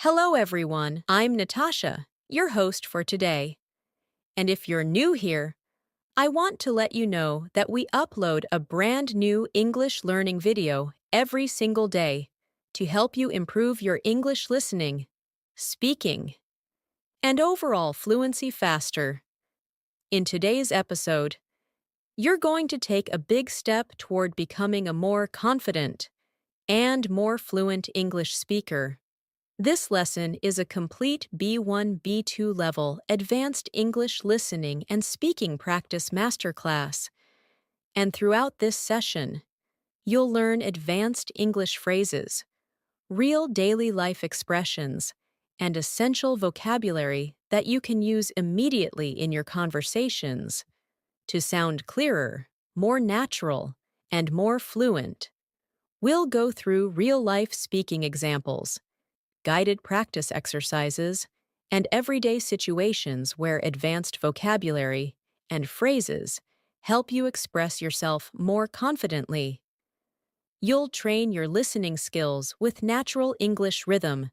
Hello, everyone. I'm Natasha, your host for today. And if you're new here, I want to let you know that we upload a brand new English learning video every single day to help you improve your English listening, speaking, and overall fluency faster. In today's episode, you're going to take a big step toward becoming a more confident and more fluent English speaker. This lesson is a complete B1 B2 level advanced English listening and speaking practice masterclass. And throughout this session, you'll learn advanced English phrases, real daily life expressions, and essential vocabulary that you can use immediately in your conversations to sound clearer, more natural, and more fluent. We'll go through real-life speaking examples, guided practice exercises, and everyday situations where advanced vocabulary and phrases help you express yourself more confidently. You'll train your listening skills with natural English rhythm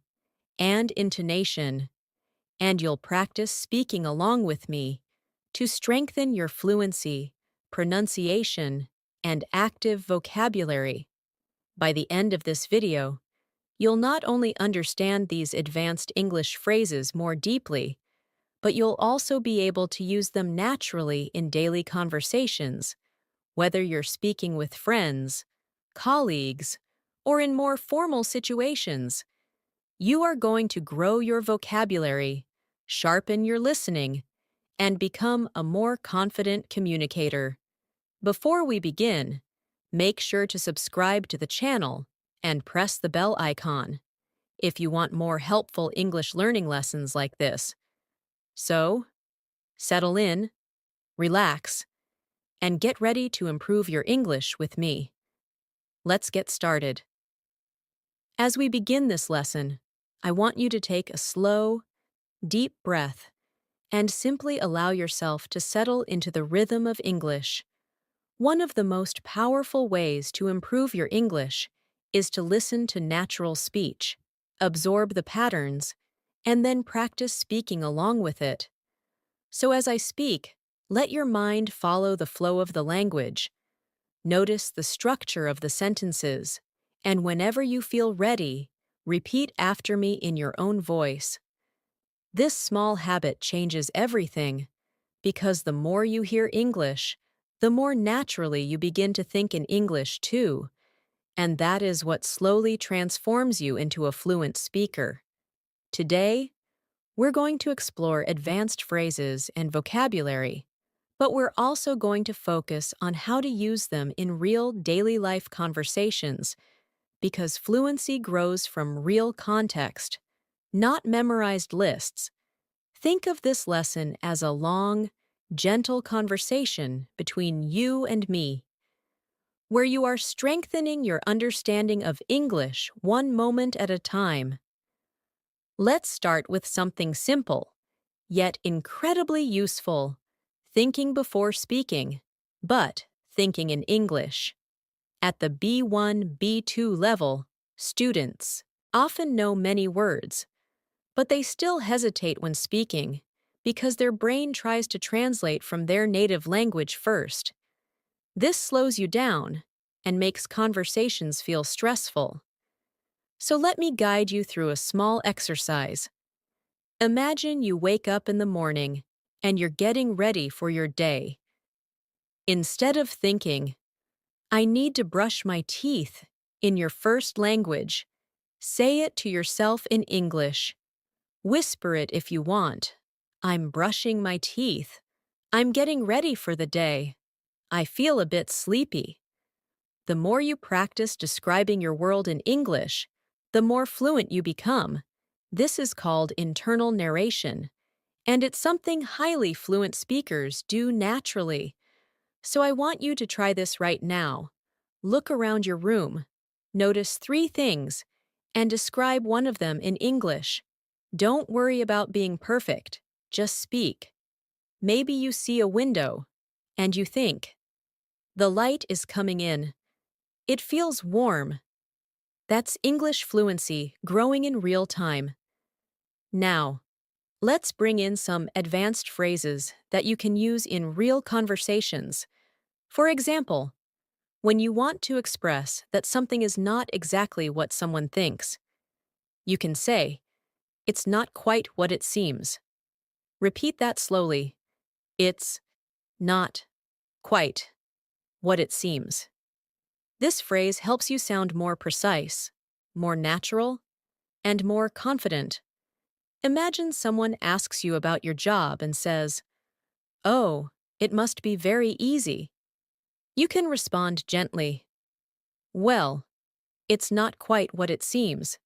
and intonation, and you'll practice speaking along with me to strengthen your fluency, pronunciation, and active vocabulary. By the end of this video, you'll not only understand these advanced English phrases more deeply, but you'll also be able to use them naturally in daily conversations, whether you're speaking with friends, colleagues, or in more formal situations. You are going to grow your vocabulary, sharpen your listening, and become a more confident communicator. Before we begin, make sure to subscribe to the channel and press the bell icon if you want more helpful English learning lessons like this. So, settle in, relax, and get ready to improve your English with me. Let's get started. As we begin this lesson, I want you to take a slow, deep breath and simply allow yourself to settle into the rhythm of English. One of the most powerful ways to improve your English is to listen to natural speech, absorb the patterns, and then practice speaking along with it. So as I speak, let your mind follow the flow of the language. Notice the structure of the sentences, and whenever you feel ready, repeat after me in your own voice. This small habit changes everything, because the more you hear English, the more naturally you begin to think in English too, and that is what slowly transforms you into a fluent speaker. Today, we're going to explore advanced phrases and vocabulary, but we're also going to focus on how to use them in real daily life conversations, because fluency grows from real context, not memorized lists. Think of this lesson as a long, gentle conversation between you and me, where you are strengthening your understanding of English one moment at a time. Let's start with something simple, yet incredibly useful: thinking before speaking, but thinking in English. At the B1, B2 level, students often know many words, but they still hesitate when speaking because their brain tries to translate from their native language first. This slows you down and makes conversations feel stressful. So let me guide you through a small exercise. Imagine you wake up in the morning and you're getting ready for your day. Instead of thinking, "I need to brush my teeth," in your first language, say it to yourself in English. Whisper it if you want. "I'm brushing my teeth. I'm getting ready for the day. I feel a bit sleepy." The more you practice describing your world in English, the more fluent you become. This is called internal narration, and it's something highly fluent speakers do naturally. So I want you to try this right now. Look around your room, notice 3 things, and describe one of them in English. Don't worry about being perfect, just speak. Maybe you see a window, and you think, "The light is coming in. It feels warm." That's English fluency growing in real time. Now, let's bring in some advanced phrases that you can use in real conversations. For example, when you want to express that something is not exactly what someone thinks, you can say, "It's not quite what it seems." Repeat that slowly. It's not quite what it seems. This phrase helps you sound more precise, more natural, and more confident. Imagine someone asks you about your job and says, "Oh, it must be very easy." You can respond gently, "Well, it's not quite what it seems.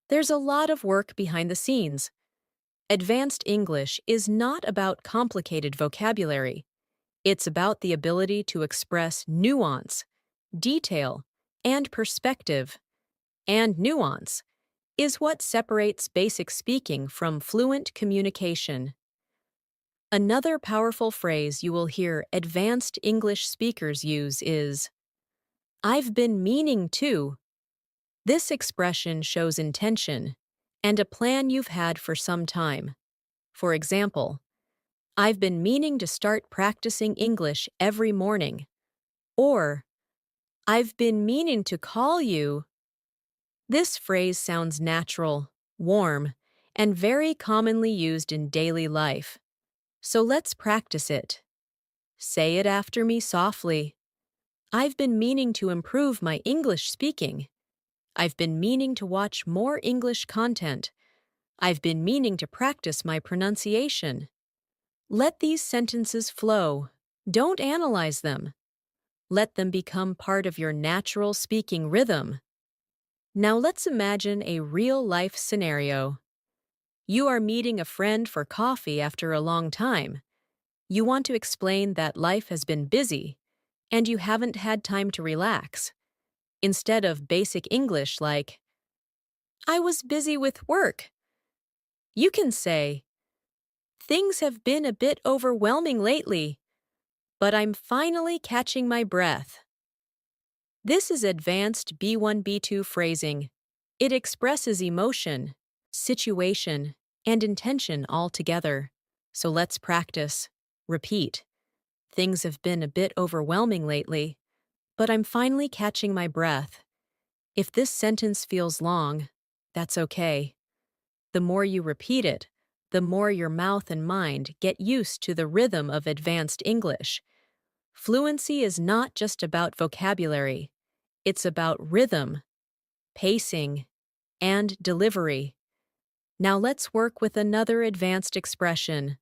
There's a lot of work behind the scenes." Advanced English is not about complicated vocabulary. It's about the ability to express nuance, detail, and perspective. And nuance is what separates basic speaking from fluent communication. Another powerful phrase you will hear advanced English speakers use is, "I've been meaning to." This expression shows intention and a plan you've had for some time. For example, "I've been meaning to start practicing English every morning." Or, "I've been meaning to call you." This phrase sounds natural, warm, and very commonly used in daily life. So let's practice it. Say it after me softly. "I've been meaning to improve my English speaking." "I've been meaning to watch more English content." "I've been meaning to practice my pronunciation." Let these sentences flow. Don't analyze them. Let them become part of your natural speaking rhythm. Now let's imagine a real-life scenario. You are meeting a friend for coffee after a long time. You want to explain that life has been busy, and you haven't had time to relax. Instead of basic English like, "I was busy with work," you can say, "Things have been a bit overwhelming lately, but I'm finally catching my breath." This is advanced B1 B2 phrasing. It expresses emotion, situation, and intention all together. So let's practice. Repeat. "Things have been a bit overwhelming lately, but I'm finally catching my breath." If this sentence feels long, that's okay. The more you repeat it, the more your mouth and mind get used to the rhythm of advanced English. Fluency is not just about vocabulary. It's about rhythm, pacing, and delivery. Now let's work with another advanced expression.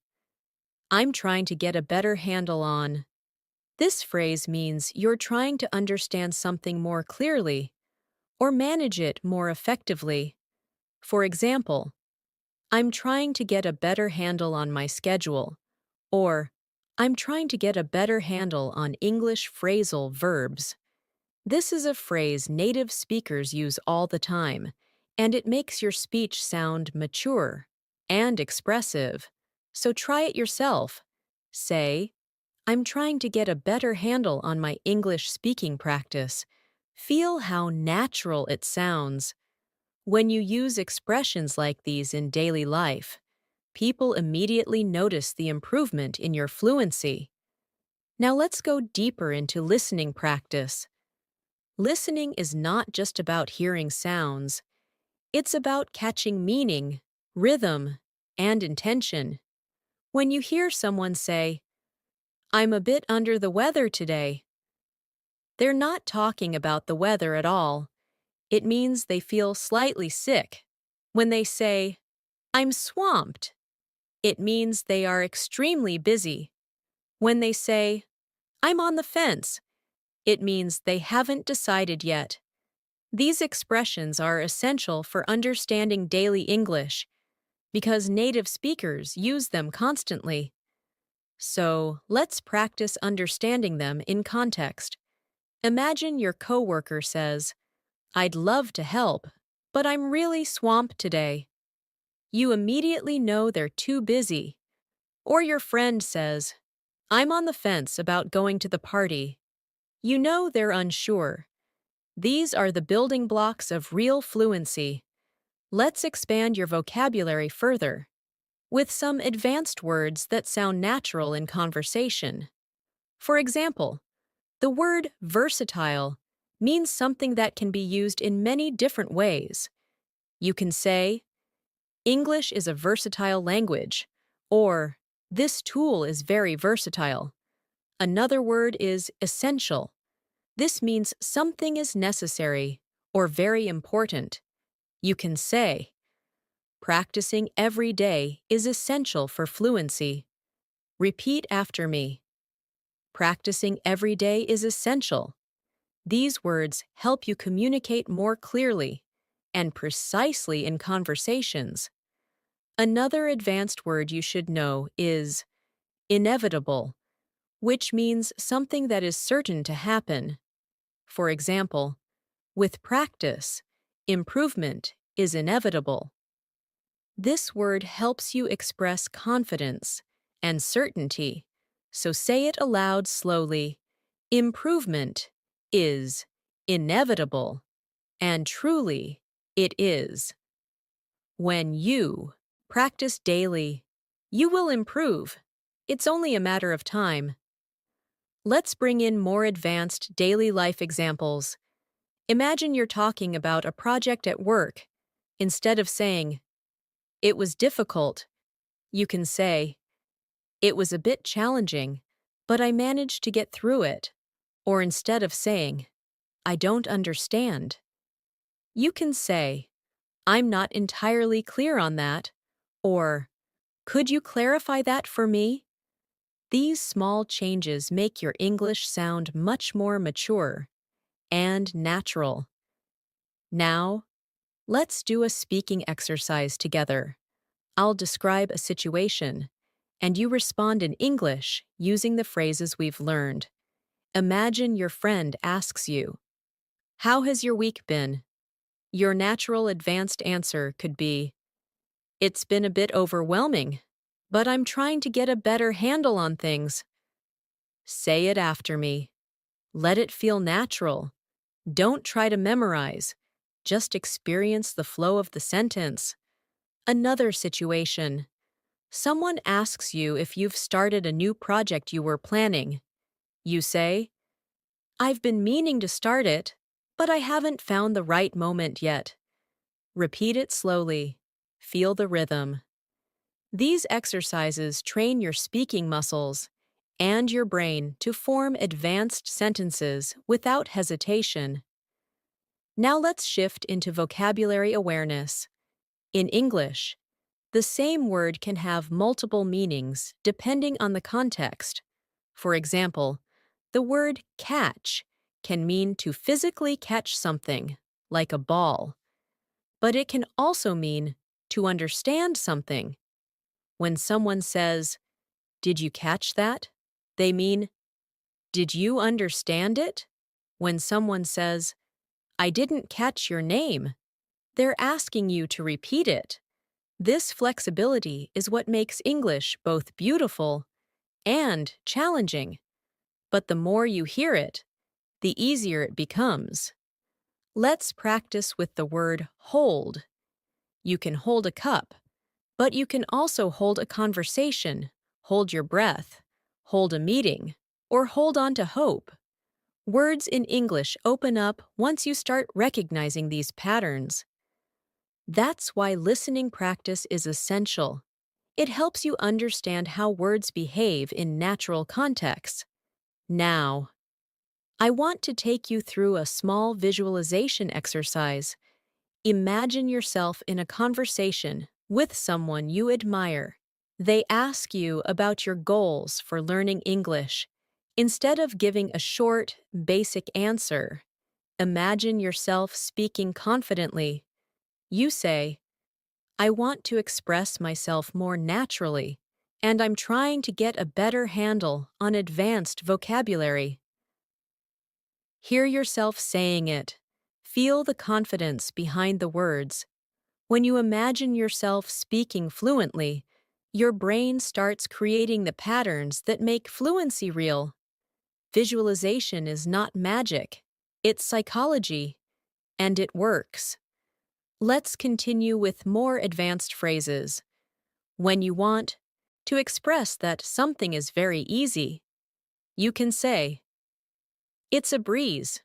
"I'm trying to get a better handle on." This phrase means you're trying to understand something more clearly or manage it more effectively. For example, "I'm trying to get a better handle on my schedule," or "I'm trying to get a better handle on English phrasal verbs." This is a phrase native speakers use all the time, and it makes your speech sound mature and expressive. So try it yourself. Say, "I'm trying to get a better handle on my English speaking practice." Feel how natural it sounds. When you use expressions like these in daily life, people immediately notice the improvement in your fluency. Now let's go deeper into listening practice. Listening is not just about hearing sounds. It's about catching meaning, rhythm, and intention. When you hear someone say, "I'm a bit under the weather today," they're not talking about the weather at all. It means they feel slightly sick. When they say, "I'm swamped," it means they are extremely busy. When they say, "I'm on the fence," it means they haven't decided yet. These expressions are essential for understanding daily English because native speakers use them constantly. So, let's practice understanding them in context. Imagine your coworker says, "I'd love to help, but I'm really swamped today." You immediately know they're too busy. Or your friend says, "I'm on the fence about going to the party." You know they're unsure. These are the building blocks of real fluency. Let's expand your vocabulary further with some advanced words that sound natural in conversation. For example, the word versatile means something that can be used in many different ways. You can say, English is a versatile language, or this tool is very versatile. Another word is essential. This means something is necessary or very important. You can say, practicing every day is essential for fluency. Repeat after me. Practicing every day is essential. These words help you communicate more clearly and precisely in conversations. Another advanced word you should know is inevitable, which means something that is certain to happen. For example, with practice, improvement is inevitable. This word helps you express confidence and certainty, so say it aloud slowly. Improvement is inevitable, and truly, it is. When you practice daily, you will improve. It's only a matter of time. Let's bring in more advanced daily life examples. Imagine you're talking about a project at work. Instead of saying, it was difficult, you can say, it was a bit challenging, but I managed to get through it. Or instead of saying, I don't understand, you can say, I'm not entirely clear on that, or could you clarify that for me? These small changes make your English sound much more mature and natural. Now, let's do a speaking exercise together. I'll describe a situation, and you respond in English using the phrases we've learned. Imagine your friend asks you, how has your week been? Your natural advanced answer could be, it's been a bit overwhelming, but I'm trying to get a better handle on things. Say it after me. Let it feel natural. Don't try to memorize. Just experience the flow of the sentence. Another situation. Someone asks you if you've started a new project you were planning. You say, I've been meaning to start it, but I haven't found the right moment yet. Repeat it slowly. Feel the rhythm. These exercises train your speaking muscles and your brain to form advanced sentences without hesitation. Now let's shift into vocabulary awareness. In English, the same word can have multiple meanings depending on the context. For example, the word catch can mean to physically catch something, like a ball, but it can also mean to understand something. When someone says, did you catch that? They mean, did you understand it? When someone says, I didn't catch your name, they're asking you to repeat it. This flexibility is what makes English both beautiful and challenging. But the more you hear it, the easier it becomes. Let's practice with the word hold. You can hold a cup, but you can also hold a conversation, hold your breath, hold a meeting, or hold on to hope. Words in English open up once you start recognizing these patterns. That's why listening practice is essential. It helps you understand how words behave in natural contexts. Now, I want to take you through a small visualization exercise. Imagine yourself in a conversation with someone you admire. They ask you about your goals for learning English. Instead of giving a short, basic answer, imagine yourself speaking confidently. You say, I want to express myself more naturally, and I'm trying to get a better handle on advanced vocabulary. Hear yourself saying it. Feel the confidence behind the words. When you imagine yourself speaking fluently, your brain starts creating the patterns that make fluency real. Visualization is not magic, it's psychology, and it works. Let's continue with more advanced phrases. When you want to express that something is very easy, you can say, "It's a breeze."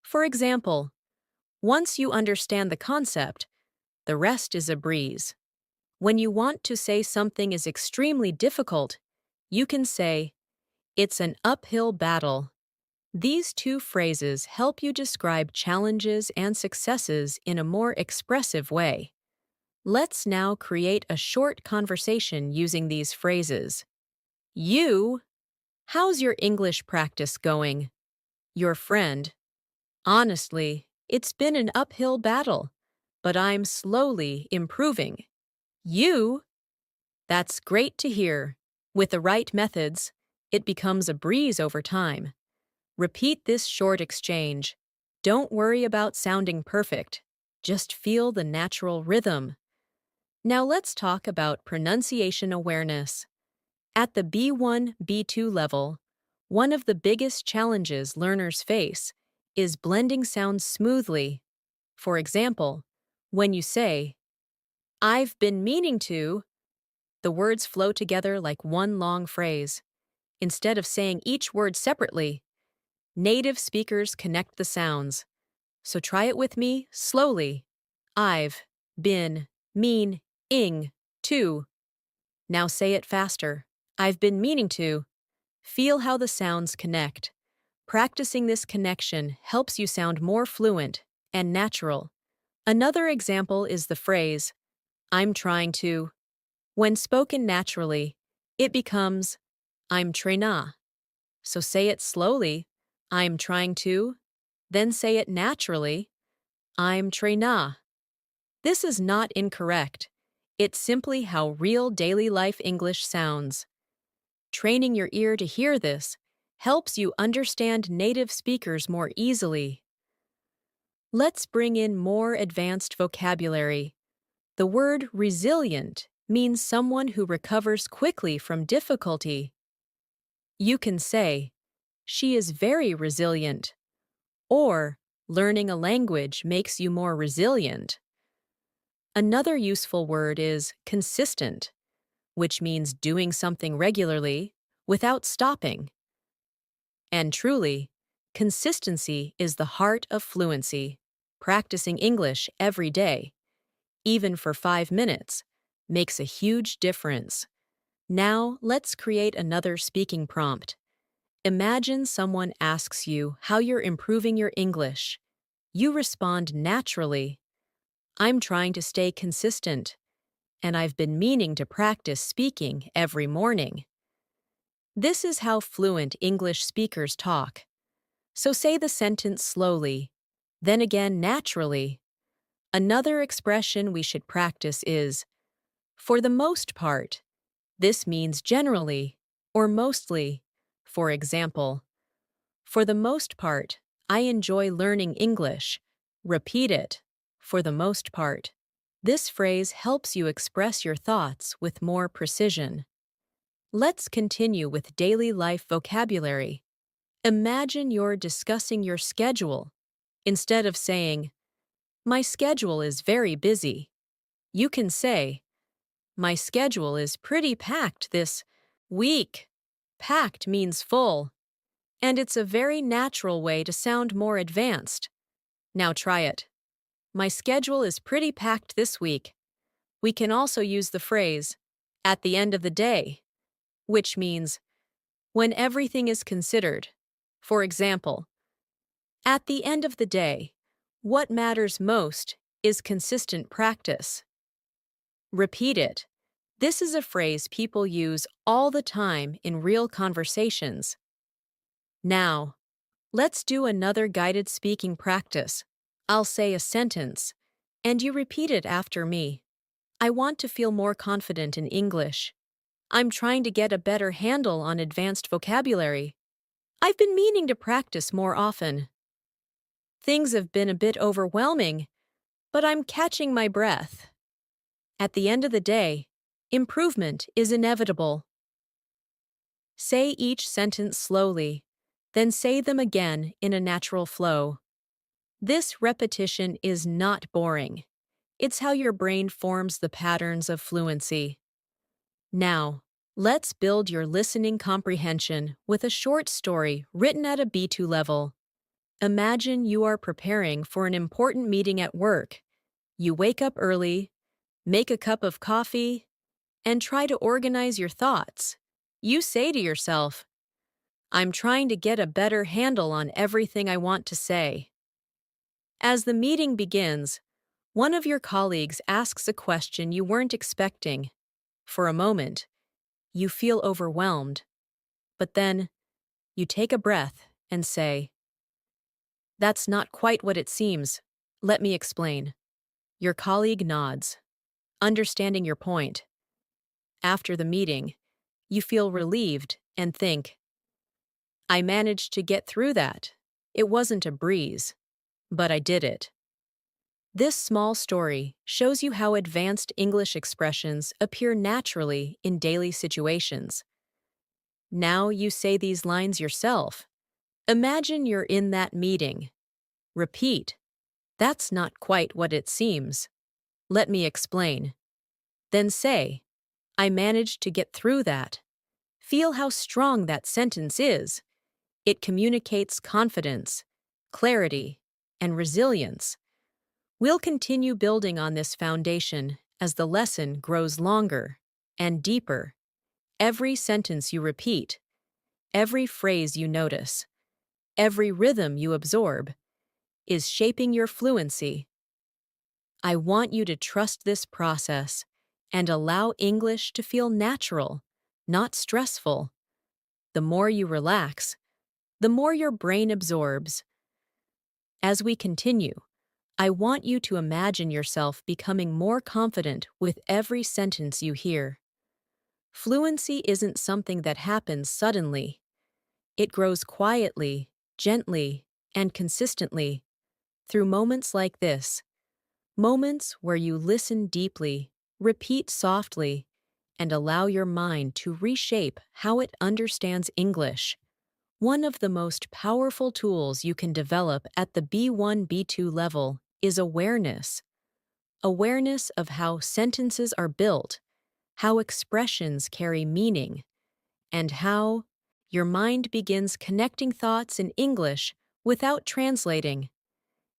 For example, once you understand the concept, the rest is a breeze. When you want to say something is extremely difficult, you can say, "It's an uphill battle." These two phrases help you describe challenges and successes in a more expressive way. Let's now create a short conversation using these phrases. You, how's your English practice going? Your friend, honestly, it's been an uphill battle, but I'm slowly improving. You, that's great to hear. With the right methods, it becomes a breeze over time. Repeat this short exchange. Don't worry about sounding perfect. Just feel the natural rhythm. Now let's talk about pronunciation awareness. At the B1, B2 level, one of the biggest challenges learners face is blending sounds smoothly. For example, when you say, "I've been meaning to," the words flow together like one long phrase. Instead of saying each word separately, native speakers connect the sounds. So try it with me slowly. I've been meaning to. Now say it faster. I've been meaning to. Feel how the sounds connect. Practicing this connection helps you sound more fluent and natural. Another example is the phrase, "I'm trying to." When spoken naturally, it becomes, "I'm tryna." So say it slowly, "I'm trying to," then say it naturally, "I'm tryna." This is not incorrect. It's simply how real daily life English sounds. Training your ear to hear this helps you understand native speakers more easily. Let's bring in more advanced vocabulary. The word resilient means someone who recovers quickly from difficulty. You can say, "She is very resilient," or "Learning a language makes you more resilient." Another useful word is consistent, which means doing something regularly without stopping. And truly, consistency is the heart of fluency. Practicing English every day, even for 5 minutes, makes a huge difference. Now, let's create another speaking prompt. Imagine someone asks you how you're improving your English. You respond naturally. "I'm trying to stay consistent, and I've been meaning to practice speaking every morning." This is how fluent English speakers talk. So say the sentence slowly, then again naturally. Another expression we should practice is, "for the most part." This means generally or mostly. For example, "For the most part, I enjoy learning English." Repeat it, "for the most part." This phrase helps you express your thoughts with more precision. Let's continue with daily life vocabulary. Imagine you're discussing your schedule. Instead of saying, "My schedule is very busy," you can say, "My schedule is pretty packed this week." Packed means full, and it's a very natural way to sound more advanced. Now try it. "My schedule is pretty packed this week." We can also use the phrase, "at the end of the day," which means when everything is considered. For example, "At the end of the day, what matters most is consistent practice." Repeat it. This is a phrase people use all the time in real conversations. Now, let's do another guided speaking practice. I'll say a sentence, and you repeat it after me. "I want to feel more confident in English." "I'm trying to get a better handle on advanced vocabulary." "I've been meaning to practice more often." "Things have been a bit overwhelming, but I'm catching my breath." At the end of the day, improvement is inevitable. Say each sentence slowly, then say them again in a natural flow. This repetition is not boring. It's how your brain forms the patterns of fluency. Now, let's build your listening comprehension with a short story written at a B2 level. Imagine you are preparing for an important meeting at work. You wake up early, make a cup of coffee, and try to organize your thoughts. You say to yourself, I'm trying to get a better handle on everything I want to say. As the meeting begins, one of your colleagues asks a question you weren't expecting. For a moment, you feel overwhelmed, but then you take a breath and say, That's not quite what it seems. Let me explain. Your colleague nods, understanding your point. After the meeting, you feel relieved and think, I managed to get through that. It wasn't a breeze, but I did it. This small story shows you how advanced English expressions appear naturally in daily situations. Now you say these lines yourself. Imagine you're in that meeting. Repeat, That's not quite what it seems. Let me explain. Then say, I managed to get through that. Feel how strong that sentence is. It communicates confidence, clarity, and resilience. We'll continue building on this foundation as the lesson grows longer and deeper. Every sentence you repeat, every phrase you notice, every rhythm you absorb is shaping your fluency. I want you to trust this process and allow English to feel natural, not stressful. The more you relax, the more your brain absorbs. As we continue, I want you to imagine yourself becoming more confident with every sentence you hear. Fluency isn't something that happens suddenly. It grows quietly, gently, and consistently through moments like this. Moments where you listen deeply, repeat softly, and allow your mind to reshape how it understands English. One of the most powerful tools you can develop at the B1, B2 level is awareness. Awareness of how sentences are built, how expressions carry meaning, and how your mind begins connecting thoughts in English without translating.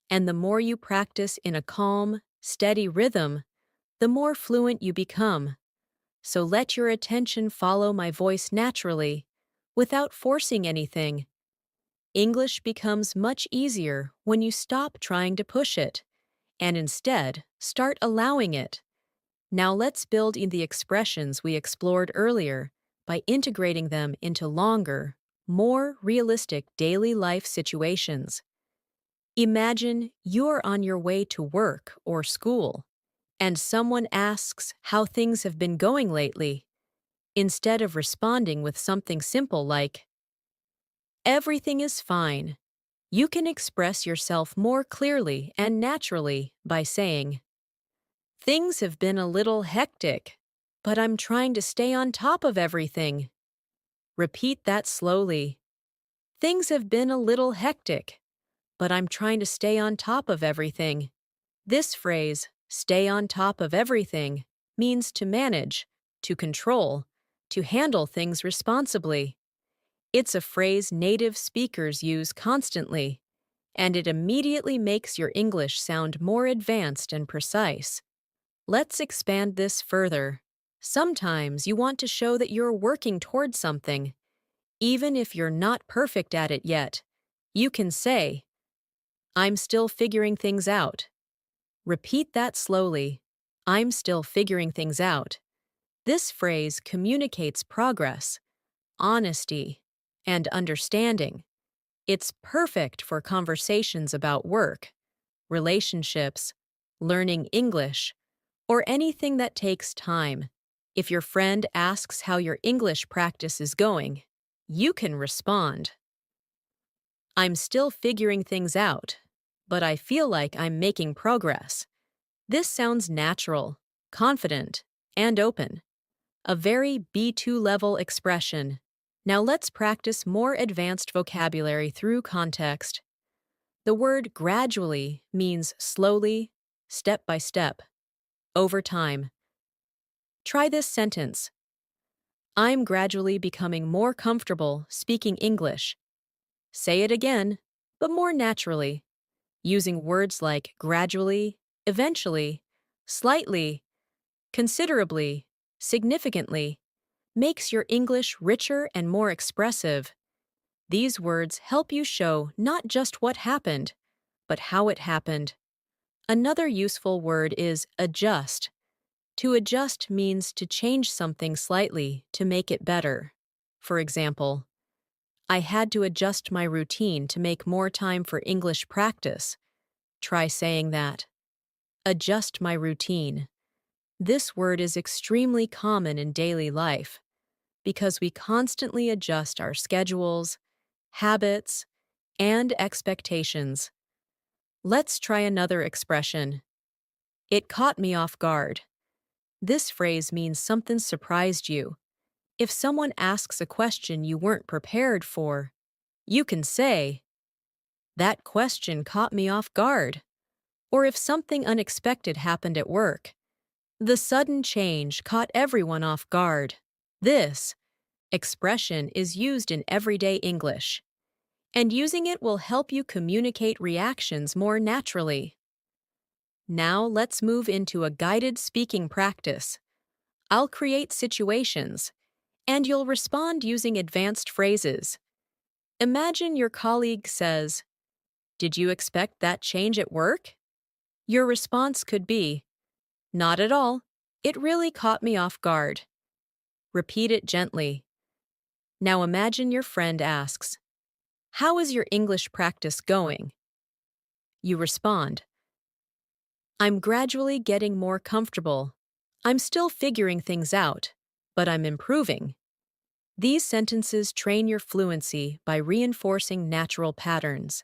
And the more you practice in a calm, steady rhythm, the more fluent you become. So let your attention follow my voice naturally, without forcing anything. English becomes much easier when you stop trying to push it, and instead start allowing it. Now let's build in the expressions we explored earlier by integrating them into longer, more realistic daily life situations. Imagine you're on your way to work or school, and someone asks how things have been going lately. Instead of responding with something simple like, Everything is fine, you can express yourself more clearly and naturally by saying, Things have been a little hectic, but I'm trying to stay on top of everything. Repeat that slowly. Things have been a little hectic, but I'm trying to stay on top of everything. This phrase, stay on top of everything, means to manage, to control, to handle things responsibly. It's a phrase native speakers use constantly, and it immediately makes your English sound more advanced and precise. Let's expand this further. Sometimes you want to show that you're working towards something, even if you're not perfect at it yet. You can say, I'm still figuring things out. Repeat that slowly. I'm still figuring things out. This phrase communicates progress, honesty, and understanding. It's perfect for conversations about work, relationships, learning English, or anything that takes time. If your friend asks how your English practice is going, you can respond, I'm still figuring things out, but I feel like I'm making progress. This sounds natural, confident, and open. A very B2 level expression. Now let's practice more advanced vocabulary through context. The word gradually means slowly, step by step. over time. Try this sentence. I'm gradually becoming more comfortable speaking English. Say it again, but more naturally, using words like gradually, eventually, slightly, considerably, significantly, makes your English richer and more expressive. These words help you show not just what happened, but how it happened. Another useful word is adjust. To adjust means to change something slightly to make it better. For example, I had to adjust my routine to make more time for English practice. Try saying that. Adjust my routine. This word is extremely common in daily life because we constantly adjust our schedules, habits, and expectations. Let's try another expression. It caught me off guard. This phrase means something surprised you. If someone asks a question you weren't prepared for, you can say, "That question caught me off guard." Or if something unexpected happened at work, "The sudden change caught everyone off guard." This expression is used in everyday English, and using it will help you communicate reactions more naturally. Now let's move into a guided speaking practice. I'll create situations, and you'll respond using advanced phrases. Imagine your colleague says, "Did you expect that change at work?" Your response could be, "Not at all. It really caught me off guard." Repeat it gently. Now imagine your friend asks, "How is your English practice going?" You respond, "I'm gradually getting more comfortable. I'm still figuring things out, but I'm improving." These sentences train your fluency by reinforcing natural patterns.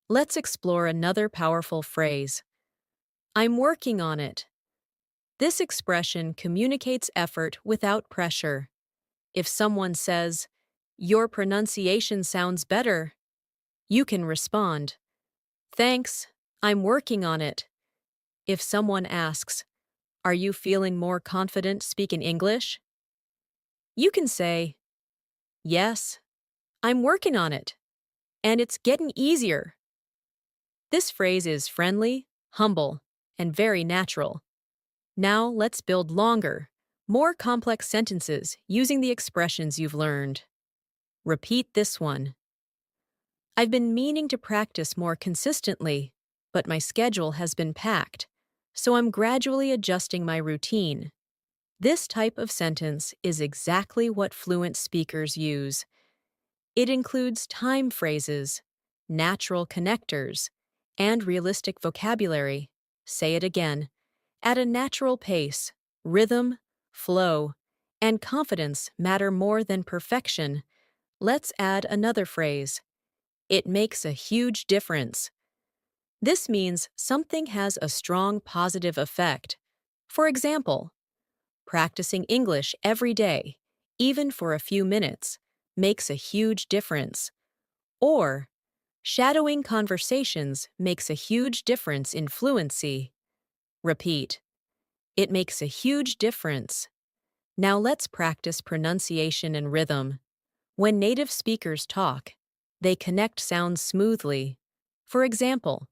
Let's explore another powerful phrase. I'm working on it. This expression communicates effort without pressure. If someone says, "Your pronunciation sounds better," you can respond, "Thanks, I'm working on it." If someone asks, "Are you feeling more confident speaking English?" you can say, "Yes, I'm working on it, and it's getting easier." This phrase is friendly, humble, and very natural. Now let's build longer, more complex sentences using the expressions you've learned. Repeat this one. I've been meaning to practice more consistently, but my schedule has been packed, so I'm gradually adjusting my routine. This type of sentence is exactly what fluent speakers use. It includes time phrases, natural connectors, and realistic vocabulary. Say it again. At a natural pace, rhythm, flow, and confidence matter more than perfection. Let's add another phrase. It makes a huge difference. This means something has a strong positive effect. For example, practicing English every day, even for a few minutes, makes a huge difference. Or, shadowing conversations makes a huge difference in fluency. Repeat. It makes a huge difference. Now let's practice pronunciation and rhythm. When native speakers talk, they connect sounds smoothly. For example,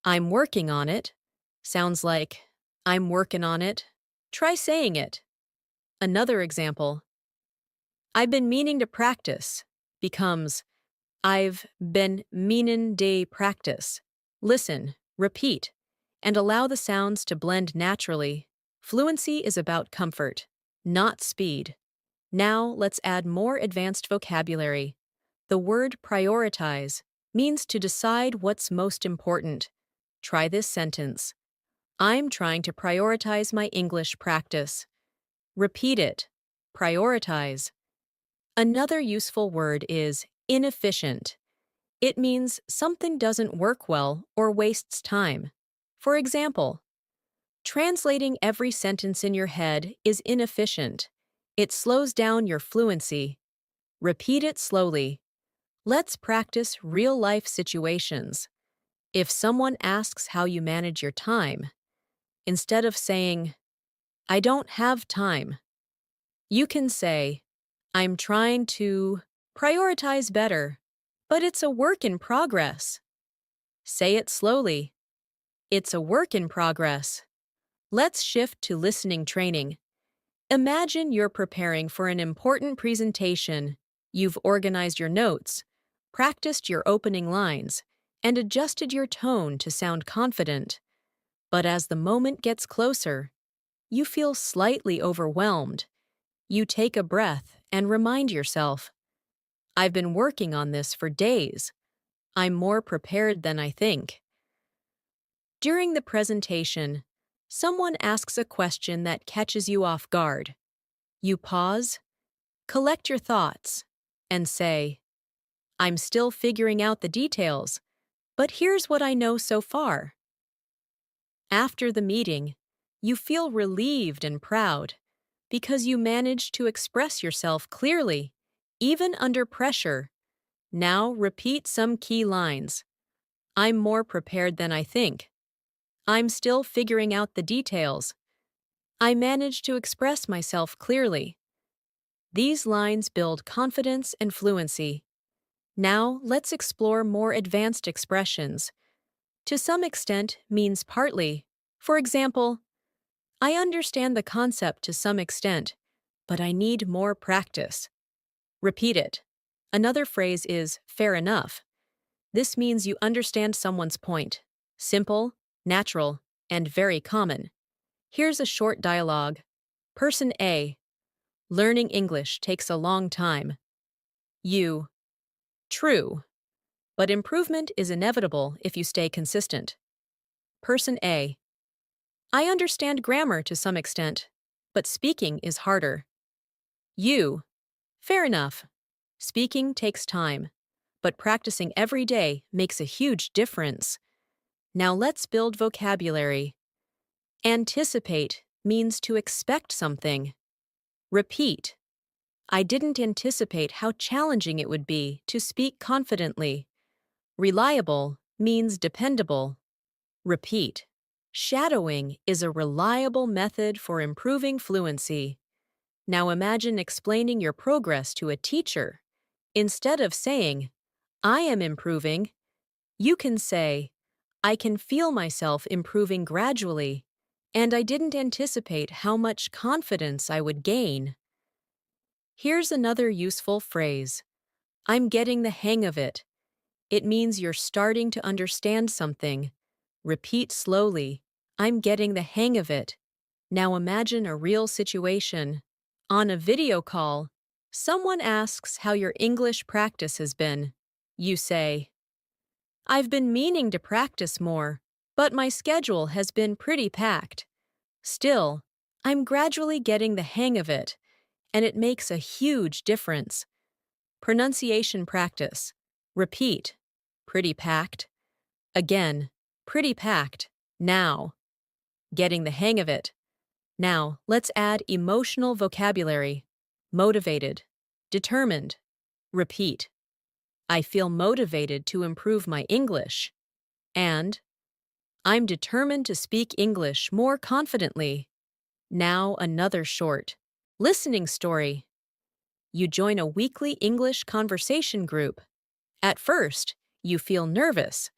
"I'm working on it" sounds like "I'm working on it." Try saying it. Another example, "I've been meaning to practice" becomes "I've been meanin' to practice." Listen, repeat, and allow the sounds to blend naturally. Fluency is about comfort, not speed. Now let's add more advanced vocabulary. The word prioritize means to decide what's most important. Try this sentence. I'm trying to prioritize my English practice. Repeat it. Prioritize. Another useful word is inefficient. It means something doesn't work well or wastes time. For example, translating every sentence in your head is inefficient. It slows down your fluency. Repeat it slowly. Let's practice real-life situations. If someone asks how you manage your time, instead of saying, I don't have time. You can say, I'm trying to prioritize better, but it's a work in progress. Say it slowly. It's a work in progress. Let's shift to listening training. Imagine you're preparing for an important presentation. You've organized your notes, practiced your opening lines, and adjusted your tone to sound confident. But as the moment gets closer, you feel slightly overwhelmed. You take a breath and remind yourself, I've been working on this for days. I'm more prepared than I think. During the presentation, someone asks a question that catches you off guard. You pause, collect your thoughts, and say, I'm still figuring out the details, but here's what I know so far. After the meeting, you feel relieved and proud because you managed to express yourself clearly, even under pressure. Now repeat some key lines. I'm more prepared than I think. I'm still figuring out the details. I managed to express myself clearly. These lines build confidence and fluency. Now let's explore more advanced expressions. To some extent means partly. For example, I understand the concept to some extent, but I need more practice. Repeat it. Another phrase is fair enough. This means you understand someone's point. Simple, natural, and very common. Here's a short dialogue. Person A. Learning English takes a long time. You. True. But improvement is inevitable if you stay consistent. Person A. I understand grammar to some extent, but speaking is harder. You. Fair enough. Speaking takes time, but practicing every day makes a huge difference. Now let's build vocabulary. Anticipate means to expect something. Repeat. I didn't anticipate how challenging it would be to speak confidently. Reliable means dependable. Repeat. Shadowing is a reliable method for improving fluency. Now imagine explaining your progress to a teacher. Instead of saying, I am improving, you can say, I can feel myself improving gradually, and I didn't anticipate how much confidence I would gain. Here's another useful phrase. I'm getting the hang of it. It means you're starting to understand something. Repeat slowly. I'm getting the hang of it. Now imagine a real situation. On a video call, someone asks how your English practice has been. You say, I've been meaning to practice more, but my schedule has been pretty packed. Still, I'm gradually getting the hang of it, and it makes a huge difference. Pronunciation practice. Repeat. Pretty packed. Again. Pretty packed. Now. Getting the hang of it. Now, let's add emotional vocabulary. Motivated. Determined. Repeat. I feel motivated to improve my English. And I'm determined to speak English more confidently. Now another short. Listening story. You join a weekly English conversation group. At first, you feel nervous,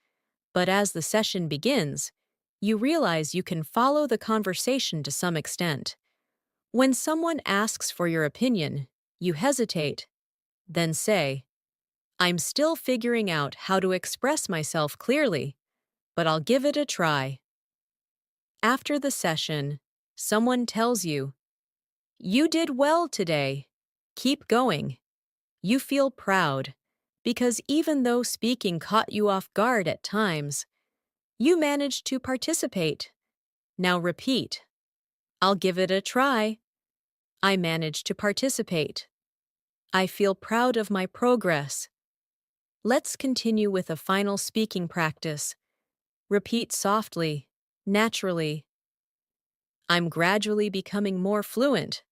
but as the session begins, you realize you can follow the conversation to some extent. When someone asks for your opinion, you hesitate, then say, I'm still figuring out how to express myself clearly, but I'll give it a try. After the session, someone tells you, You did well today. Keep going. You feel proud, because even though speaking caught you off guard at times, you managed to participate. Now repeat. I'll give it a try. I managed to participate. I feel proud of my progress. Let's continue with a final speaking practice. Repeat softly, naturally. I'm gradually becoming more fluent.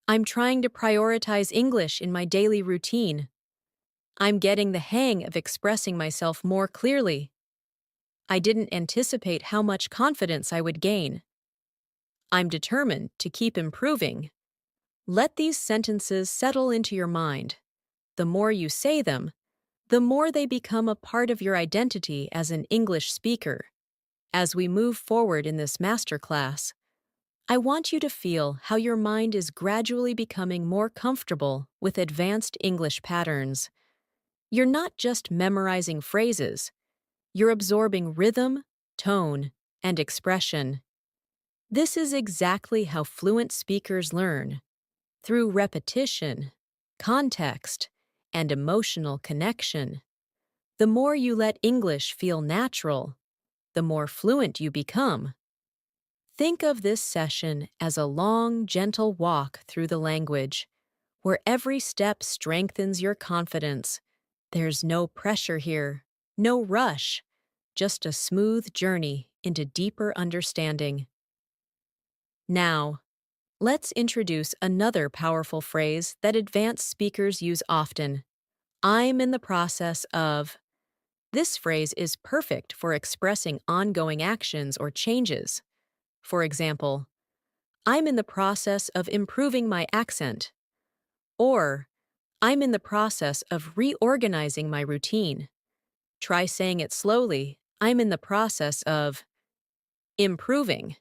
I'm trying to prioritize English in my daily routine. I'm getting the hang of expressing myself more clearly. I didn't anticipate how much confidence I would gain. I'm determined to keep improving. Let these sentences settle into your mind. The more you say them, the more they become a part of your identity as an English speaker. As we move forward in this masterclass, I want you to feel how your mind is gradually becoming more comfortable with advanced English patterns. You're not just memorizing phrases, you're absorbing rhythm, tone, and expression. This is exactly how fluent speakers learn, through repetition, context, and emotional connection. The more you let English feel natural, the more fluent you become. Think of this session as a long, gentle walk through the language, where every step strengthens your confidence. There's no pressure here, no rush, just a smooth journey into deeper understanding. Now, let's introduce another powerful phrase that advanced speakers use often. I'm in the process of. This phrase is perfect for expressing ongoing actions or changes. For example, I'm in the process of improving my accent. Or, I'm in the process of reorganizing my routine. Try saying it slowly. I'm in the process of improving.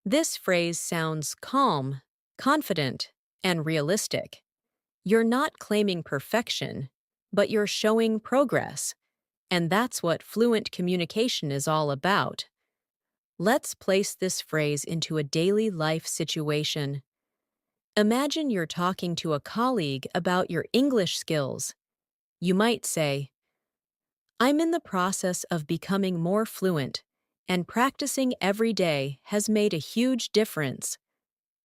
This phrase sounds calm, confident, and realistic. You're not claiming perfection, but you're showing progress. And that's what fluent communication is all about. Let's place this phrase into a daily life situation. Imagine you're talking to a colleague about your English skills. You might say, I'm in the process of becoming more fluent, and practicing every day has made a huge difference.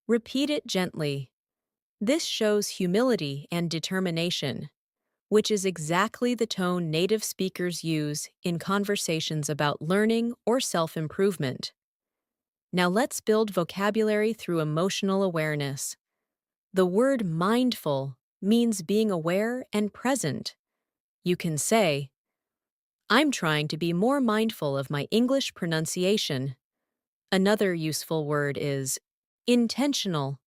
Repeat it gently. This shows humility and determination, which is exactly the tone native speakers use in conversations about learning or self-improvement. Now let's build vocabulary through emotional awareness. The word mindful means being aware and present. You can say, I'm trying to be more mindful of my English pronunciation. Another useful word is intentional,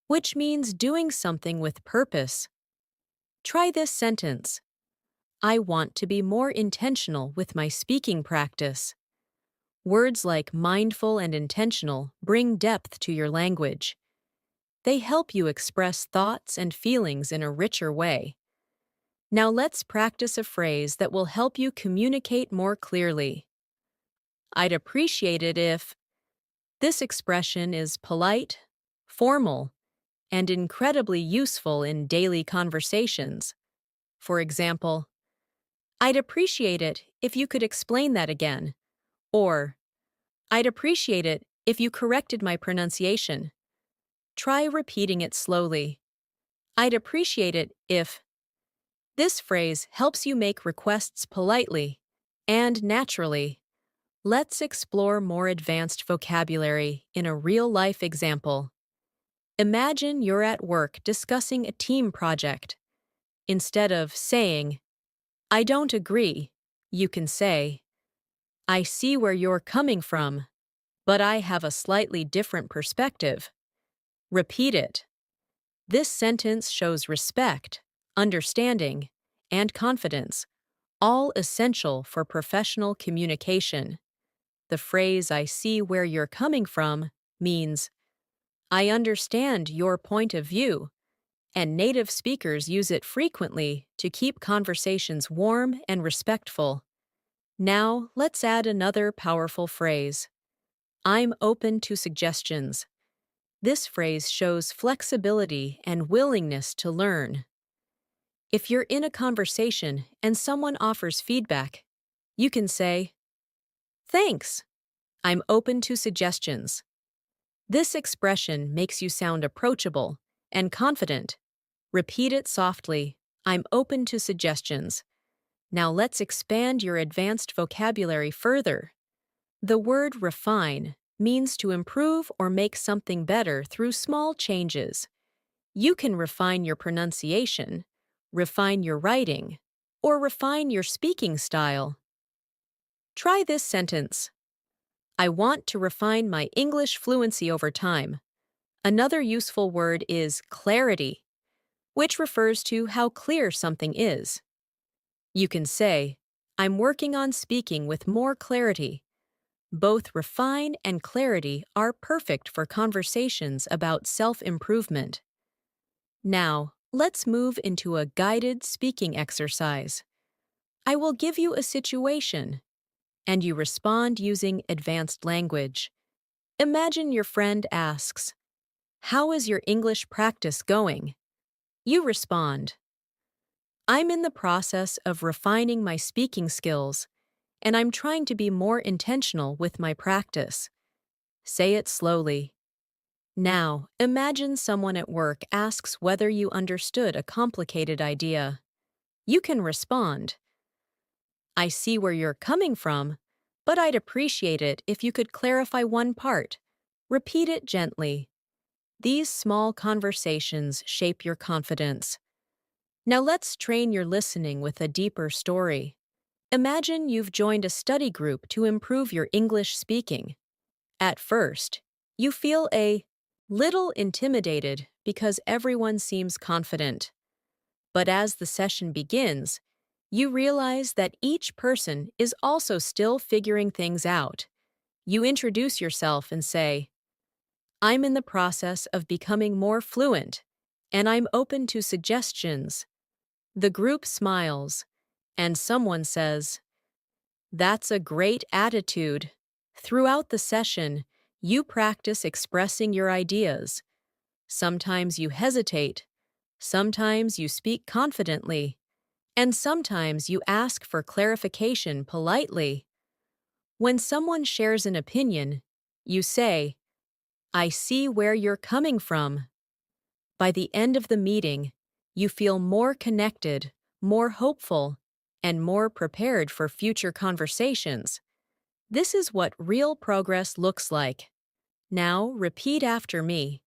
which means doing something with purpose. Try this sentence. I want to be more intentional with my speaking practice. Words like mindful and intentional bring depth to your language. They help you express thoughts and feelings in a richer way. Now let's practice a phrase that will help you communicate more clearly. I'd appreciate it if. This expression is polite, formal, and incredibly useful in daily conversations. For example, I'd appreciate it if you could explain that again. Or, I'd appreciate it if you corrected my pronunciation. Try repeating it slowly. I'd appreciate it if. This phrase helps you make requests politely and naturally. Let's explore more advanced vocabulary in a real-life example. Imagine you're at work discussing a team project. Instead of saying, I don't agree, you can say, I see where you're coming from, but I have a slightly different perspective. Repeat it. This sentence shows respect, understanding, and confidence, all essential for professional communication. The phrase I see where you're coming from means I understand your point of view, and native speakers use it frequently to keep conversations warm and respectful. Now, let's add another powerful phrase. I'm open to suggestions. This phrase shows flexibility and willingness to learn. If you're in a conversation and someone offers feedback, you can say, Thanks, I'm open to suggestions. This expression makes you sound approachable and confident. Repeat it softly. I'm open to suggestions. Now let's expand your advanced vocabulary further. The word refine means to improve or make something better through small changes. You can refine your pronunciation, refine your writing, or refine your speaking style. Try this sentence. I want to refine my English fluency over time. Another useful word is clarity, which refers to how clear something is. You can say, I'm working on speaking with more clarity. Both refine and clarity are perfect for conversations about self-improvement. Now, let's move into a guided speaking exercise. I will give you a situation, and you respond using advanced language. Imagine your friend asks, how is your English practice going? You respond, I'm in the process of refining my speaking skills, and I'm trying to be more intentional with my practice. Say it slowly. Now, imagine someone at work asks whether you understood a complicated idea. You can respond, I see where you're coming from, but I'd appreciate it if you could clarify one part. Repeat it gently. These small conversations shape your confidence. Now let's train your listening with a deeper story. Imagine you've joined a study group to improve your English speaking. At first, you feel a little intimidated because everyone seems confident. But as the session begins, you realize that each person is also still figuring things out. You introduce yourself and say, I'm in the process of becoming more fluent, and I'm open to suggestions. The group smiles, and someone says, that's a great attitude. Throughout the session, you practice expressing your ideas. Sometimes you hesitate, sometimes you speak confidently, and sometimes you ask for clarification politely. When someone shares an opinion, you say, I see where you're coming from. By the end of the meeting, you feel more connected, more hopeful, and more prepared for future conversations. This is what real progress looks like. Now, repeat after me.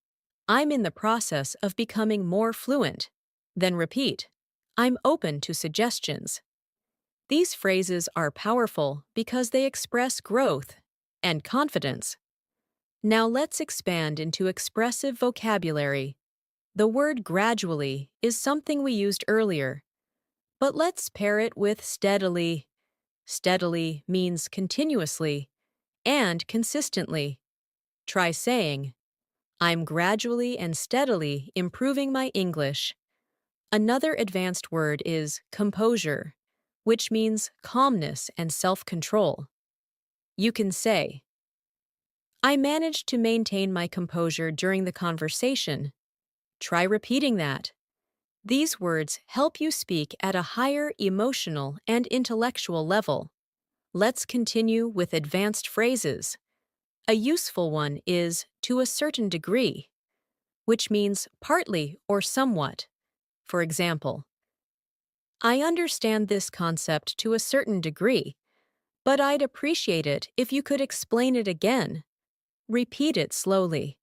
I'm in the process of becoming more fluent. Then repeat, I'm open to suggestions. These phrases are powerful because they express growth and confidence. Now let's expand into expressive vocabulary. The word gradually is something we used earlier, but let's pair it with steadily. Steadily means continuously and consistently. Try saying, I'm gradually and steadily improving my English. Another advanced word is composure, which means calmness and self-control. You can say, I managed to maintain my composure during the conversation. Try repeating that. These words help you speak at a higher emotional and intellectual level. Let's continue with advanced phrases. A useful one is to a certain degree, which means partly or somewhat. For example, I understand this concept to a certain degree, but I'd appreciate it if you could explain it again. Repeat it slowly.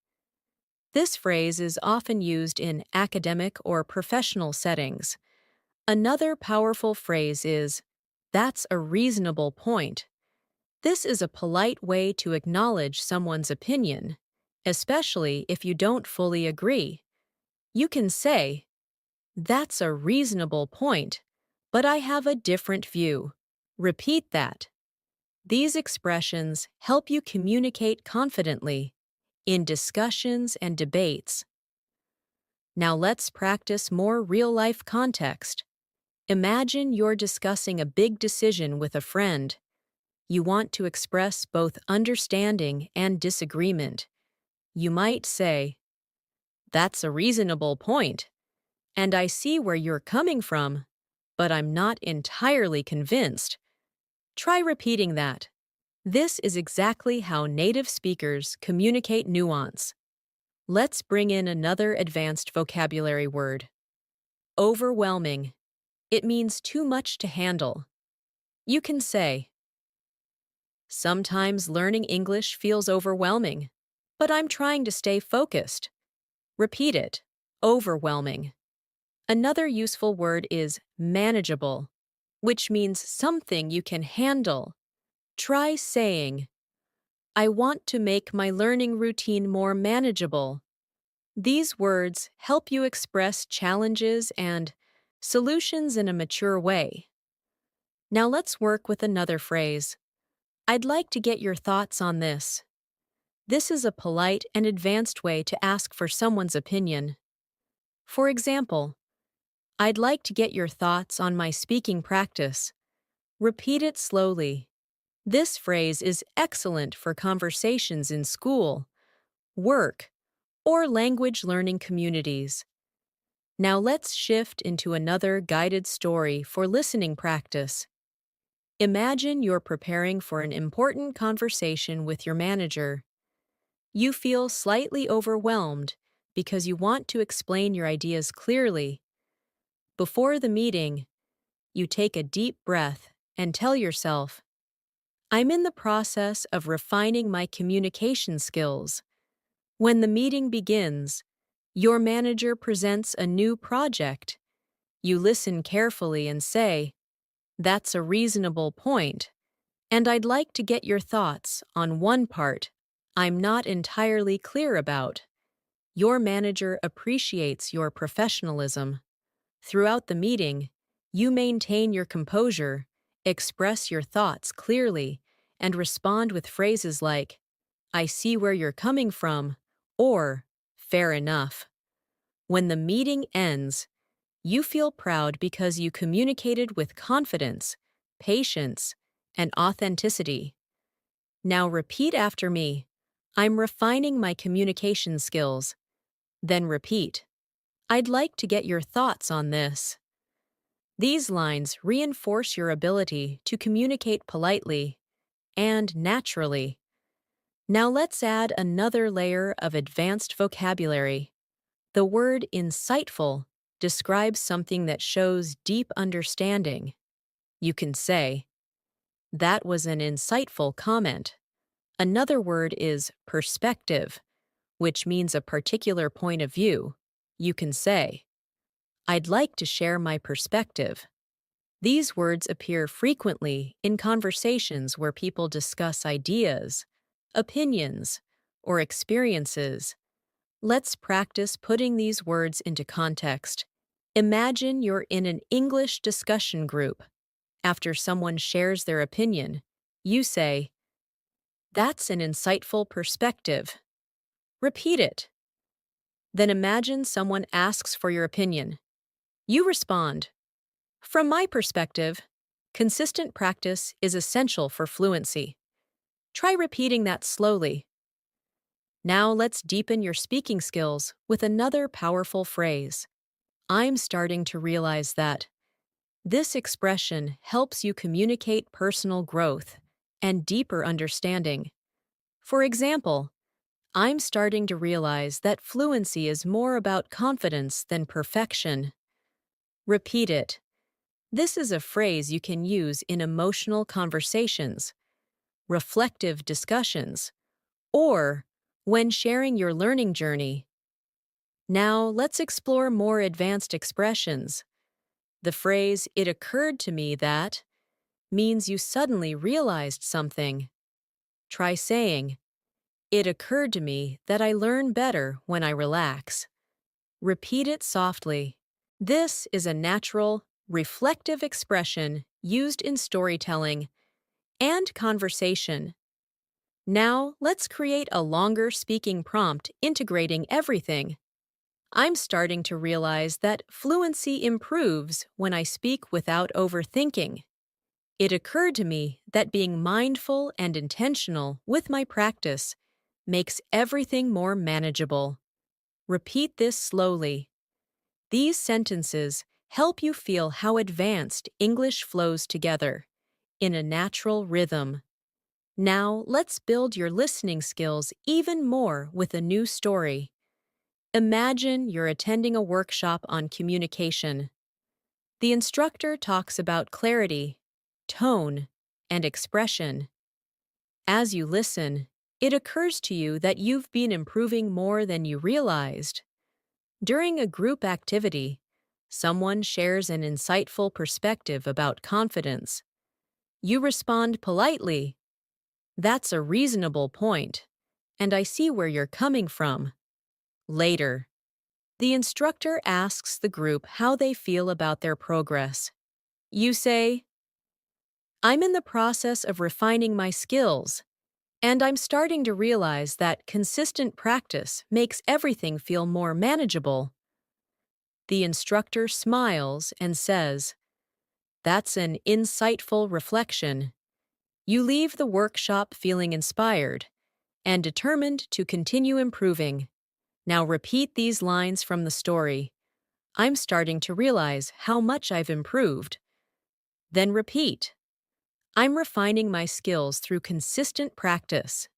This phrase is often used in academic or professional settings. Another powerful phrase is, that's a reasonable point. This is a polite way to acknowledge someone's opinion, especially if you don't fully agree. You can say, that's a reasonable point, but I have a different view. Repeat that. These expressions help you communicate confidently in discussions and debates. Now let's practice more real-life context. Imagine you're discussing a big decision with a friend. You want to express both understanding and disagreement. You might say, that's a reasonable point, and I see where you're coming from, but I'm not entirely convinced. Try repeating that. This is exactly how native speakers communicate nuance. Let's bring in another advanced vocabulary word. Overwhelming. It means too much to handle. You can say, sometimes learning English feels overwhelming, but I'm trying to stay focused. Repeat it. Overwhelming. Another useful word is manageable, which means something you can handle. Try saying, I want to make my learning routine more manageable. These words help you express challenges and solutions in a mature way. Now let's work with another phrase. I'd like to get your thoughts on this. This is a polite and advanced way to ask for someone's opinion. For example, I'd like to get your thoughts on my speaking practice. Repeat it slowly. This phrase is excellent for conversations in school, work, or language learning communities. Now let's shift into another guided story for listening practice. Imagine you're preparing for an important conversation with your manager. You feel slightly overwhelmed because you want to explain your ideas clearly. Before the meeting, you take a deep breath and tell yourself, I'm in the process of refining my communication skills. When the meeting begins, your manager presents a new project. You listen carefully and say, that's a reasonable point, and I'd like to get your thoughts on one part I'm not entirely clear about. Your manager appreciates your professionalism. Throughout the meeting, you maintain your composure, express your thoughts clearly, and respond with phrases like, I see where you're coming from, or fair enough. When the meeting ends, you feel proud because you communicated with confidence, patience, and authenticity. Now repeat after me. I'm refining my communication skills. Then repeat. I'd like to get your thoughts on this. These lines reinforce your ability to communicate politely and naturally. Now let's add another layer of advanced vocabulary. The word insightful describes something that shows deep understanding. You can say, that was an insightful comment. Another word is perspective, which means a particular point of view. You can say, I'd like to share my perspective. These words appear frequently in conversations where people discuss ideas, opinions, or experiences. Let's practice putting these words into context. Imagine you're in an English discussion group. After someone shares their opinion, you say, that's an insightful perspective. Repeat it. Then imagine someone asks for your opinion. You respond, from my perspective, consistent practice is essential for fluency. Try repeating that slowly. Now let's deepen your speaking skills with another powerful phrase. I'm starting to realize that. This expression helps you communicate personal growth and deeper understanding. For example, I'm starting to realize that fluency is more about confidence than perfection. Repeat it. This is a phrase you can use in emotional conversations, reflective discussions, or when sharing your learning journey. Now, let's explore more advanced expressions. The phrase, it occurred to me that, means you suddenly realized something. Try saying, it occurred to me that I learn better when I relax. Repeat it softly. This is a natural, reflective expression used in storytelling and conversation. Now, let's create a longer speaking prompt integrating everything. I'm starting to realize that fluency improves when I speak without overthinking. It occurred to me that being mindful and intentional with my practice makes everything more manageable. Repeat this slowly. These sentences help you feel how advanced English flows together in a natural rhythm. Now, let's build your listening skills even more with a new story. Imagine you're attending a workshop on communication. The instructor talks about clarity, tone, and expression. As you listen, it occurs to you that you've been improving more than you realized. During a group activity, someone shares an insightful perspective about confidence. You respond politely, That's a reasonable point, and I see where you're coming from. Later, the instructor asks the group how they feel about their progress. You say, I'm in the process of refining my skills, and I'm starting to realize that consistent practice makes everything feel more manageable. The instructor smiles and says, That's an insightful reflection. You leave the workshop feeling inspired and determined to continue improving. Now repeat these lines from the story. I'm starting to realize how much I've improved. Then repeat. I'm refining my skills through consistent practice.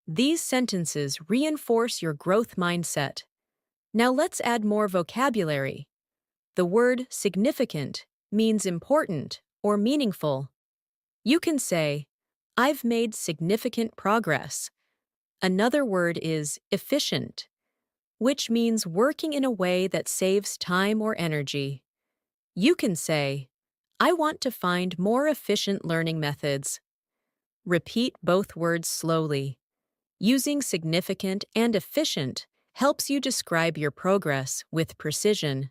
These sentences reinforce your growth mindset. Now let's add more vocabulary. The word significant means important or meaningful. You can say, I've made significant progress. Another word is efficient, which means working in a way that saves time or energy. You can say, I want to find more efficient learning methods. Repeat both words slowly. Using significant and efficient helps you describe your progress with precision.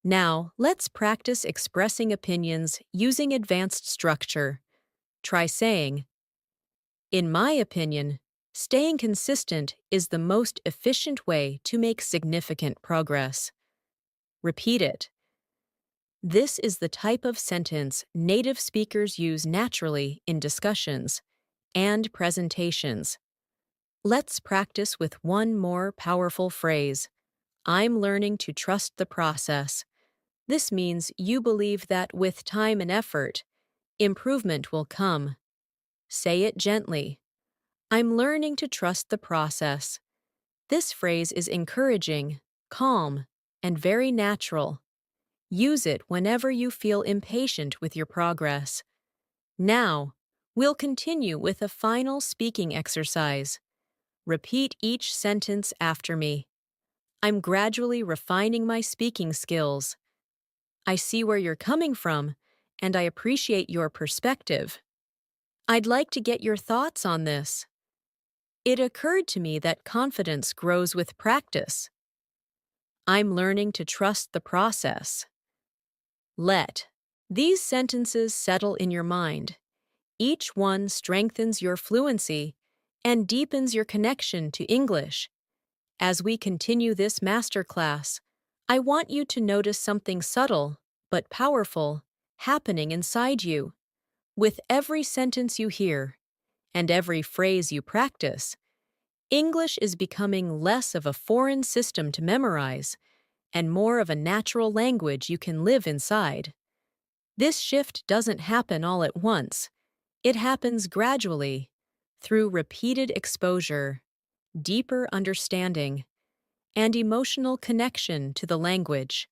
Now, let's practice expressing opinions using advanced structure. Try saying, In my opinion, staying consistent is the most efficient way to make significant progress. Repeat it. This is the type of sentence native speakers use naturally in discussions and presentations. Let's practice with one more powerful phrase. I'm learning to trust the process. This means you believe that with time and effort, improvement will come. Say it gently. I'm learning to trust the process. This phrase is encouraging, calm, and very natural. Use it whenever you feel impatient with your progress. Now, we'll continue with a final speaking exercise. Repeat each sentence after me. I'm gradually refining my speaking skills. I see where you're coming from, and I appreciate your perspective. I'd like to get your thoughts on this. It occurred to me that confidence grows with practice. I'm learning to trust the process. Let these sentences settle in your mind. Each one strengthens your fluency and deepens your connection to English. As we continue this masterclass, I want you to notice something subtle but powerful happening inside you. With every sentence you hear and every phrase you practice, English is becoming less of a foreign system to memorize and more of a natural language you can live inside. This shift doesn't happen all at once. It happens gradually, through repeated exposure, deeper understanding, and emotional connection to the language.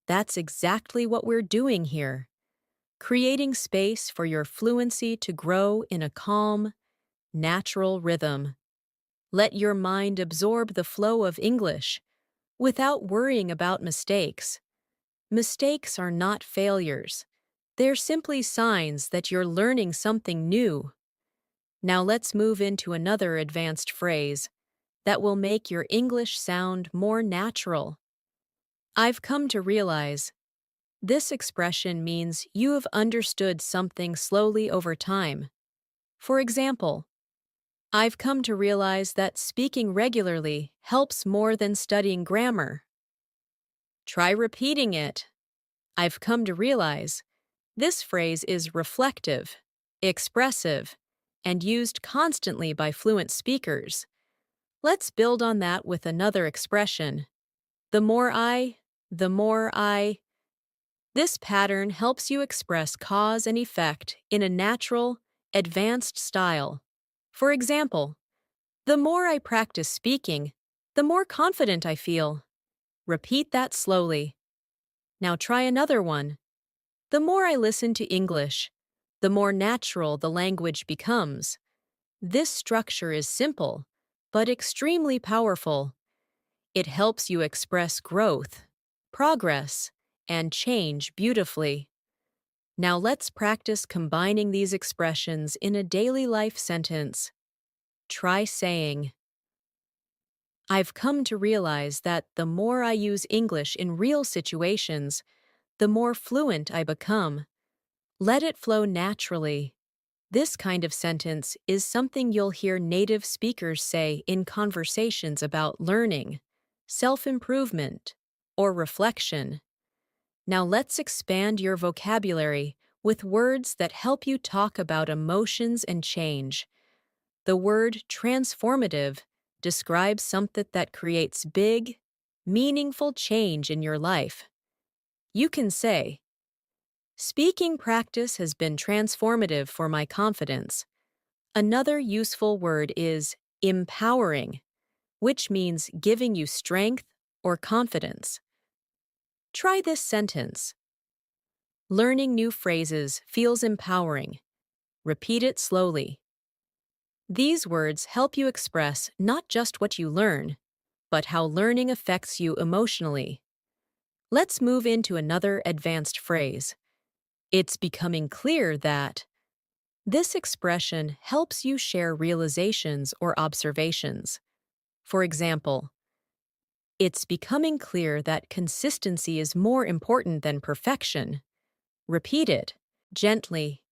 That's exactly what we're doing here, creating space for your fluency to grow in a calm, natural rhythm. Let your mind absorb the flow of English without worrying about mistakes. Mistakes are not failures. They're simply signs that you're learning something new. Now let's move into another advanced phrase that will make your English sound more natural. I've come to realize this expression means you have understood something slowly over time. For example, I've come to realize that speaking regularly helps more than studying grammar. Try repeating it. I've come to realize this phrase is reflective, expressive, and used constantly by fluent speakers. Let's build on that with another expression. The more I. This pattern helps you express cause and effect in a natural, advanced style. For example, the more I practice speaking, the more confident I feel. Repeat that slowly. Now try another one. The more I listen to English, the more natural the language becomes. This structure is simple, but extremely powerful. It helps you express growth, progress, and change beautifully. Now let's practice combining these expressions in a daily life sentence. Try saying, I've come to realize that the more I use English in real situations, the more fluent I become. Let it flow naturally. This kind of sentence is something you'll hear native speakers say in conversations about learning, self-improvement, or reflection. Now let's expand your vocabulary with words that help you talk about emotions and change. The word transformative describes something that creates big, meaningful change in your life. You can say, speaking practice has been transformative for my confidence. Another useful word is empowering, which means giving you strength or confidence. Try this sentence. Learning new phrases feels empowering. Repeat it slowly. These words help you express not just what you learn, but how learning affects you emotionally. Let's move into another advanced phrase. It's becoming clear that. This expression helps you share realizations or observations. For example, it's becoming clear that consistency is more important than perfection. Repeat it gently.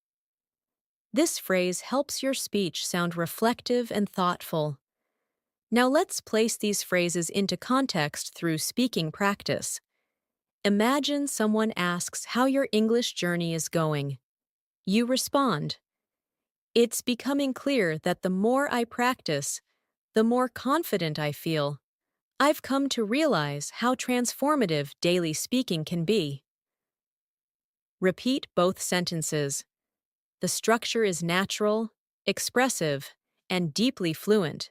This phrase helps your speech sound reflective and thoughtful. Now let's place these phrases into context through speaking practice. Imagine someone asks how your English journey is going. You respond, it's becoming clear that the more I practice, the more confident I feel. I've come to realize how transformative daily speaking can be. Repeat both sentences. The structure is natural, expressive, and deeply fluent.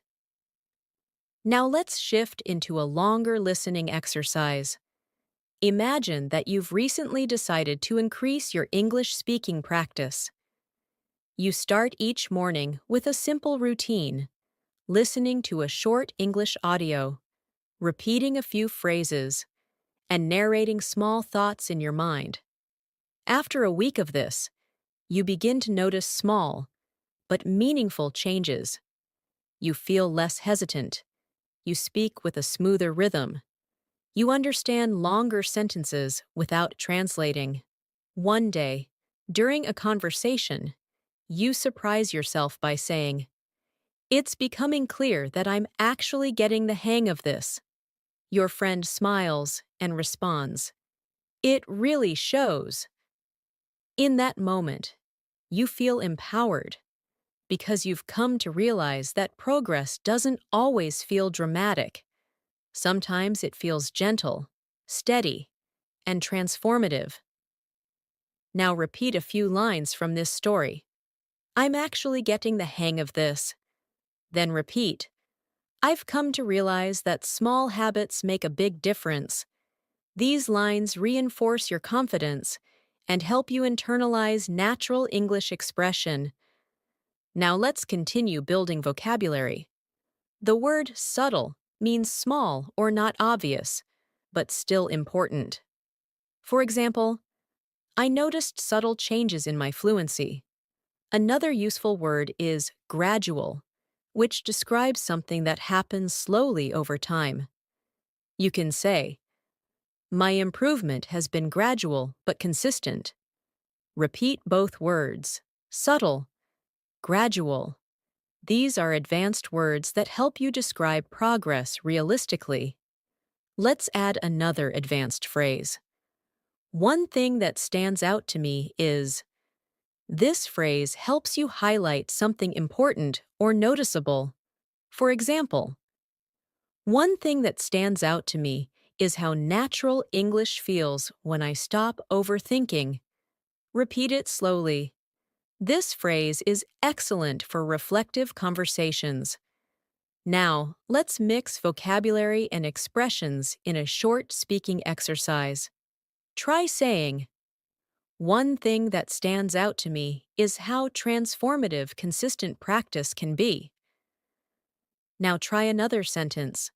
Now let's shift into a longer listening exercise. Imagine that you've recently decided to increase your English speaking practice. You start each morning with a simple routine, listening to a short English audio, repeating a few phrases, and narrating small thoughts in your mind. After a week of this, you begin to notice small, but meaningful changes. You feel less hesitant. You speak with a smoother rhythm. You understand longer sentences without translating. One day, during a conversation, you surprise yourself by saying, it's becoming clear that I'm actually getting the hang of this. Your friend smiles and responds, it really shows. In that moment, you feel empowered because you've come to realize that progress doesn't always feel dramatic. Sometimes it feels gentle, steady, and transformative. Now repeat a few lines from this story. I'm actually getting the hang of this. Then repeat. I've come to realize that small habits make a big difference. These lines reinforce your confidence and help you internalize natural English expression. Now let's continue building vocabulary. The word subtle means small or not obvious, but still important. For example, I noticed subtle changes in my fluency. Another useful word is gradual, which describes something that happens slowly over time. You can say, my improvement has been gradual but consistent. Repeat both words, subtle, gradual. These are advanced words that help you describe progress realistically. Let's add another advanced phrase. One thing that stands out to me is. This phrase helps you highlight something important or noticeable. For example, one thing that stands out to me is how natural English feels when I stop overthinking. Repeat it slowly. This phrase is excellent for reflective conversations. Now, let's mix vocabulary and expressions in a short speaking exercise. Try saying, one thing that stands out to me is how transformative consistent practice can be. Now try another sentence.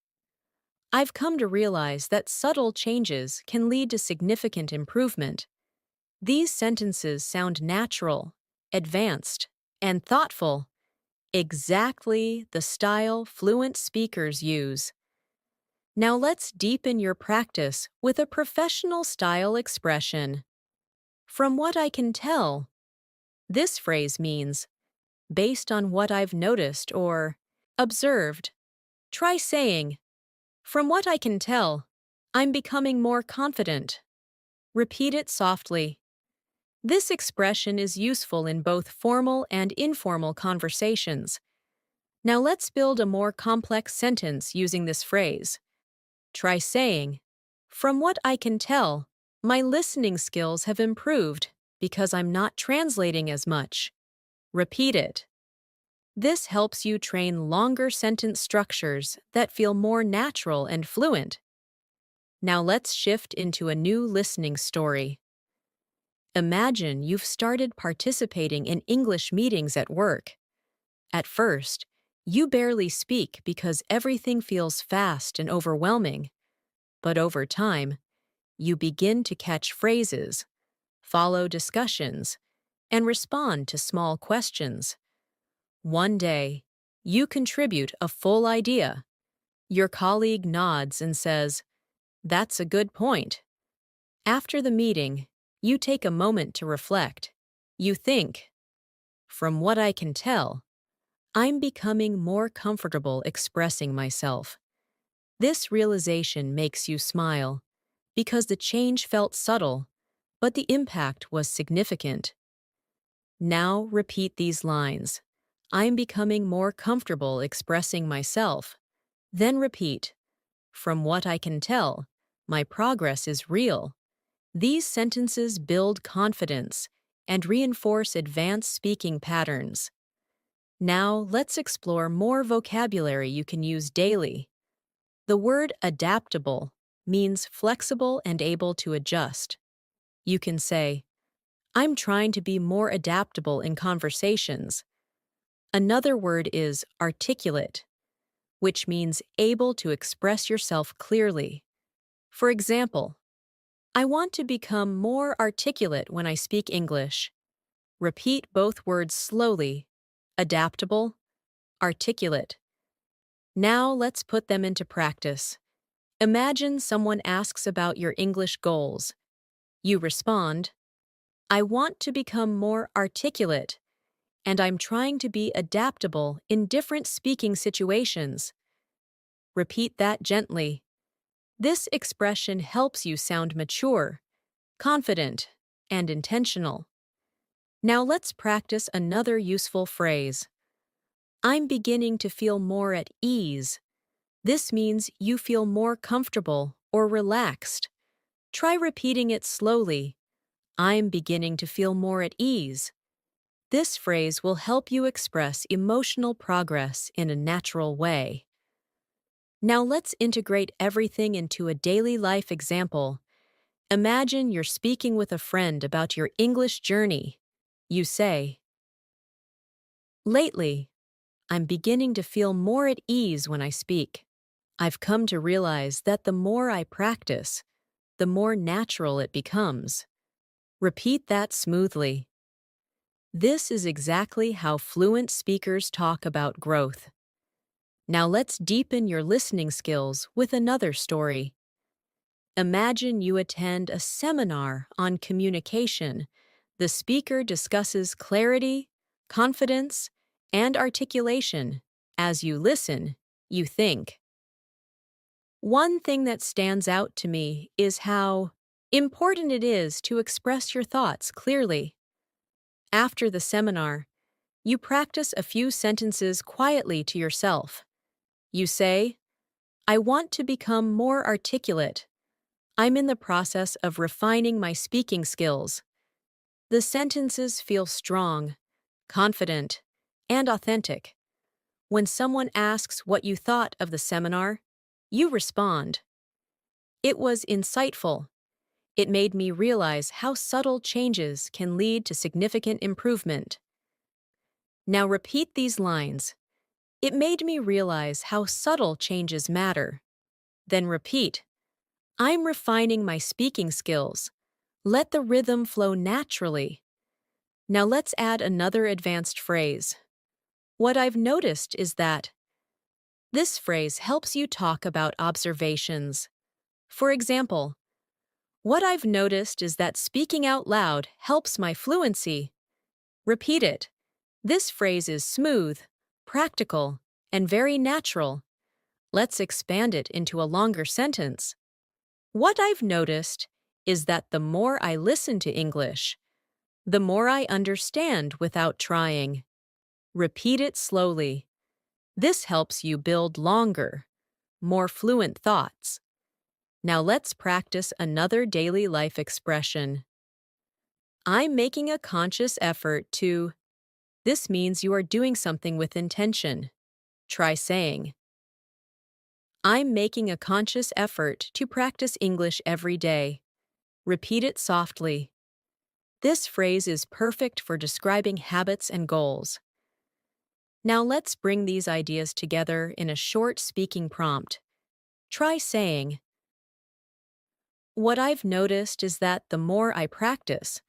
I've come to realize that subtle changes can lead to significant improvement. These sentences sound natural, advanced, and thoughtful, exactly the style fluent speakers use. Now let's deepen your practice with a professional style expression. From what I can tell, this phrase means, based on what I've noticed or observed. Try saying, from what I can tell, I'm becoming more confident. Repeat it softly. This expression is useful in both formal and informal conversations. Now let's build a more complex sentence using this phrase. Try saying, from what I can tell, my listening skills have improved because I'm not translating as much. Repeat it. This helps you train longer sentence structures that feel more natural and fluent. Now let's shift into a new listening story. Imagine you've started participating in English meetings at work. At first, you barely speak because everything feels fast and overwhelming. But over time, you begin to catch phrases, follow discussions, and respond to small questions. One day, you contribute a full idea. Your colleague nods and says, "That's a good point." After the meeting, you take a moment to reflect. You think, from what I can tell, I'm becoming more comfortable expressing myself. This realization makes you smile, because the change felt subtle, but the impact was significant. Now repeat these lines. I'm becoming more comfortable expressing myself. Then repeat, from what I can tell, my progress is real. These sentences build confidence and reinforce advanced speaking patterns. Now let's explore more vocabulary you can use daily. The word adaptable means flexible and able to adjust. You can say, I'm trying to be more adaptable in conversations. Another word is articulate, which means able to express yourself clearly. For example, I want to become more articulate when I speak English. Repeat both words slowly. Adaptable, articulate. Now let's put them into practice. Imagine someone asks about your English goals. You respond, I want to become more articulate, and I'm trying to be adaptable in different speaking situations. Repeat that gently. This expression helps you sound mature, confident, and intentional. Now let's practice another useful phrase. I'm beginning to feel more at ease. This means you feel more comfortable or relaxed. Try repeating it slowly. I'm beginning to feel more at ease. This phrase will help you express emotional progress in a natural way. Now let's integrate everything into a daily life example. Imagine you're speaking with a friend about your English journey. You say, lately, I'm beginning to feel more at ease when I speak. I've come to realize that the more I practice, the more natural it becomes. Repeat that smoothly. This is exactly how fluent speakers talk about growth. Now let's deepen your listening skills with another story. Imagine you attend a seminar on communication. The speaker discusses clarity, confidence, and articulation. As you listen, you think. One thing that stands out to me is how important it is to express your thoughts clearly. After the seminar, you practice a few sentences quietly to yourself. You say, I want to become more articulate. I'm in the process of refining my speaking skills. The sentences feel strong, confident, and authentic. When someone asks what you thought of the seminar, you respond, it was insightful. It made me realize how subtle changes can lead to significant improvement. Now repeat these lines. It made me realize how subtle changes matter. Then repeat, I'm refining my speaking skills. Let the rhythm flow naturally. Now let's add another advanced phrase. What I've noticed is that this phrase helps you talk about observations. For example, what I've noticed is that speaking out loud helps my fluency. Repeat it. This phrase is smooth, practical, and very natural. Let's expand it into a longer sentence. What I've noticed is that the more I listen to English, the more I understand without trying. Repeat it slowly. This helps you build longer, more fluent thoughts. Now let's practice another daily life expression. I'm making a conscious effort to. This means you are doing something with intention. Try saying, I'm making a conscious effort to practice English every day. Repeat it softly. This phrase is perfect for describing habits and goals. Now let's bring these ideas together in a short speaking prompt. Try saying, what I've noticed is that the more I practice,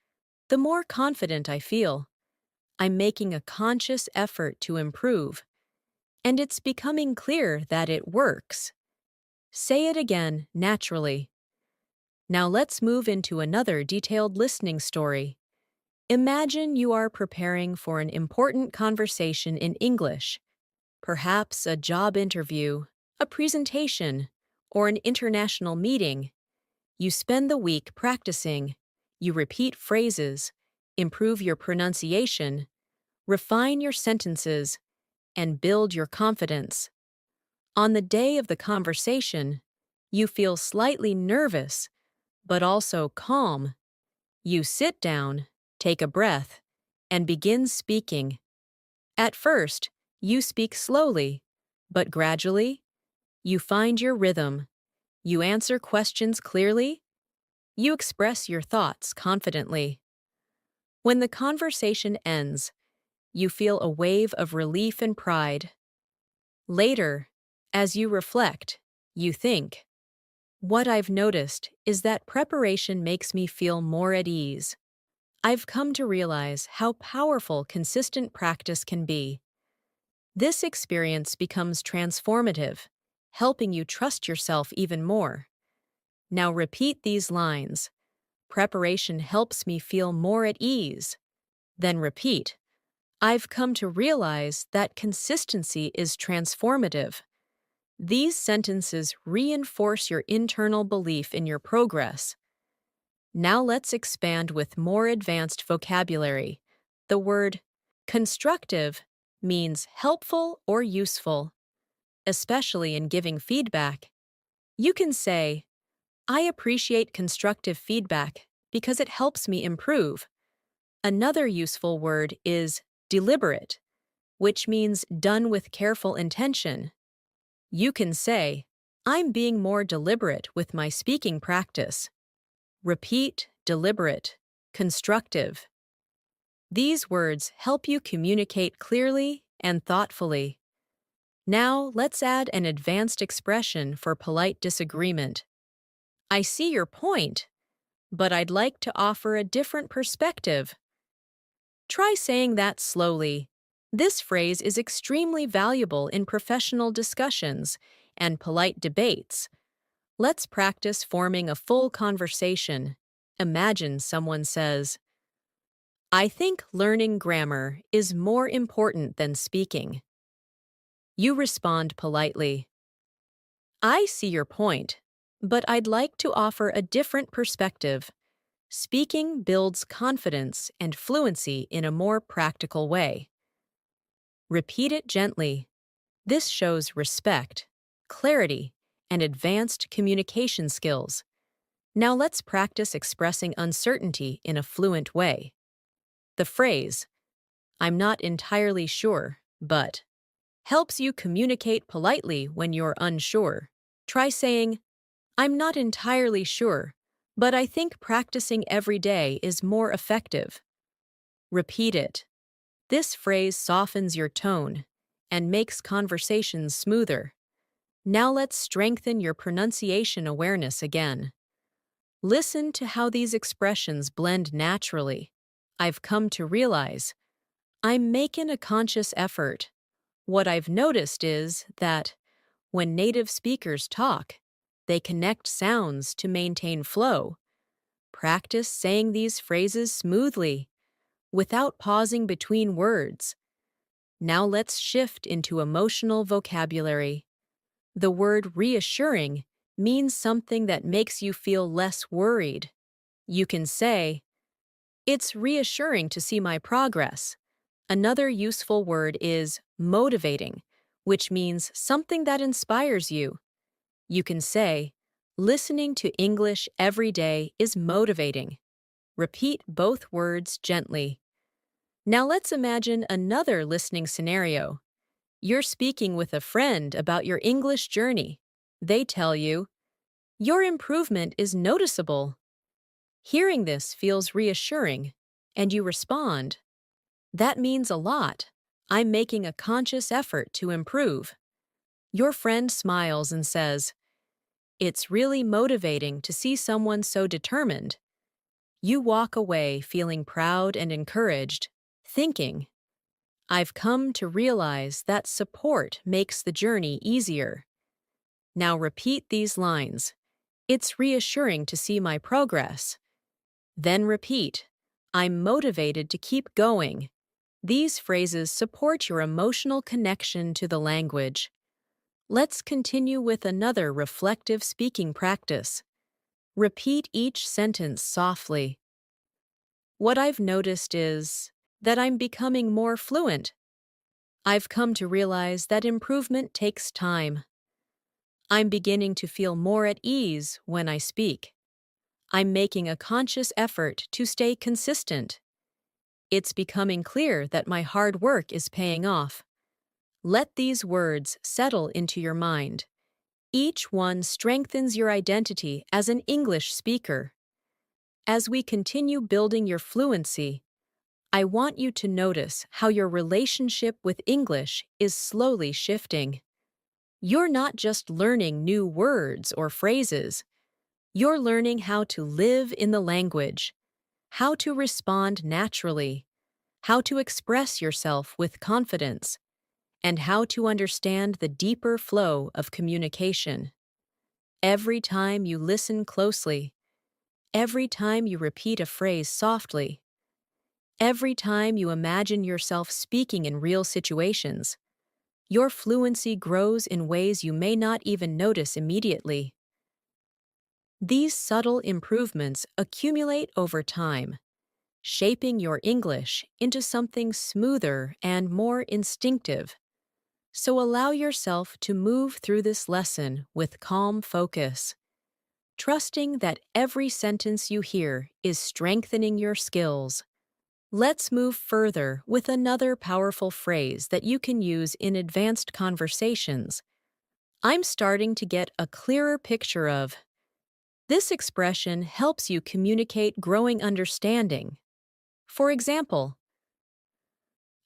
the more confident I feel. I'm making a conscious effort to improve, and it's becoming clear that it works. Say it again naturally. Now let's move into another detailed listening story. Imagine you are preparing for an important conversation in English, perhaps a job interview, a presentation, or an international meeting. You spend the week practicing. You repeat phrases, improve your pronunciation, refine your sentences, and build your confidence. On the day of the conversation, you feel slightly nervous, but also calm. You sit down, take a breath, and begin speaking. At first, you speak slowly, but gradually, you find your rhythm. You answer questions clearly. You express your thoughts confidently. When the conversation ends, you feel a wave of relief and pride. Later, as you reflect, you think, what I've noticed is that preparation makes me feel more at ease. I've come to realize how powerful consistent practice can be. This experience becomes transformative, helping you trust yourself even more. Now repeat these lines. Preparation helps me feel more at ease. Then repeat. I've come to realize that consistency is transformative. These sentences reinforce your internal belief in your progress. Now let's expand with more advanced vocabulary. The word constructive means helpful or useful, especially in giving feedback. You can say, I appreciate constructive feedback because it helps me improve. Another useful word is deliberate, which means done with careful intention. You can say, I'm being more deliberate with my speaking practice. Repeat, deliberate, constructive. These words help you communicate clearly and thoughtfully. Now, let's add an advanced expression for polite disagreement. I see your point, but I'd like to offer a different perspective. Try saying that slowly. This phrase is extremely valuable in professional discussions and polite debates. Let's practice forming a full conversation. Imagine someone says, I think learning grammar is more important than speaking. You respond politely. I see your point, but I'd like to offer a different perspective. Speaking builds confidence and fluency in a more practical way. Repeat it gently. This shows respect, clarity, and advanced communication skills. Now let's practice expressing uncertainty in a fluent way. The phrase, I'm not entirely sure, but, helps you communicate politely when you're unsure. Try saying, I'm not entirely sure, but I think practicing every day is more effective. Repeat it. This phrase softens your tone and makes conversations smoother. Now let's strengthen your pronunciation awareness again. Listen to how these expressions blend naturally. I've come to realize I'm making a conscious effort. What I've noticed is that when native speakers talk, they connect sounds to maintain flow. Practice saying these phrases smoothly, without pausing between words. Now let's shift into emotional vocabulary. The word reassuring means something that makes you feel less worried. You can say, "It's reassuring to see my progress." Another useful word is motivating, which means something that inspires you. You can say, "Listening to English every day is motivating." Repeat both words gently. Now let's imagine another listening scenario. You're speaking with a friend about your English journey. They tell you, "Your improvement is noticeable." Hearing this feels reassuring, and you respond, "That means a lot. I'm making a conscious effort to improve." Your friend smiles and says, "It's really motivating to see someone so determined." You walk away feeling proud and encouraged, thinking, "I've come to realize that support makes the journey easier." Now repeat these lines. "It's reassuring to see my progress." Then repeat, "I'm motivated to keep going." These phrases support your emotional connection to the language. Let's continue with another reflective speaking practice. Repeat each sentence softly. What I've noticed is that I'm becoming more fluent. I've come to realize that improvement takes time. I'm beginning to feel more at ease when I speak. I'm making a conscious effort to stay consistent. It's becoming clear that my hard work is paying off. Let these words settle into your mind. Each one strengthens your identity as an English speaker. As we continue building your fluency, I want you to notice how your relationship with English is slowly shifting. You're not just learning new words or phrases, you're learning how to live in the language, how to respond naturally, how to express yourself with confidence, and how to understand the deeper flow of communication. Every time you listen closely, every time you repeat a phrase softly, every time you imagine yourself speaking in real situations, your fluency grows in ways you may not even notice immediately. These subtle improvements accumulate over time, shaping your English into something smoother and more instinctive. So allow yourself to move through this lesson with calm focus, trusting that every sentence you hear is strengthening your skills. Let's move further with another powerful phrase that you can use in advanced conversations. I'm starting to get a clearer picture of. This expression helps you communicate growing understanding. For example,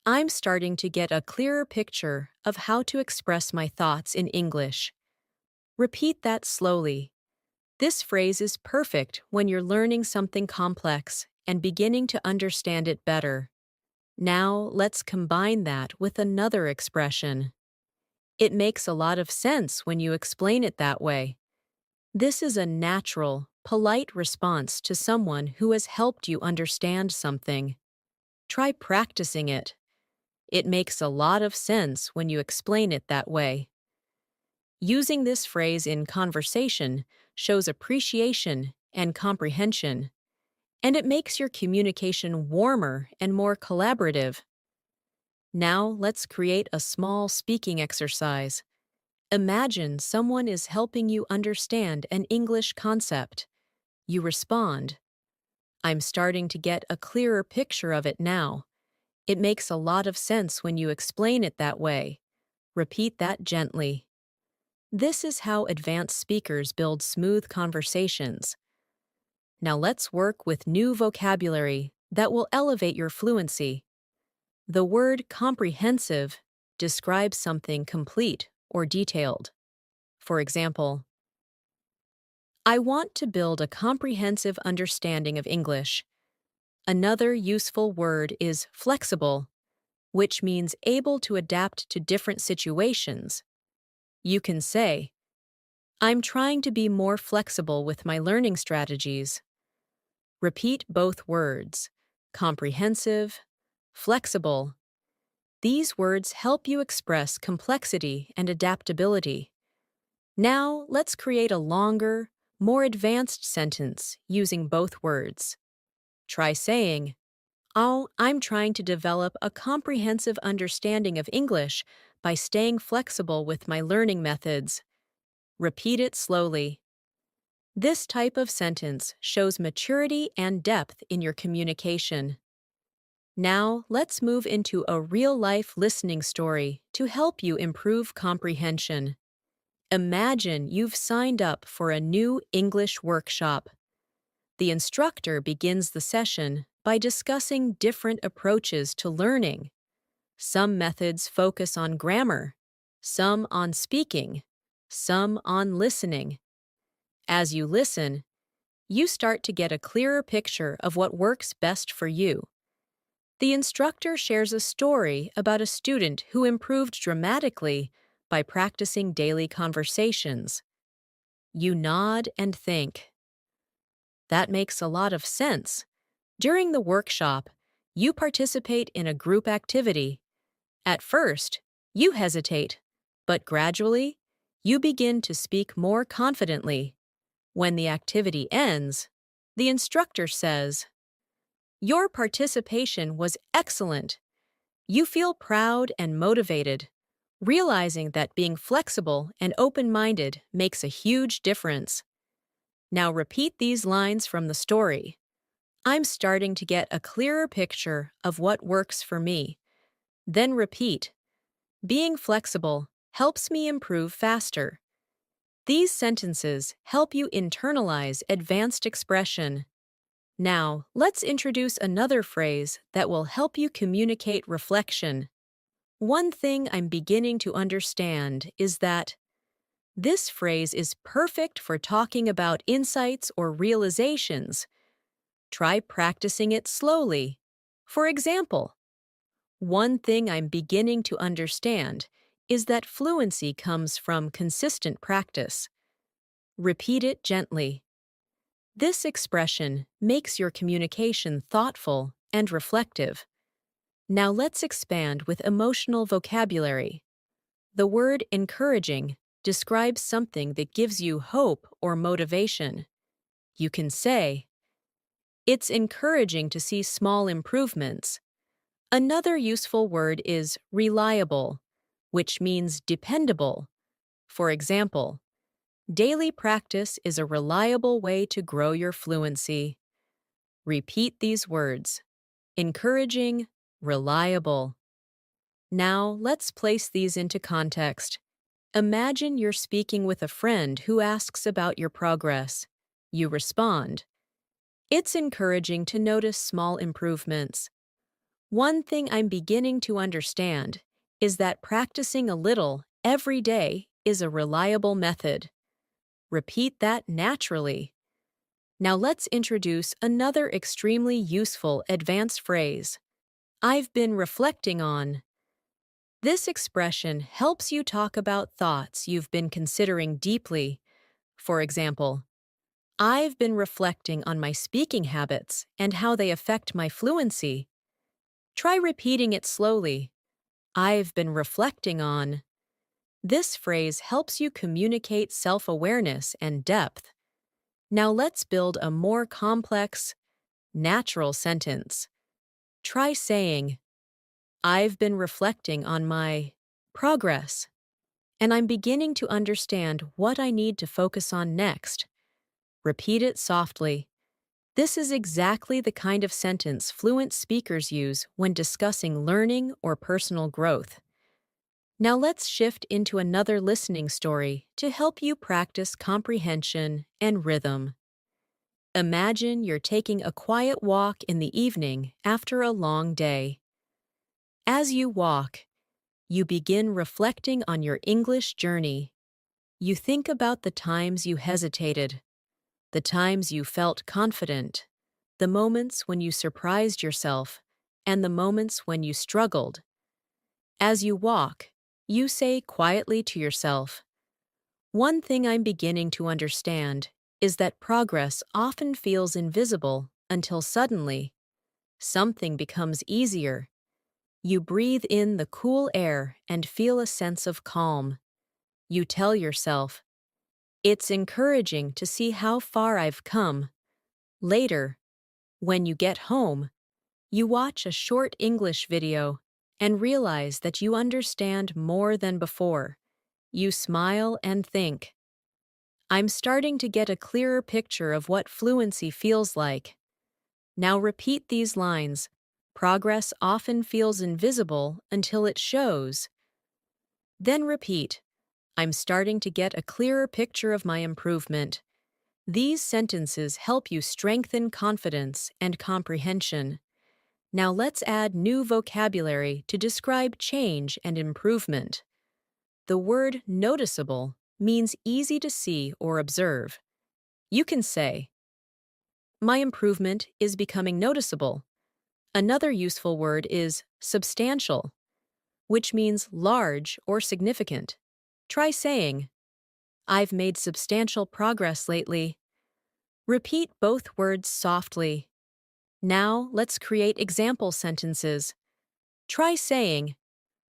I'm starting to get a clearer picture of how to express my thoughts in English. Repeat that slowly. This phrase is perfect when you're learning something complex and beginning to understand it better. Now, let's combine that with another expression. It makes a lot of sense when you explain it that way. This is a natural, polite response to someone who has helped you understand something. Try practicing it. It makes a lot of sense when you explain it that way. Using this phrase in conversation shows appreciation and comprehension, and it makes your communication warmer and more collaborative. Now let's create a small speaking exercise. Imagine someone is helping you understand an English concept. You respond, "I'm starting to get a clearer picture of it now. It makes a lot of sense when you explain it that way." Repeat that gently. This is how advanced speakers build smooth conversations. Now let's work with new vocabulary that will elevate your fluency. The word comprehensive describes something complete or detailed. For example, I want to build a comprehensive understanding of English. Another useful word is flexible, which means able to adapt to different situations. You can say, I'm trying to be more flexible with my learning strategies. Repeat both words, comprehensive, flexible. These words help you express complexity and adaptability. Now, let's create a longer, more advanced sentence using both words. Try saying, Oh, I'm trying to develop a comprehensive understanding of English by staying flexible with my learning methods. Repeat it slowly. This type of sentence shows maturity and depth in your communication. Now, let's move into a real-life listening story to help you improve comprehension. Imagine you've signed up for a new English workshop. The instructor begins the session by discussing different approaches to learning. Some methods focus on grammar, some on speaking, some on listening. As you listen, you start to get a clearer picture of what works best for you. The instructor shares a story about a student who improved dramatically by practicing daily conversations. You nod and think. That makes a lot of sense. During the workshop, you participate in a group activity. At first, you hesitate, but gradually, you begin to speak more confidently. When the activity ends, the instructor says, Your participation was excellent. You feel proud and motivated, realizing that being flexible and open-minded makes a huge difference. Now repeat these lines from the story. I'm starting to get a clearer picture of what works for me. Then repeat. Being flexible helps me improve faster. These sentences help you internalize advanced expression. Now, let's introduce another phrase that will help you communicate reflection. One thing I'm beginning to understand is that this phrase is perfect for talking about insights or realizations. Try practicing it slowly. For example, one thing I'm beginning to understand is that fluency comes from consistent practice. Repeat it gently. This expression makes your communication thoughtful and reflective. Now let's expand with emotional vocabulary. The word encouraging describes something that gives you hope or motivation. You can say, It's encouraging to see small improvements. Another useful word is reliable, which means dependable. For example, daily practice is a reliable way to grow your fluency. Repeat these words. Encouraging, reliable. Now, let's place these into context. Imagine you're speaking with a friend who asks about your progress. You respond. It's encouraging to notice small improvements. One thing I'm beginning to understand is that practicing a little every day is a reliable method. Repeat that naturally. Now let's introduce another extremely useful advanced phrase. I've been reflecting on. This expression helps you talk about thoughts you've been considering deeply. For example, I've been reflecting on my speaking habits and how they affect my fluency. Try repeating it slowly. I've been reflecting on. This phrase helps you communicate self-awareness and depth. Now let's build a more complex, natural sentence. Try saying, I've been reflecting on my progress, and I'm beginning to understand what I need to focus on next. Repeat it softly. This is exactly the kind of sentence fluent speakers use when discussing learning or personal growth. Now let's shift into another listening story to help you practice comprehension and rhythm. Imagine you're taking a quiet walk in the evening after a long day. As you walk, you begin reflecting on your English journey. You think about the times you hesitated, the times you felt confident, the moments when you surprised yourself, and the moments when you struggled. As you walk, you say quietly to yourself, "One thing I'm beginning to understand is that progress often feels invisible until suddenly something becomes easier." You breathe in the cool air and feel a sense of calm. You tell yourself, "It's encouraging to see how far I've come." Later, when you get home, you watch a short English video and realize that you understand more than before. You smile and think, "I'm starting to get a clearer picture of what fluency feels like." Now repeat these lines. Progress often feels invisible until it shows. Then repeat, "I'm starting to get a clearer picture of my improvement." These sentences help you strengthen confidence and comprehension. Now let's add new vocabulary to describe change and improvement. The word noticeable means easy to see or observe. You can say, "My improvement is becoming noticeable." Another useful word is substantial, which means large or significant. Try saying, "I've made substantial progress lately." Repeat both words softly. Now let's create example sentences. Try saying,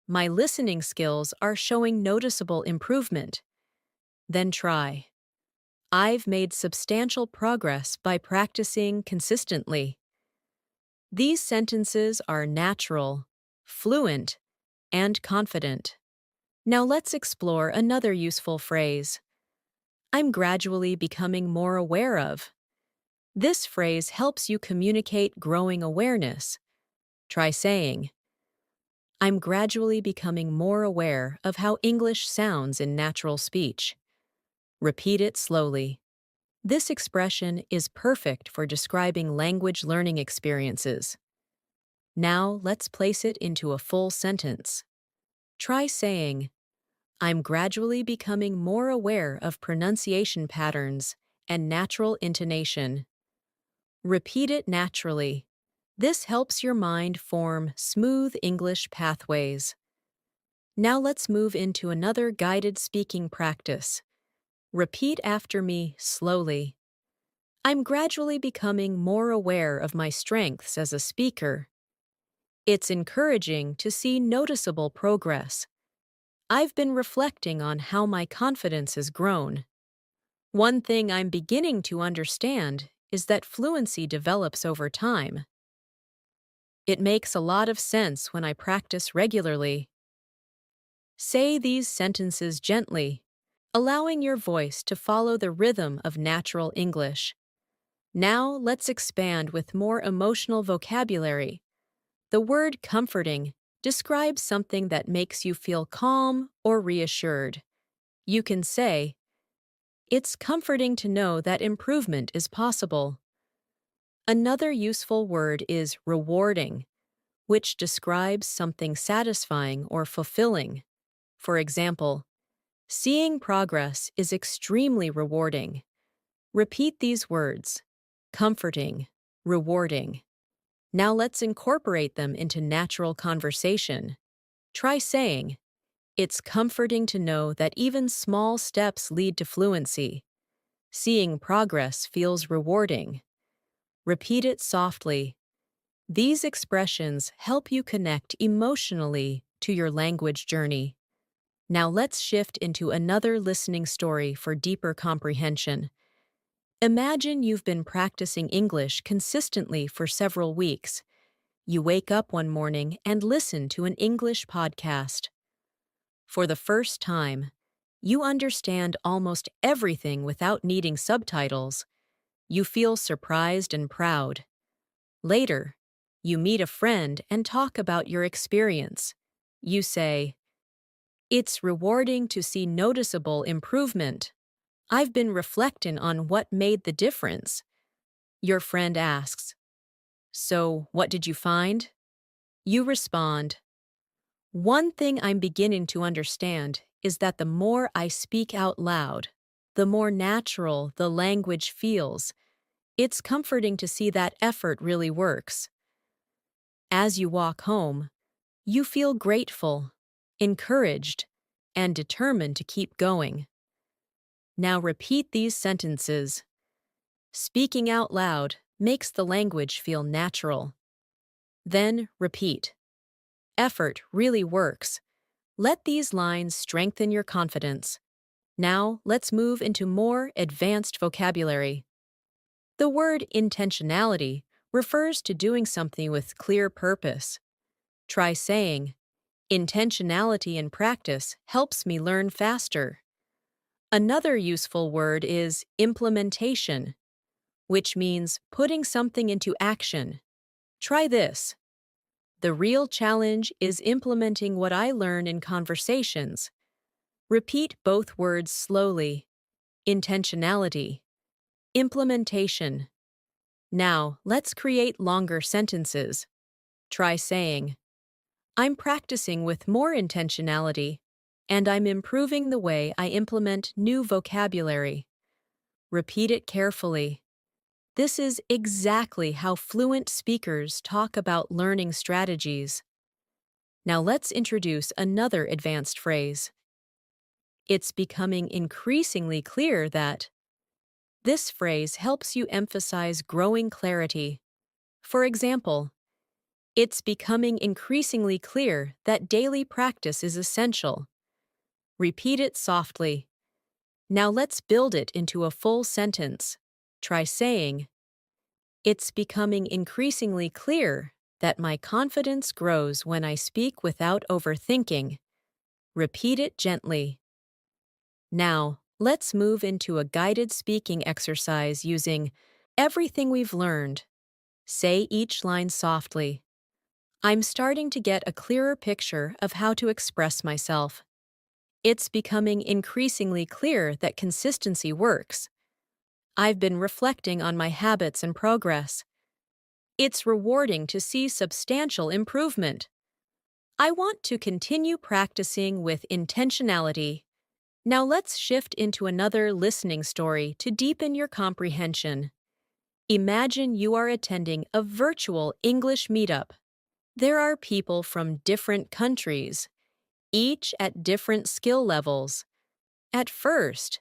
"My listening skills are showing noticeable improvement." Then try, "I've made substantial progress by practicing consistently." These sentences are natural, fluent, and confident. Now let's explore another useful phrase. "I'm gradually becoming more aware of." This phrase helps you communicate growing awareness. Try saying, "I'm gradually becoming more aware of how English sounds in natural speech." Repeat it slowly. This expression is perfect for describing language learning experiences. Now let's place it into a full sentence. Try saying, "I'm gradually becoming more aware of pronunciation patterns and natural intonation." Repeat it naturally. This helps your mind form smooth English pathways. Now let's move into another guided speaking practice. Repeat after me slowly. "I'm gradually becoming more aware of my strengths as a speaker." It's encouraging to see noticeable progress. "I've been reflecting on how my confidence has grown." One thing I'm beginning to understand is that fluency develops over time. It makes a lot of sense when I practice regularly. Say these sentences gently, allowing your voice to follow the rhythm of natural English. Now let's expand with more emotional vocabulary. The word comforting describes something that makes you feel calm or reassured. You can say, "It's comforting to know that improvement is possible." Another useful word is rewarding, which describes something satisfying or fulfilling. For example, "Seeing progress is extremely rewarding." Repeat these words, comforting, rewarding. Now let's incorporate them into natural conversation. Try saying, "It's comforting to know that even small steps lead to fluency." "Seeing progress feels rewarding." Repeat it softly. These expressions help you connect emotionally to your language journey. Now let's shift into another listening story for deeper comprehension. Imagine you've been practicing English consistently for several weeks. You wake up one morning and listen to an English podcast. For the first time, you understand almost everything without needing subtitles. You feel surprised and proud. Later, you meet a friend and talk about your experience. You say, "It's rewarding to see noticeable improvement. I've been reflecting on what made the difference." Your friend asks, "So, what did you find?" You respond, "One thing I'm beginning to understand is that the more I speak out loud, the more natural the language feels. It's comforting to see that effort really works. As you walk home, you feel grateful, encouraged, and determined to keep going. Now repeat these sentences. Speaking out loud makes the language feel natural. Then repeat. Effort really works. Let these lines strengthen your confidence. Now let's move into more advanced vocabulary. The word intentionality refers to doing something with clear purpose. Try saying, intentionality in practice helps me learn faster. Another useful word is implementation, which means putting something into action. Try this. The real challenge is implementing what I learn in conversations. Repeat both words slowly. Intentionality. Implementation. Now, let's create longer sentences. Try saying, I'm practicing with more intentionality, and I'm improving the way I implement new vocabulary. Repeat it carefully. This is exactly how fluent speakers talk about learning strategies. Now let's introduce another advanced phrase. It's becoming increasingly clear that. This phrase helps you emphasize growing clarity. For example, it's becoming increasingly clear that daily practice is essential. Repeat it softly. Now let's build it into a full sentence. Try saying, it's becoming increasingly clear that my confidence grows when I speak without overthinking. Repeat it gently. Now, let's move into a guided speaking exercise using everything we've learned. Say each line softly. I'm starting to get a clearer picture of how to express myself. It's becoming increasingly clear that consistency works. I've been reflecting on my habits and progress. It's rewarding to see substantial improvement. I want to continue practicing with intentionality. Now let's shift into another listening story to deepen your comprehension. Imagine you are attending a virtual English meetup. There are people from different countries, each at different skill levels. At first,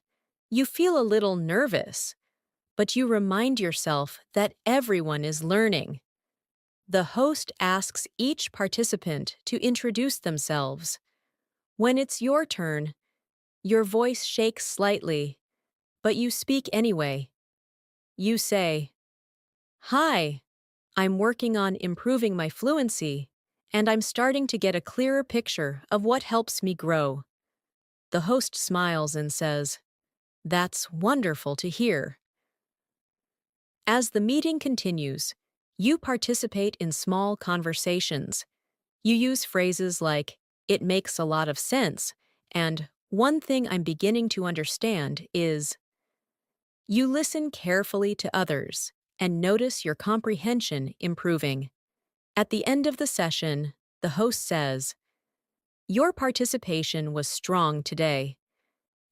you feel a little nervous, but you remind yourself that everyone is learning. The host asks each participant to introduce themselves. When it's your turn, your voice shakes slightly, but you speak anyway. You say, Hi, I'm working on improving my fluency, and I'm starting to get a clearer picture of what helps me grow. The host smiles and says, That's wonderful to hear. As the meeting continues, you participate in small conversations. You use phrases like, it makes a lot of sense, and one thing I'm beginning to understand is. You listen carefully to others and notice your comprehension improving. At the end of the session, the host says, Your participation was strong today.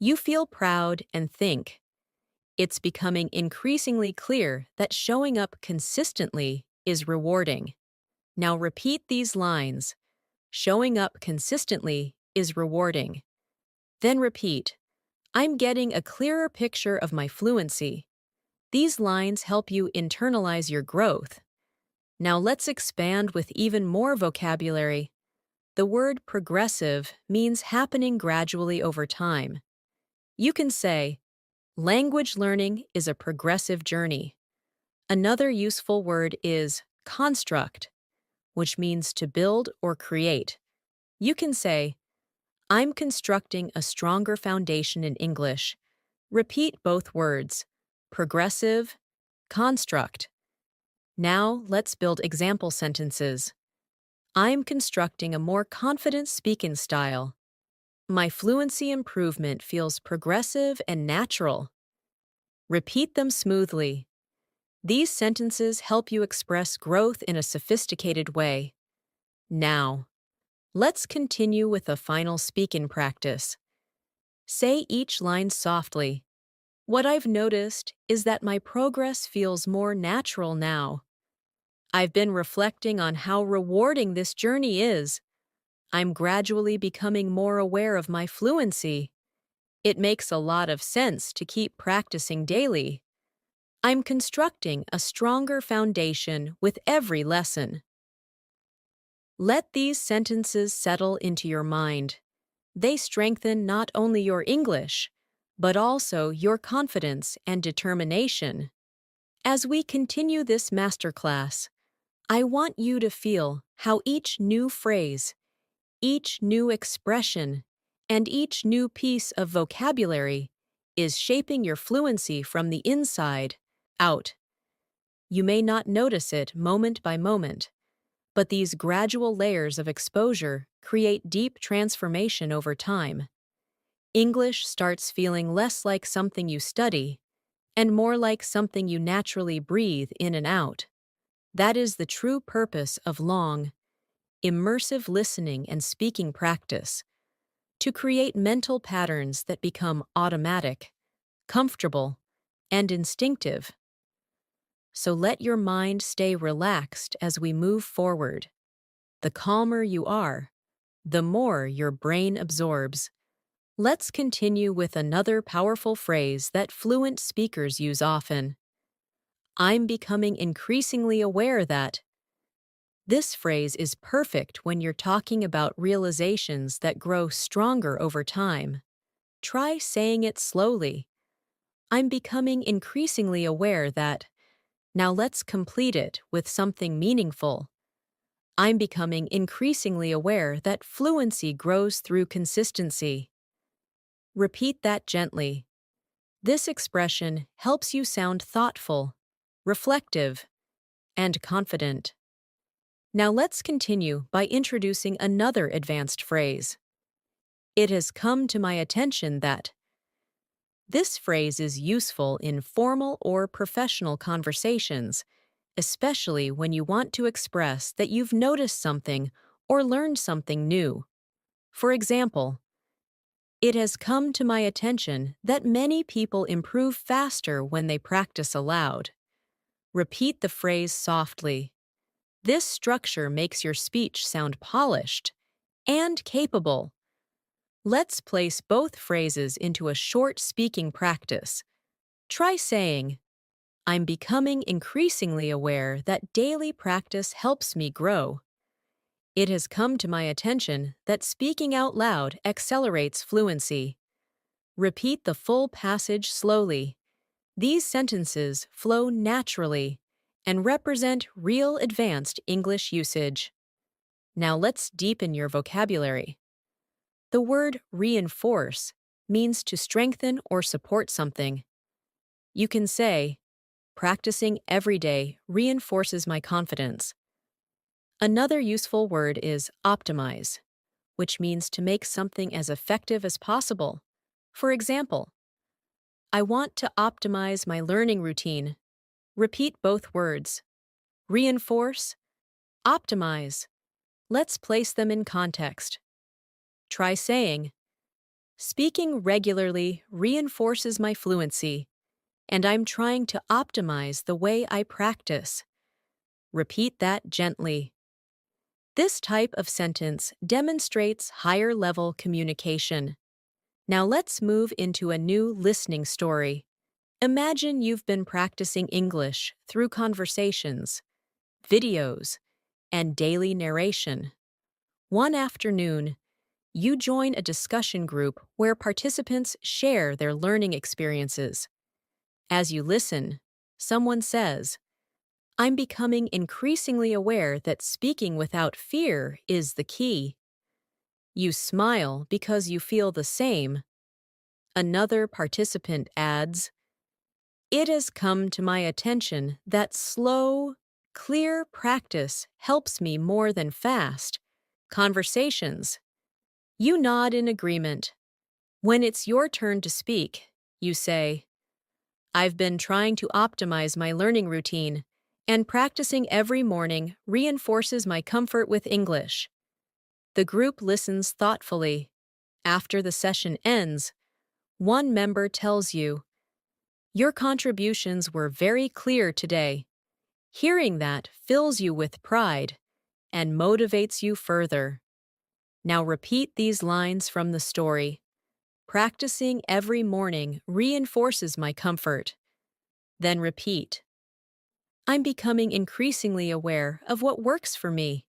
You feel proud and think. It's becoming increasingly clear that showing up consistently is rewarding. Now repeat these lines. Showing up consistently is rewarding. Then repeat, I'm getting a clearer picture of my fluency. These lines help you internalize your growth. Now let's expand with even more vocabulary. The word progressive means happening gradually over time. You can say, language learning is a progressive journey. Another useful word is construct, which means to build or create. You can say, I'm constructing a stronger foundation in English. Repeat both words, progressive, construct. Now let's build example sentences. I'm constructing a more confident speaking style. My fluency improvement feels progressive and natural. Repeat them smoothly. These sentences help you express growth in a sophisticated way. Now, let's continue with a final speaking practice. Say each line softly. What I've noticed is that my progress feels more natural now. I've been reflecting on how rewarding this journey is. I'm gradually becoming more aware of my fluency. It makes a lot of sense to keep practicing daily. I'm constructing a stronger foundation with every lesson. Let these sentences settle into your mind. They strengthen not only your English, but also your confidence and determination. As we continue this masterclass, I want you to feel how each new phrase, each new expression, and each new piece of vocabulary is shaping your fluency from the inside out. You may not notice it moment by moment, but these gradual layers of exposure create deep transformation over time. English starts feeling less like something you study and more like something you naturally breathe in and out. That is the true purpose of long, immersive listening and speaking practice, to create mental patterns that become automatic, comfortable, and instinctive. So let your mind stay relaxed as we move forward. The calmer you are, the more your brain absorbs. Let's continue with another powerful phrase that fluent speakers use often. I'm becoming increasingly aware that. This phrase is perfect when you're talking about realizations that grow stronger over time. Try saying it slowly. I'm becoming increasingly aware that. Now let's complete it with something meaningful. I'm becoming increasingly aware that fluency grows through consistency. Repeat that gently. This expression helps you sound thoughtful, reflective, and confident. Now let's continue by introducing another advanced phrase. It has come to my attention that. This phrase is useful in formal or professional conversations, especially when you want to express that you've noticed something or learned something new. For example, it has come to my attention that many people improve faster when they practice aloud. Repeat the phrase softly. This structure makes your speech sound polished and capable. Let's place both phrases into a short speaking practice. Try saying, I'm becoming increasingly aware that daily practice helps me grow. It has come to my attention that speaking out loud accelerates fluency. Repeat the full passage slowly. These sentences flow naturally and represent real advanced English usage. Now let's deepen your vocabulary. The word reinforce means to strengthen or support something. You can say, practicing every day reinforces my confidence. Another useful word is optimize, which means to make something as effective as possible. For example, I want to optimize my learning routine. Repeat both words. Reinforce, optimize. Let's place them in context. Try saying, speaking regularly reinforces my fluency, and I'm trying to optimize the way I practice. Repeat that gently. This type of sentence demonstrates higher-level communication. Now let's move into a new listening story. Imagine you've been practicing English through conversations, videos, and daily narration. One afternoon, you join a discussion group where participants share their learning experiences. As you listen, someone says, I'm becoming increasingly aware that speaking without fear is the key. You smile because you feel the same. Another participant adds, it has come to my attention that slow, clear practice helps me more than fast conversations. You nod in agreement. When it's your turn to speak, you say, I've been trying to optimize my learning routine, and practicing every morning reinforces my comfort with English. The group listens thoughtfully. After the session ends, one member tells you, Your contributions were very clear today. Hearing that fills you with pride and motivates you further. Now repeat these lines from the story. Practicing every morning reinforces my comfort. Then repeat. I'm becoming increasingly aware of what works for me.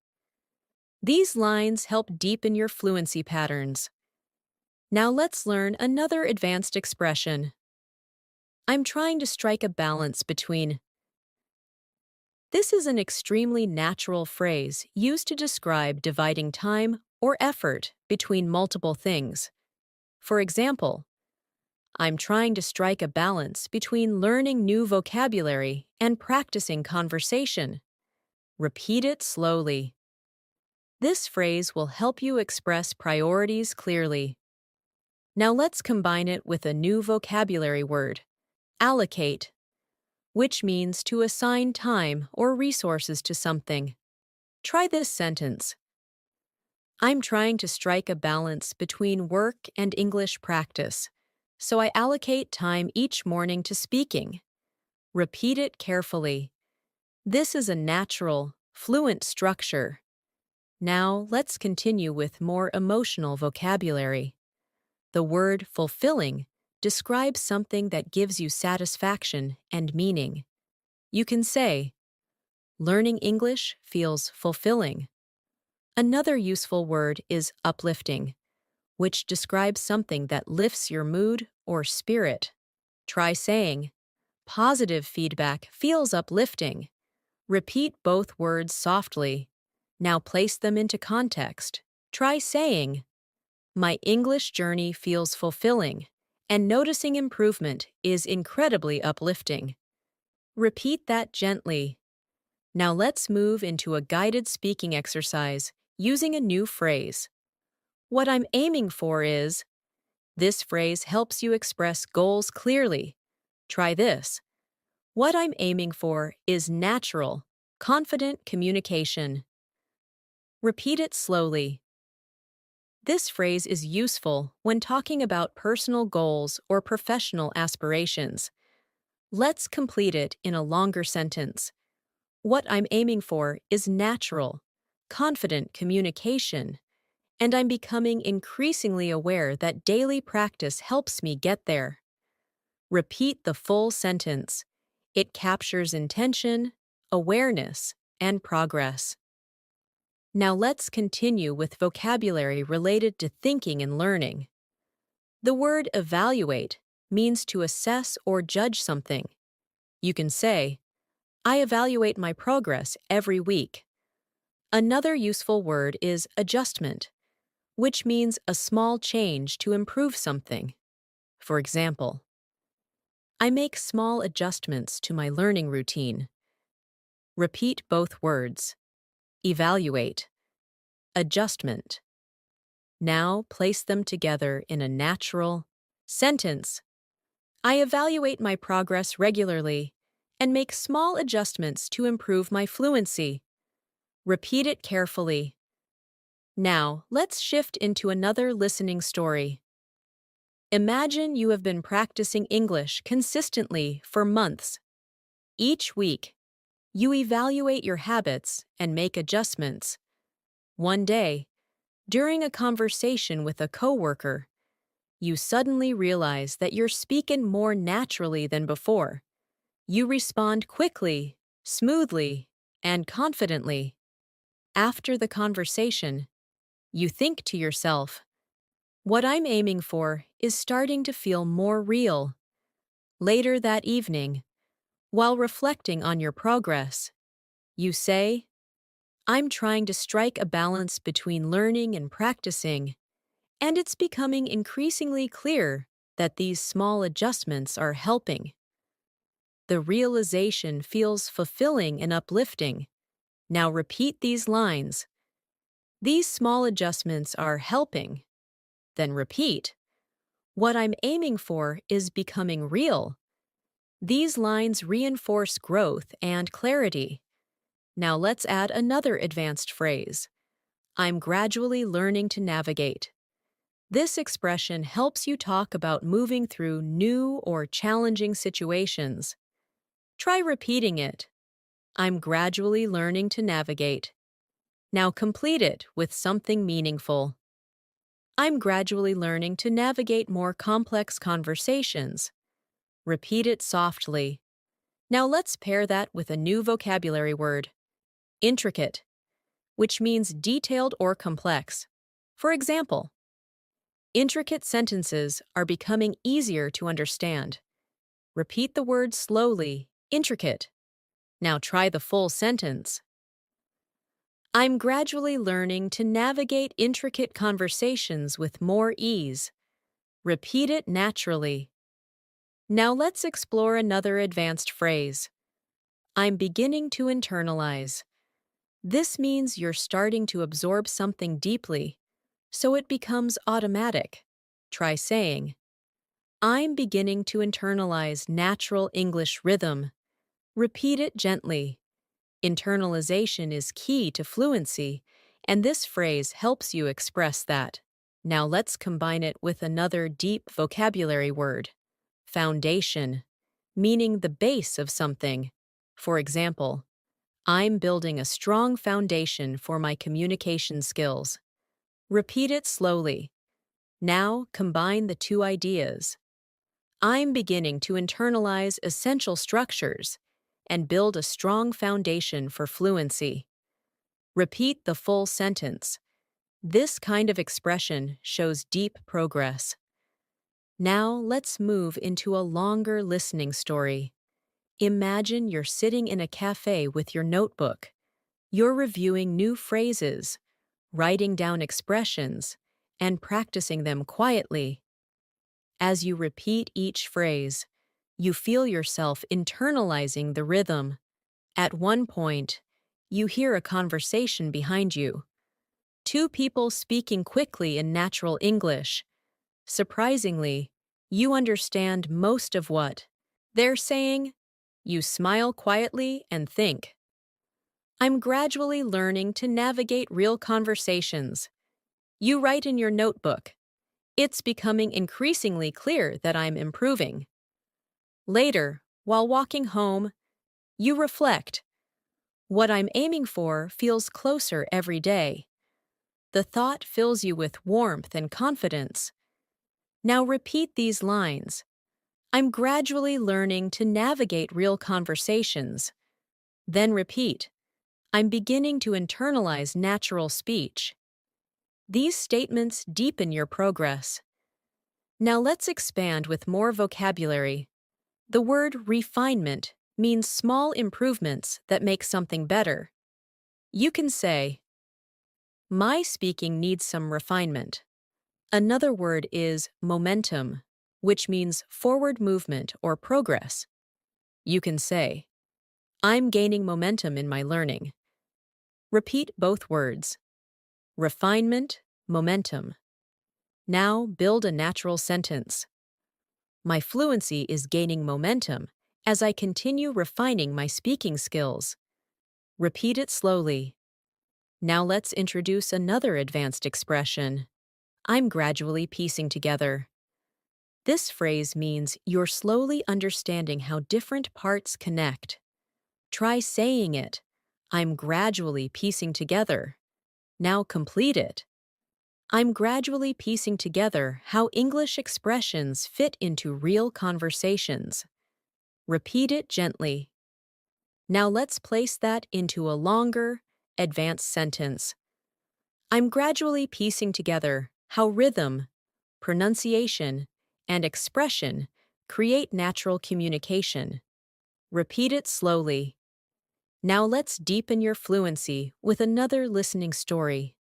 These lines help deepen your fluency patterns. Now let's learn another advanced expression. I'm trying to strike a balance between. This is an extremely natural phrase used to describe dividing time or effort between multiple things. For example, I'm trying to strike a balance between learning new vocabulary and practicing conversation. Repeat it slowly. This phrase will help you express priorities clearly. Now let's combine it with a new vocabulary word, allocate, which means to assign time or resources to something. Try this sentence. I'm trying to strike a balance between work and English practice, so I allocate time each morning to speaking. Repeat it carefully. This is a natural, fluent structure. Now let's continue with more emotional vocabulary. The word fulfilling describes something that gives you satisfaction and meaning. You can say, learning English feels fulfilling. Another useful word is uplifting, which describes something that lifts your mood or spirit. Try saying, positive feedback feels uplifting. Repeat both words softly. Now place them into context. Try saying, my English journey feels fulfilling, and noticing improvement is incredibly uplifting. Repeat that gently. Now let's move into a guided speaking exercise using a new phrase. What I'm aiming for is. This phrase helps you express goals clearly. Try this. What I'm aiming for is natural, confident communication. Repeat it slowly. This phrase is useful when talking about personal goals or professional aspirations. Let's complete it in a longer sentence. What I'm aiming for is natural, confident communication, and I'm becoming increasingly aware that daily practice helps me get there. Repeat the full sentence. It captures intention, awareness, and progress. Now let's continue with vocabulary related to thinking and learning. The word evaluate means to assess or judge something. You can say, I evaluate my progress every week. Another useful word is adjustment, which means a small change to improve something. For example, I make small adjustments to my learning routine. Repeat both words. Evaluate. Adjustment. Now place them together in a natural sentence. I evaluate my progress regularly and make small adjustments to improve my fluency. Repeat it carefully. Now, let's shift into another listening story. Imagine you have been practicing English consistently for months. Each week, you evaluate your habits and make adjustments. One day, during a conversation with a coworker, you suddenly realize that you're speaking more naturally than before. You respond quickly, smoothly, and confidently. After the conversation, you think to yourself, what I'm aiming for is starting to feel more real. Later that evening, while reflecting on your progress, you say, I'm trying to strike a balance between learning and practicing, and it's becoming increasingly clear that these small adjustments are helping. The realization feels fulfilling and uplifting. Now repeat these lines. These small adjustments are helping. Then repeat. What I'm aiming for is becoming real. These lines reinforce growth and clarity. Now let's add another advanced phrase. I'm gradually learning to navigate. This expression helps you talk about moving through new or challenging situations. Try repeating it. I'm gradually learning to navigate. Now complete it with something meaningful. I'm gradually learning to navigate more complex conversations. Repeat it softly. Now let's pair that with a new vocabulary word, intricate, which means detailed or complex. For example, intricate sentences are becoming easier to understand. Repeat the word slowly, intricate. Now try the full sentence. I'm gradually learning to navigate intricate conversations with more ease. Repeat it naturally. Now let's explore another advanced phrase. I'm beginning to internalize. This means you're starting to absorb something deeply, so it becomes automatic. Try saying, I'm beginning to internalize natural English rhythm. Repeat it gently. Internalization is key to fluency, and this phrase helps you express that. Now let's combine it with another deep vocabulary word, foundation, meaning the base of something. For example, I'm building a strong foundation for my communication skills. Repeat it slowly. Now combine the two ideas. I'm beginning to internalize essential structures and build a strong foundation for fluency. Repeat the full sentence. This kind of expression shows deep progress. Now let's move into a longer listening story. Imagine you're sitting in a cafe with your notebook. You're reviewing new phrases, writing down expressions, and practicing them quietly. As you repeat each phrase, you feel yourself internalizing the rhythm. At one point, you hear a conversation behind you. Two people speaking quickly in natural English. Surprisingly, you understand most of what they're saying. You smile quietly and think, I'm gradually learning to navigate real conversations. You write in your notebook, it's becoming increasingly clear that I'm improving. Later, while walking home, you reflect, what I'm aiming for feels closer every day. The thought fills you with warmth and confidence. Now repeat these lines. I'm gradually learning to navigate real conversations. Then repeat. I'm beginning to internalize natural speech. These statements deepen your progress. Now let's expand with more vocabulary. The word refinement means small improvements that make something better. You can say, my speaking needs some refinement. Another word is momentum, which means forward movement or progress. You can say, I'm gaining momentum in my learning. Repeat both words. Refinement, momentum. Now build a natural sentence. My fluency is gaining momentum as I continue refining my speaking skills. Repeat it slowly. Now let's introduce another advanced expression. I'm gradually piecing together. This phrase means you're slowly understanding how different parts connect. Try saying it. I'm gradually piecing together. Now complete it. I'm gradually piecing together how English expressions fit into real conversations. Repeat it gently. Now let's place that into a longer, advanced sentence. I'm gradually piecing together how rhythm, pronunciation, and expression create natural communication. Repeat it slowly. Now let's deepen your fluency with another listening story.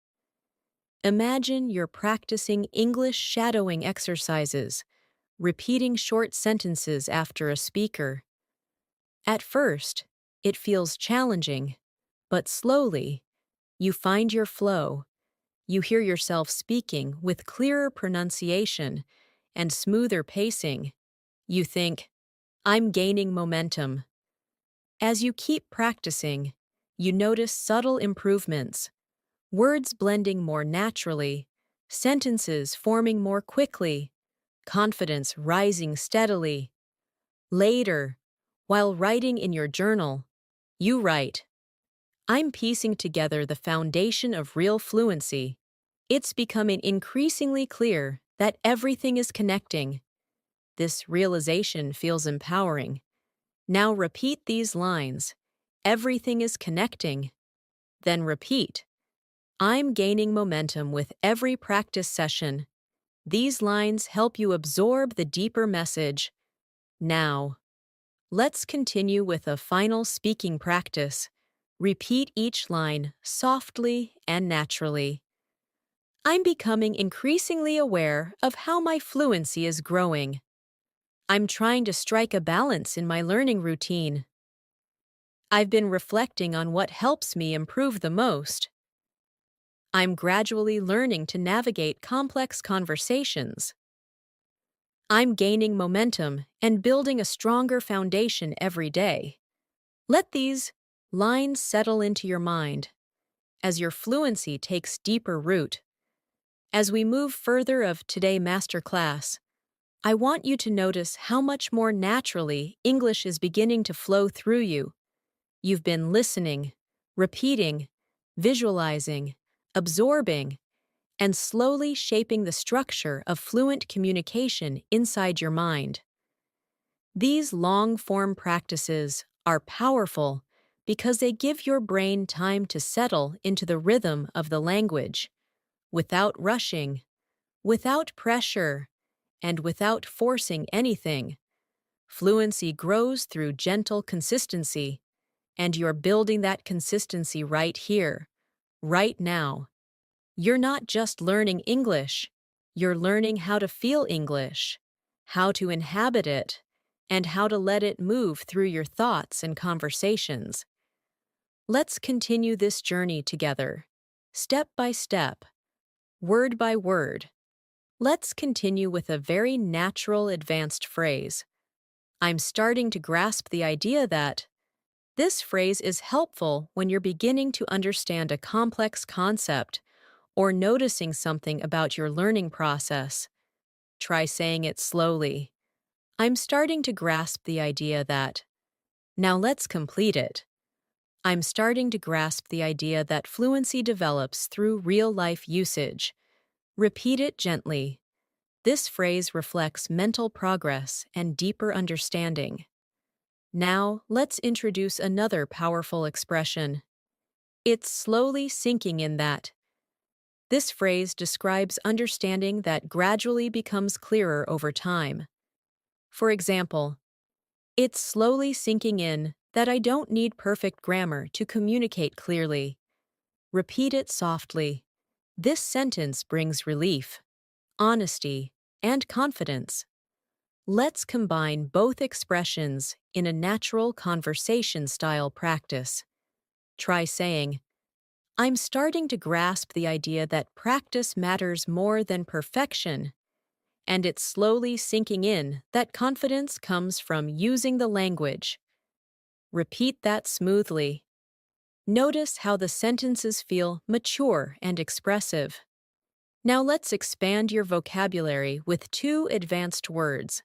Imagine you're practicing English shadowing exercises, repeating short sentences after a speaker. At first, it feels challenging, but slowly, you find your flow. You hear yourself speaking with clearer pronunciation and smoother pacing. You think, I'm gaining momentum. As you keep practicing, you notice subtle improvements, words blending more naturally, sentences forming more quickly, confidence rising steadily. Later, while writing in your journal, you write, I'm piecing together the foundation of real fluency. It's becoming increasingly clear that everything is connecting. This realization feels empowering. Now repeat these lines. Everything is connecting. Then repeat. I'm gaining momentum with every practice session. These lines help you absorb the deeper message. Now, let's continue with a final speaking practice. Repeat each line softly and naturally. I'm becoming increasingly aware of how my fluency is growing. I'm trying to strike a balance in my learning routine. I've been reflecting on what helps me improve the most. I'm gradually learning to navigate complex conversations. I'm gaining momentum and building a stronger foundation every day. Let these lines settle into your mind as your fluency takes deeper root. As we move further of today's masterclass, I want you to notice how much more naturally English is beginning to flow through you. You've been listening, repeating, visualizing, absorbing, and slowly shaping the structure of fluent communication inside your mind. These long-form practices are powerful because they give your brain time to settle into the rhythm of the language, without rushing, without pressure, and without forcing anything. Fluency grows through gentle consistency, and you're building that consistency right here, right now. You're not just learning English, you're learning how to feel English, how to inhabit it, and how to let it move through your thoughts and conversations. Let's continue this journey together, step by step, word by word. Let's continue with a very natural advanced phrase. I'm starting to grasp the idea that this phrase is helpful when you're beginning to understand a complex concept or noticing something about your learning process. Try saying it slowly. I'm starting to grasp the idea that. Now let's complete it. I'm starting to grasp the idea that fluency develops through real-life usage. Repeat it gently. This phrase reflects mental progress and deeper understanding. Now, let's introduce another powerful expression. It's slowly sinking in that. This phrase describes understanding that gradually becomes clearer over time. For example, it's slowly sinking in that I don't need perfect grammar to communicate clearly. Repeat it softly. This sentence brings relief, honesty, and confidence. Let's combine both expressions in a natural conversation-style practice. Try saying, I'm starting to grasp the idea that practice matters more than perfection, and it's slowly sinking in that confidence comes from using the language. Repeat that smoothly. Notice how the sentences feel mature and expressive. Now let's expand your vocabulary with two advanced words.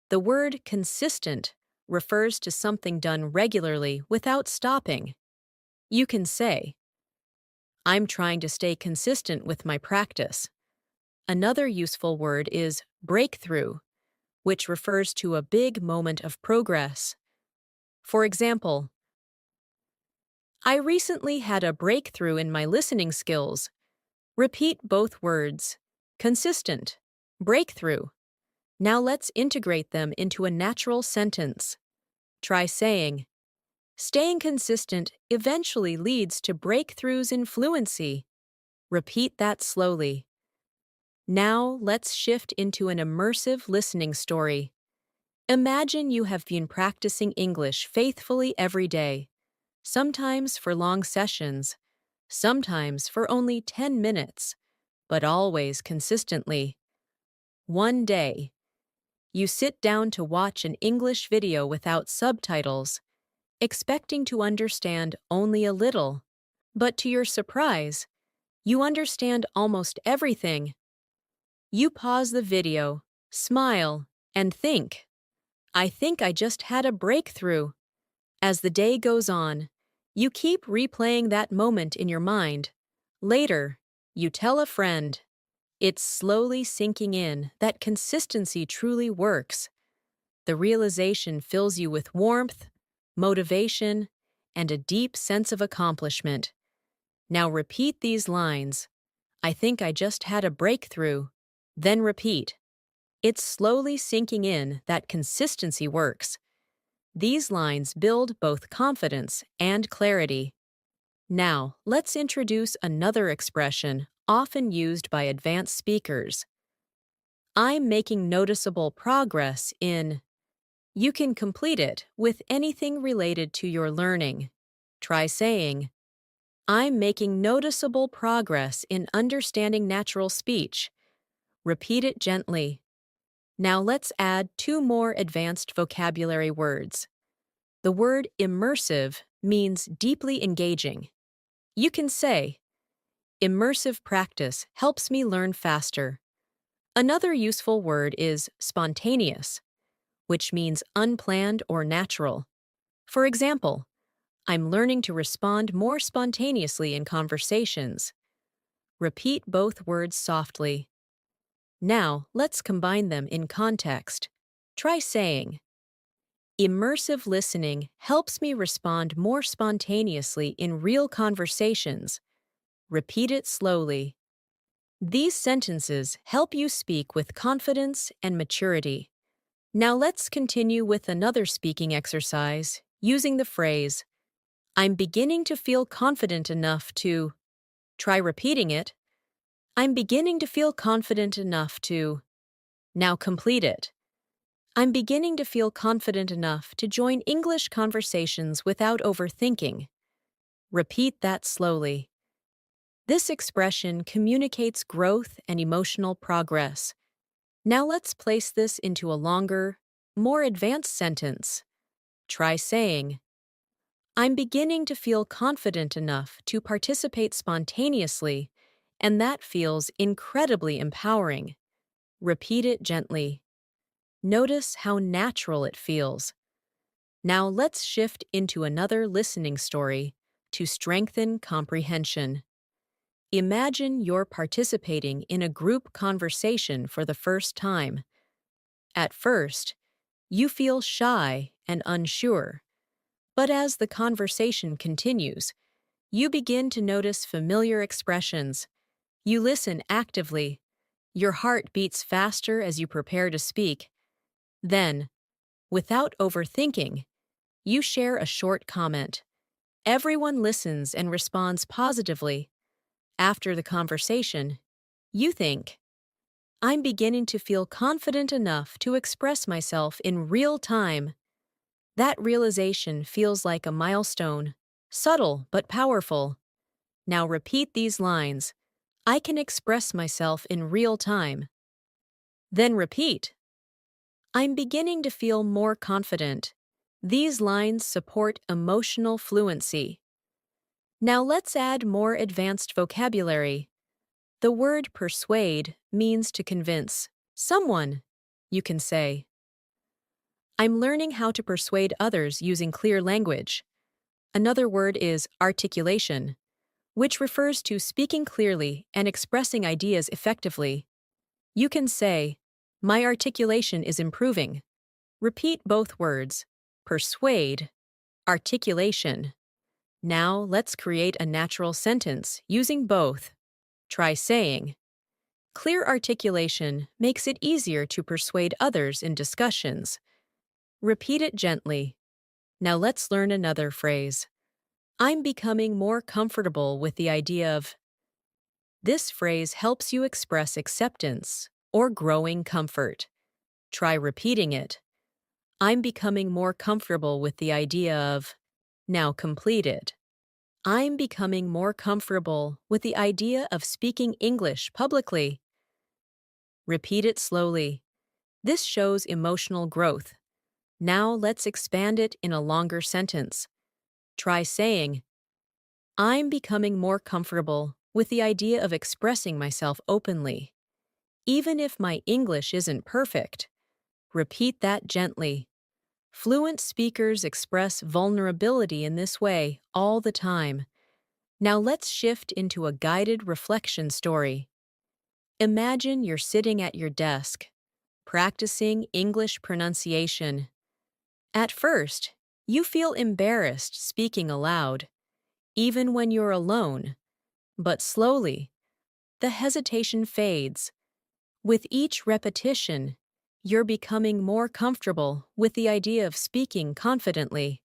The word consistent refers to something done regularly without stopping. You can say, I'm trying to stay consistent with my practice. Another useful word is breakthrough, which refers to a big moment of progress. For example, I recently had a breakthrough in my listening skills. Repeat both words. Consistent, breakthrough. Now let's integrate them into a natural sentence. Try saying, staying consistent eventually leads to breakthroughs in fluency. Repeat that slowly. Now let's shift into an immersive listening story. Imagine you have been practicing English faithfully every day, sometimes for long sessions, sometimes for only 10 minutes, but always consistently. One day, you sit down to watch an English video without subtitles, expecting to understand only a little. But to your surprise, You understand almost everything. You pause the video, smile, and think, I think I just had a breakthrough. As the day goes on, you keep replaying that moment in your mind. Later, you tell a friend. It's slowly sinking in that consistency truly works. The realization fills you with warmth, motivation, and a deep sense of accomplishment. Now repeat these lines. I think I just had a breakthrough. Then repeat. It's slowly sinking in that consistency works. These lines build both confidence and clarity. Now, let's introduce another expression often used by advanced speakers. I'm making noticeable progress in. You can complete it with anything related to your learning. Try saying, I'm making noticeable progress in understanding natural speech. Repeat it gently. Now let's add two more advanced vocabulary words. The word immersive means deeply engaging. You can say, immersive practice helps me learn faster. Another useful word is spontaneous, which means unplanned or natural. For example, I'm learning to respond more spontaneously in conversations. Repeat both words softly. Now, let's combine them in context. Try saying, immersive listening helps me respond more spontaneously in real conversations. Repeat it slowly. These sentences help you speak with confidence and maturity. Now let's continue with another speaking exercise using the phrase, I'm beginning to feel confident enough to. Try repeating it. I'm beginning to feel confident enough to. Now complete it. I'm beginning to feel confident enough to join English conversations without overthinking. Repeat that slowly. This expression communicates growth and emotional progress. Now let's place this into a longer, more advanced sentence. Try saying, I'm beginning to feel confident enough to participate spontaneously, and that feels incredibly empowering. Repeat it gently. Notice how natural it feels. Now let's shift into another listening story to strengthen comprehension. Imagine you're participating in a group conversation for the first time. At first, you feel shy and unsure. But as the conversation continues, you begin to notice familiar expressions. You listen actively. Your heart beats faster as you prepare to speak. Then, without overthinking, you share a short comment. Everyone listens and responds positively. After the conversation, you think, I'm beginning to feel confident enough to express myself in real time. That realization feels like a milestone, subtle but powerful. Now repeat these lines. I can express myself in real time. Then repeat. I'm beginning to feel more confident. These lines support emotional fluency. Now let's add more advanced vocabulary. The word persuade means to convince someone. You can say, I'm learning how to persuade others using clear language. Another word is articulation, which refers to speaking clearly and expressing ideas effectively. You can say, my articulation is improving. Repeat both words, persuade, articulation. Now let's create a natural sentence using both. Try saying, clear articulation makes it easier to persuade others in discussions. Repeat it gently. Now let's learn another phrase. I'm becoming more comfortable with the idea of. This phrase helps you express acceptance or growing comfort. Try repeating it. I'm becoming more comfortable with the idea of. Now complete it. I'm becoming more comfortable with the idea of speaking English publicly. Repeat it slowly. This shows emotional growth. Now let's expand it in a longer sentence. Try saying, I'm becoming more comfortable with the idea of expressing myself openly. Even if my English isn't perfect, repeat that gently. Fluent speakers express vulnerability in this way all the time. Now let's shift into a guided reflection story. Imagine you're sitting at your desk, practicing English pronunciation. At first, you feel embarrassed speaking aloud, even when you're alone, but slowly, the hesitation fades. With each repetition, you're becoming more comfortable with the idea of speaking confidently.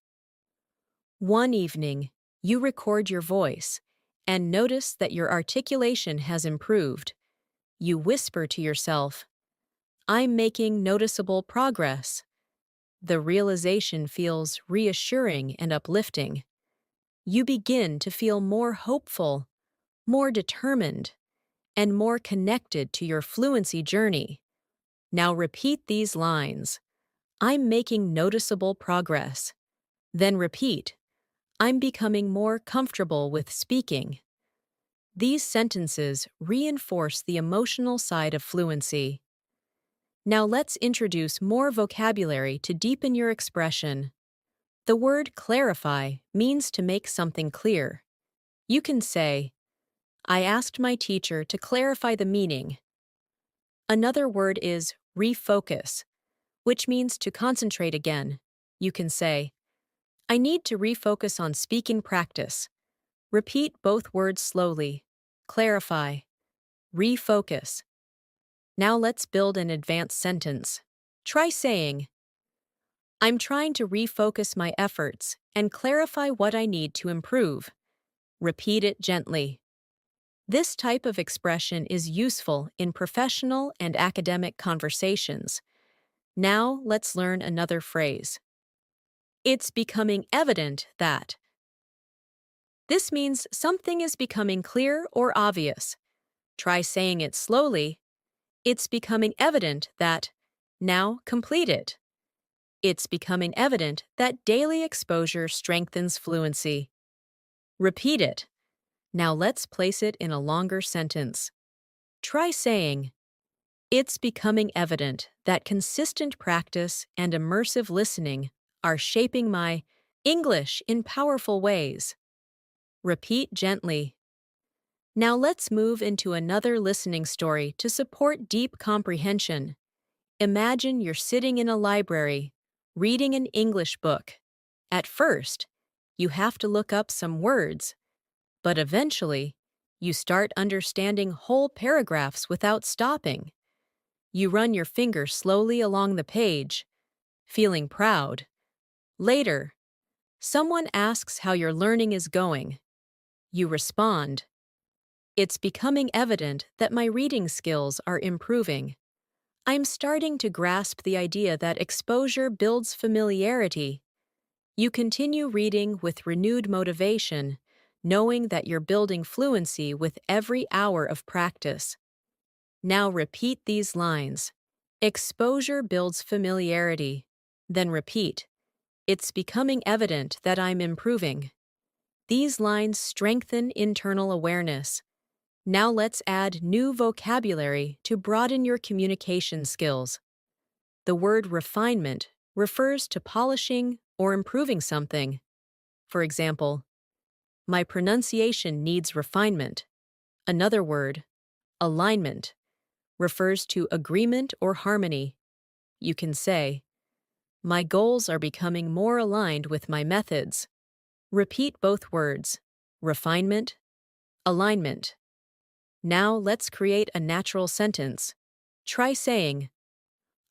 One evening, you record your voice and notice that your articulation has improved. You whisper to yourself, "I'm making noticeable progress." The realization feels reassuring and uplifting. You begin to feel more hopeful, more determined, and more connected to your fluency journey. Now repeat these lines. I'm making noticeable progress. Then repeat, I'm becoming more comfortable with speaking. These sentences reinforce the emotional side of fluency. Now let's introduce more vocabulary to deepen your expression. The word clarify means to make something clear. You can say, I asked my teacher to clarify the meaning. Another word is refocus, which means to concentrate again. You can say, I need to refocus on speaking practice. Repeat both words slowly. Clarify. Refocus. Now let's build an advanced sentence. Try saying, I'm trying to refocus my efforts and clarify what I need to improve. Repeat it gently. This type of expression is useful in professional and academic conversations. Now let's learn another phrase. It's becoming evident that. This means something is becoming clear or obvious. Try saying it slowly. It's becoming evident that. Now complete it. It's becoming evident that daily exposure strengthens fluency. Repeat it. Now let's place it in a longer sentence. Try saying, it's becoming evident that consistent practice and immersive listening are shaping my English in powerful ways. Repeat gently. Now let's move into another listening story to support deep comprehension. Imagine you're sitting in a library, reading an English book. At first, you have to look up some words, but eventually, you start understanding whole paragraphs without stopping. You run your finger slowly along the page, feeling proud. Later, someone asks how your learning is going. You respond, it's becoming evident that my reading skills are improving. I'm starting to grasp the idea that exposure builds familiarity. You continue reading with renewed motivation, knowing that you're building fluency with every hour of practice. Now repeat these lines. Exposure builds familiarity. Then repeat. It's becoming evident that I'm improving. These lines strengthen internal awareness. Now let's add new vocabulary to broaden your communication skills. The word refinement refers to polishing or improving something. For example, my pronunciation needs refinement. Another word, alignment, refers to agreement or harmony. You can say, my goals are becoming more aligned with my methods. Repeat both words, refinement, alignment. Now let's create a natural sentence. Try saying,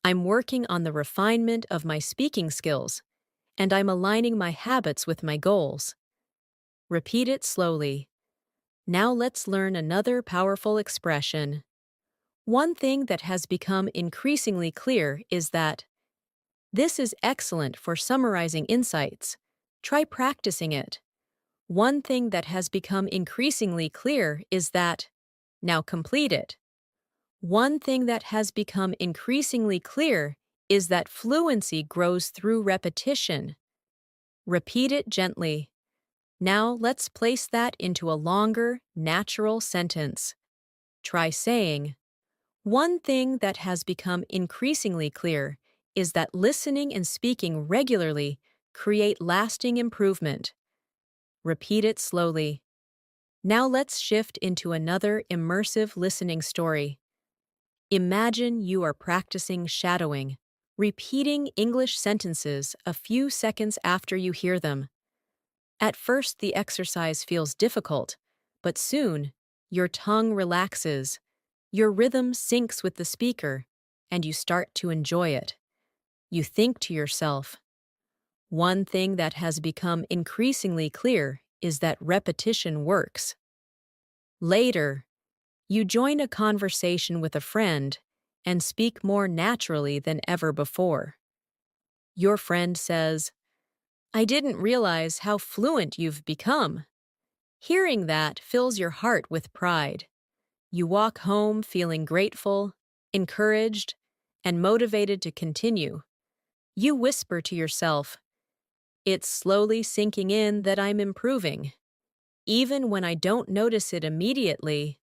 I'm working on the refinement of my speaking skills, and I'm aligning my habits with my goals. Repeat it slowly. Now let's learn another powerful expression. One thing that has become increasingly clear is that this is excellent for summarizing insights. Try practicing it. One thing that has become increasingly clear is that. Now complete it. One thing that has become increasingly clear is that fluency grows through repetition. Repeat it gently. Now let's place that into a longer, natural sentence. Try saying, one thing that has become increasingly clear is that listening and speaking regularly create lasting improvement. Repeat it slowly. Now let's shift into another immersive listening story. Imagine you are practicing shadowing, repeating English sentences a few seconds after you hear them. At first, the exercise feels difficult, but soon, your tongue relaxes, your rhythm syncs with the speaker, and you start to enjoy it. You think to yourself, one thing that has become increasingly clear is that repetition works. Later, you join a conversation with a friend and speak more naturally than ever before. Your friend says, I didn't realize how fluent you've become. Hearing that fills your heart with pride. You walk home feeling grateful, encouraged, and motivated to continue. You whisper to yourself, it's slowly sinking in that I'm improving. Even when I don't notice it immediately,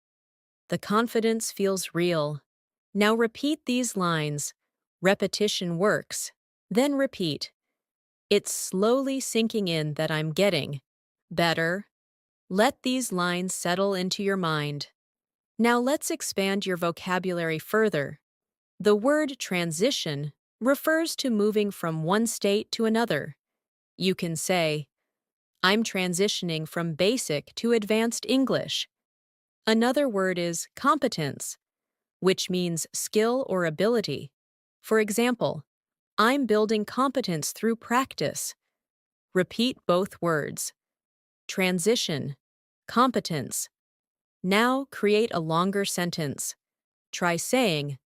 the confidence feels real. Now repeat these lines. Repetition works. Then repeat. It's slowly sinking in that I'm getting better. Let these lines settle into your mind. Now let's expand your vocabulary further. The word transition refers to moving from one state to another. You can say, I'm transitioning from basic to advanced English. Another word is competence, which means skill or ability. For example, I'm building competence through practice. Repeat both words. Transition, competence. Now create a longer sentence. Try saying,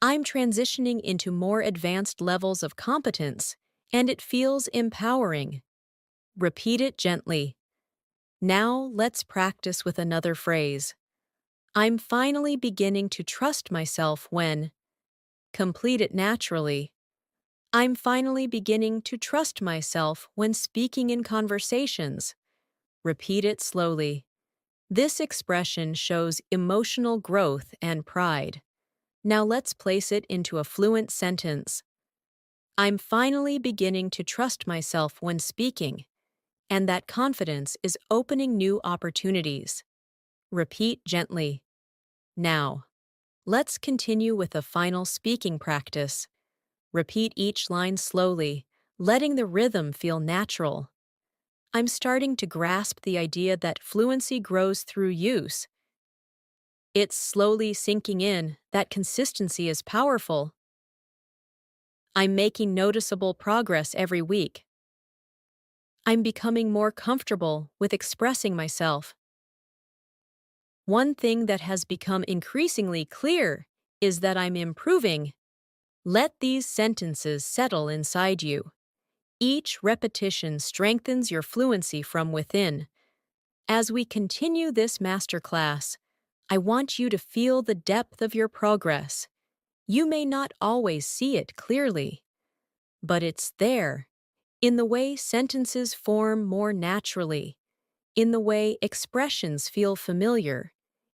I'm transitioning into more advanced levels of competence, and it feels empowering. Repeat it gently. Now let's practice with another phrase. I'm finally beginning to trust myself when. Complete it naturally. I'm finally beginning to trust myself when speaking in conversations. Repeat it slowly. This expression shows emotional growth and pride. Now let's place it into a fluent sentence. I'm finally beginning to trust myself when speaking, and that confidence is opening new opportunities. Repeat gently. Now, let's continue with a final speaking practice. Repeat each line slowly, letting the rhythm feel natural. I'm starting to grasp the idea that fluency grows through use. It's slowly sinking in that consistency is powerful. I'm making noticeable progress every week. I'm becoming more comfortable with expressing myself. One thing that has become increasingly clear is that I'm improving. Let these sentences settle inside you. Each repetition strengthens your fluency from within. As we continue this masterclass, I want you to feel the depth of your progress. You may not always see it clearly, but it's there, in the way sentences form more naturally, in the way expressions feel familiar,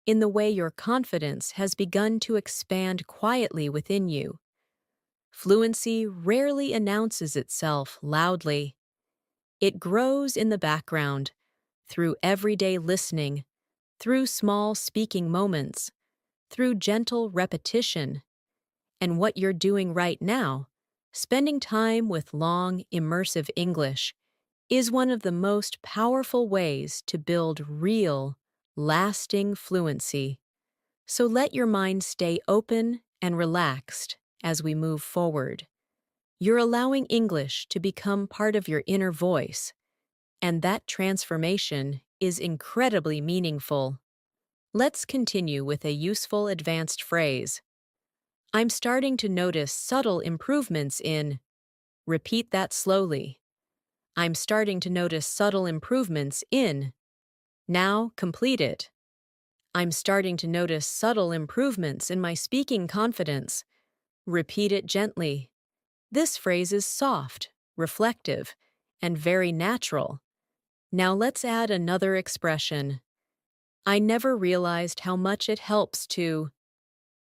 in the way your confidence has begun to expand quietly within you. Fluency rarely announces itself loudly. It grows in the background, through everyday listening, through small speaking moments, through gentle repetition. And what you're doing right now, spending time with long, immersive English, is one of the most powerful ways to build real, lasting fluency. So let your mind stay open and relaxed as we move forward. You're allowing English to become part of your inner voice, and that transformation is incredibly meaningful. Let's continue with a useful advanced phrase. I'm starting to notice subtle improvements in. Repeat that slowly. I'm starting to notice subtle improvements in. Now complete it. I'm starting to notice subtle improvements in my speaking confidence. Repeat it gently. This phrase is soft, reflective, and very natural. Now let's add another expression. I never realized how much it helps to.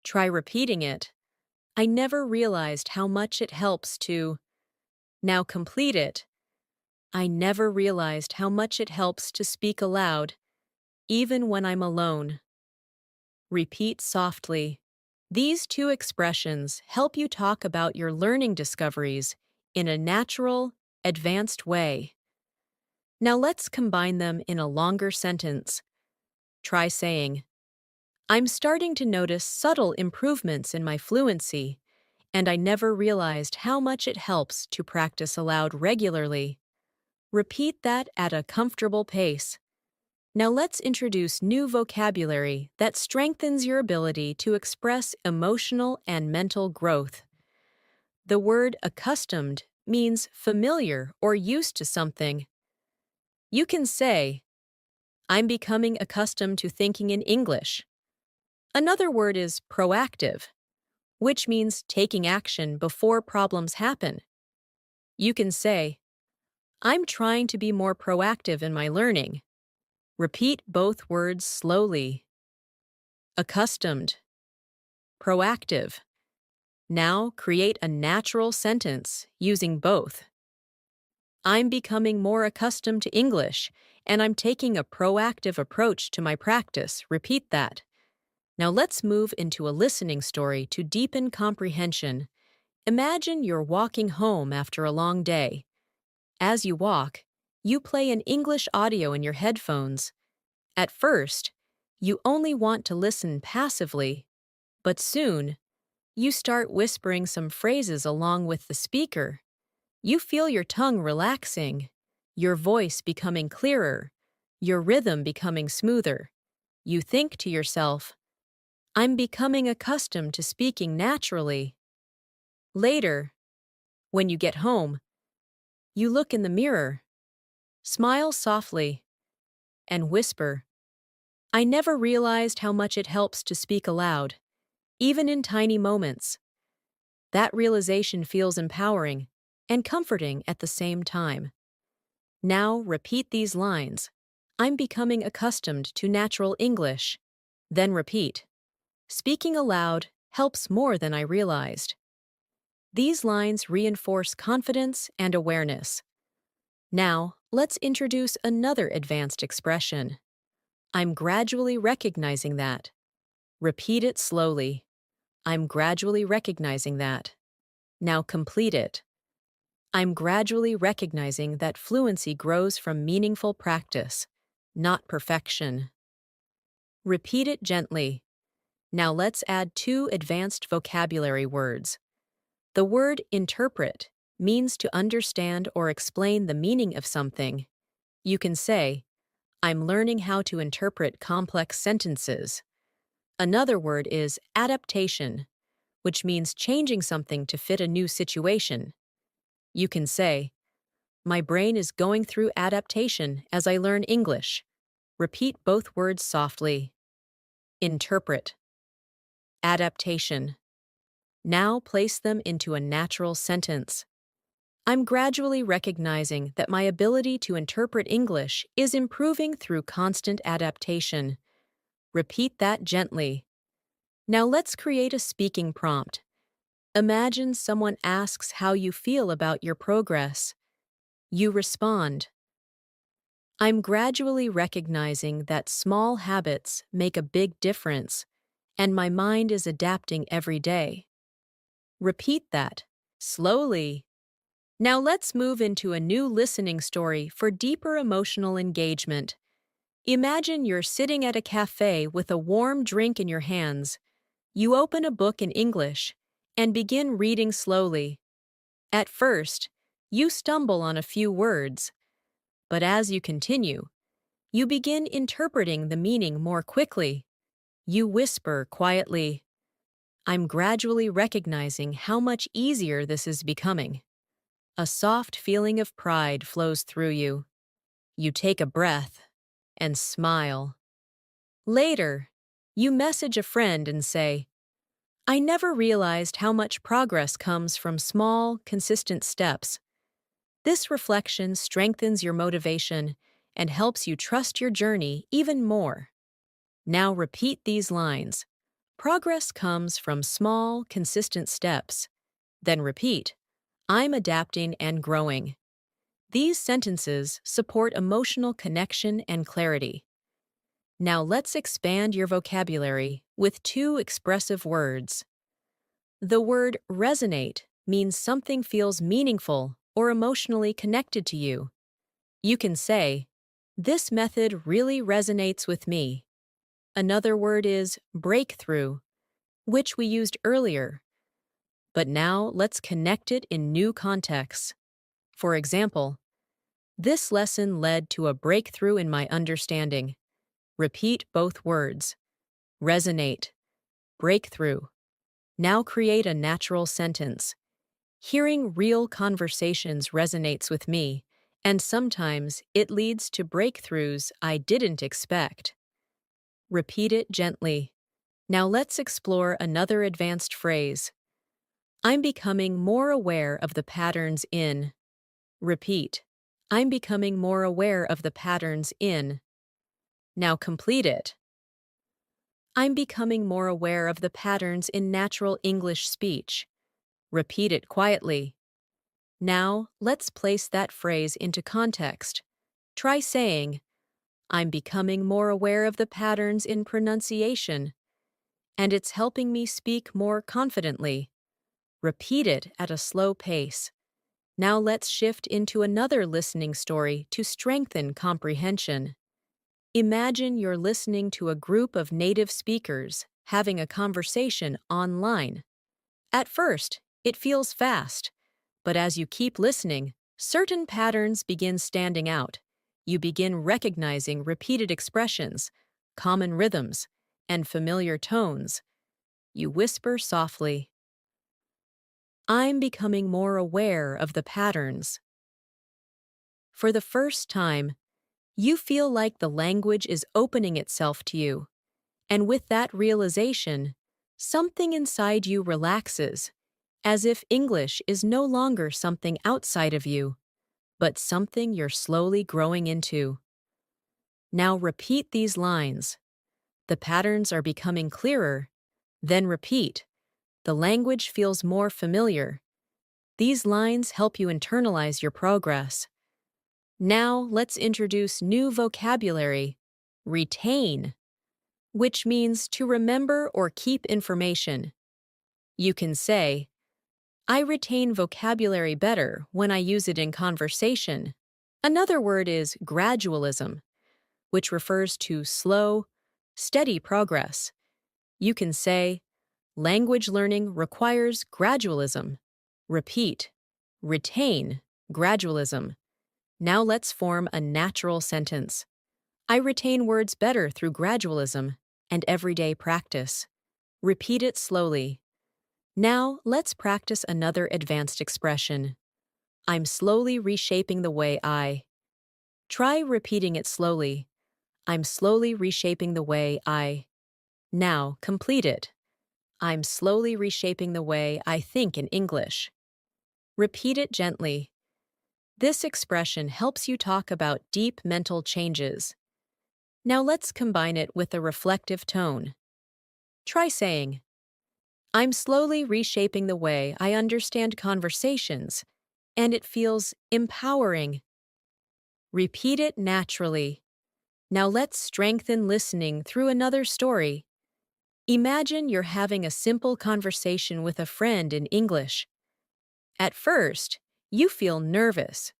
Try repeating it. I never realized how much it helps to. Now complete it. I never realized how much it helps to speak aloud, even when I'm alone. Repeat softly. These two expressions help you talk about your learning discoveries in a natural, advanced way. Now let's combine them in a longer sentence. Try saying, I'm starting to notice subtle improvements in my fluency, and I never realized how much it helps to practice aloud regularly. Repeat that at a comfortable pace. Now let's introduce new vocabulary that strengthens your ability to express emotional and mental growth. The word accustomed means familiar or used to something. You can say, I'm becoming accustomed to thinking in English. Another word is proactive, which means taking action before problems happen. You can say, I'm trying to be more proactive in my learning. Repeat both words slowly. Accustomed. Proactive. Now create a natural sentence using both. I'm becoming more accustomed to English, and I'm taking a proactive approach to my practice. Repeat that. Now let's move into a listening story to deepen comprehension. Imagine you're walking home after a long day. As you walk, you play an English audio in your headphones. At first, you only want to listen passively, but soon, you start whispering some phrases along with the speaker. You feel your tongue relaxing, your voice becoming clearer, your rhythm becoming smoother. You think to yourself, I'm becoming accustomed to speaking naturally. Later, when you get home, you look in the mirror, smile softly, and whisper, I never realized how much it helps to speak aloud, even in tiny moments. That realization feels empowering and comforting at the same time. Now repeat these lines. I'm becoming accustomed to natural English. Then repeat. Speaking aloud helps more than I realized. These lines reinforce confidence and awareness. Now, let's introduce another advanced expression. I'm gradually recognizing that. Repeat it slowly. I'm gradually recognizing that. Now complete it. I'm gradually recognizing that fluency grows from meaningful practice, not perfection. Repeat it gently. Now let's add two advanced vocabulary words. The word interpret means to understand or explain the meaning of something. You can say, I'm learning how to interpret complex sentences. Another word is adaptation, which means changing something to fit a new situation. You can say, my brain is going through adaptation as I learn English. Repeat both words softly. Interpret. Adaptation. Now place them into a natural sentence. I'm gradually recognizing that my ability to interpret English is improving through constant adaptation. Repeat that gently. Now let's create a speaking prompt. Imagine someone asks how you feel about your progress. You respond, I'm gradually recognizing that small habits make a big difference, and my mind is adapting every day. Repeat that, slowly. Now let's move into a new listening story for deeper emotional engagement. Imagine you're sitting at a cafe with a warm drink in your hands. You open a book in English and begin reading slowly. At first, you stumble on a few words, but as you continue, you begin interpreting the meaning more quickly. You whisper quietly, I'm gradually recognizing how much easier this is becoming. A soft feeling of pride flows through you. You take a breath and smile. Later, you message a friend and say, I never realized how much progress comes from small, consistent steps. This reflection strengthens your motivation and helps you trust your journey even more. Now repeat these lines. Progress comes from small, consistent steps. Then repeat, I'm adapting and growing. These sentences support emotional connection and clarity. Now let's expand your vocabulary with two expressive words. The word resonate means something feels meaningful or emotionally connected to you. You can say, this method really resonates with me. Another word is breakthrough, which we used earlier. But now let's connect it in new contexts. For example, this lesson led to a breakthrough in my understanding. Repeat both words. Resonate. Breakthrough. Now create a natural sentence. Hearing real conversations resonates with me, and sometimes it leads to breakthroughs I didn't expect. Repeat it gently. Now let's explore another advanced phrase. I'm becoming more aware of the patterns in. Repeat. I'm becoming more aware of the patterns in. Now complete it. I'm becoming more aware of the patterns in natural English speech. Repeat it quietly. Now, let's place that phrase into context. Try saying, I'm becoming more aware of the patterns in pronunciation, and it's helping me speak more confidently. Repeat it at a slow pace. Now let's shift into another listening story to strengthen comprehension. Imagine you're listening to a group of native speakers having a conversation online. At first, it feels fast, but as you keep listening, certain patterns begin standing out. You begin recognizing repeated expressions, common rhythms, and familiar tones. You whisper softly, I'm becoming more aware of the patterns. For the first time, you feel like the language is opening itself to you. And with that realization, something inside you relaxes, as if English is no longer something outside of you, but something you're slowly growing into. Now repeat these lines. The patterns are becoming clearer. Then repeat. The language feels more familiar. These lines help you internalize your progress. Now let's introduce new vocabulary. Retain, which means to remember or keep information. You can say, I retain vocabulary better when I use it in conversation. Another word is gradualism, which refers to slow, steady progress. You can say, language learning requires gradualism. Repeat, retain, gradualism. Now let's form a natural sentence. I retain words better through gradualism and everyday practice. Repeat it slowly. Now let's practice another advanced expression. I'm slowly reshaping the way I. Try repeating it slowly. I'm slowly reshaping the way I. Now complete it. I'm slowly reshaping the way I think in English. Repeat it gently. This expression helps you talk about deep mental changes. Now let's combine it with a reflective tone. Try saying, I'm slowly reshaping the way I understand conversations, and it feels empowering. Repeat it naturally. Now let's strengthen listening through another story. Imagine you're having a simple conversation with a friend in English. At first, you feel nervous,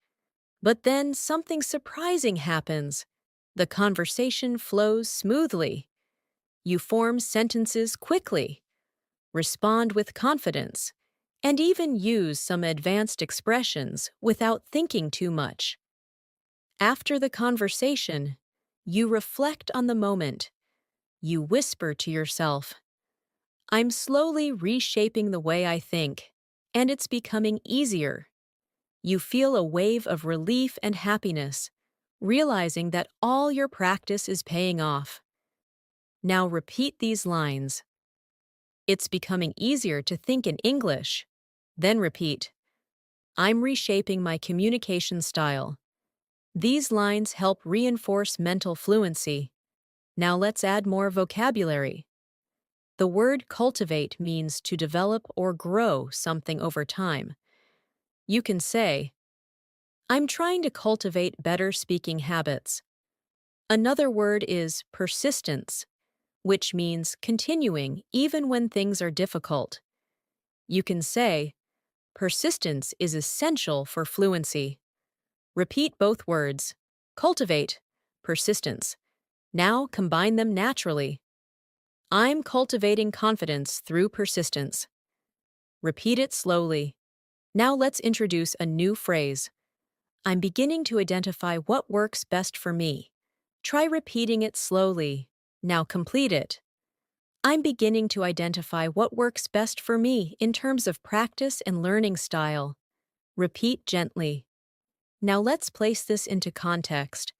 but then something surprising happens. The conversation flows smoothly. You form sentences quickly, respond with confidence, and even use some advanced expressions without thinking too much. After the conversation, you reflect on the moment. You whisper to yourself, I'm slowly reshaping the way I think, and it's becoming easier. You feel a wave of relief and happiness, realizing that all your practice is paying off. Now repeat these lines. It's becoming easier to think in English. Then repeat, I'm reshaping my communication style. These lines help reinforce mental fluency. Now let's add more vocabulary. The word cultivate means to develop or grow something over time. You can say, I'm trying to cultivate better speaking habits. Another word is persistence, which means continuing even when things are difficult. You can say, persistence is essential for fluency. Repeat both words. Cultivate, persistence. Now combine them naturally. I'm cultivating confidence through persistence. Repeat it slowly. Now let's introduce a new phrase. I'm beginning to identify what works best for me. Try repeating it slowly. Now complete it. I'm beginning to identify what works best for me in terms of practice and learning style. Repeat gently. Now let's place this into context.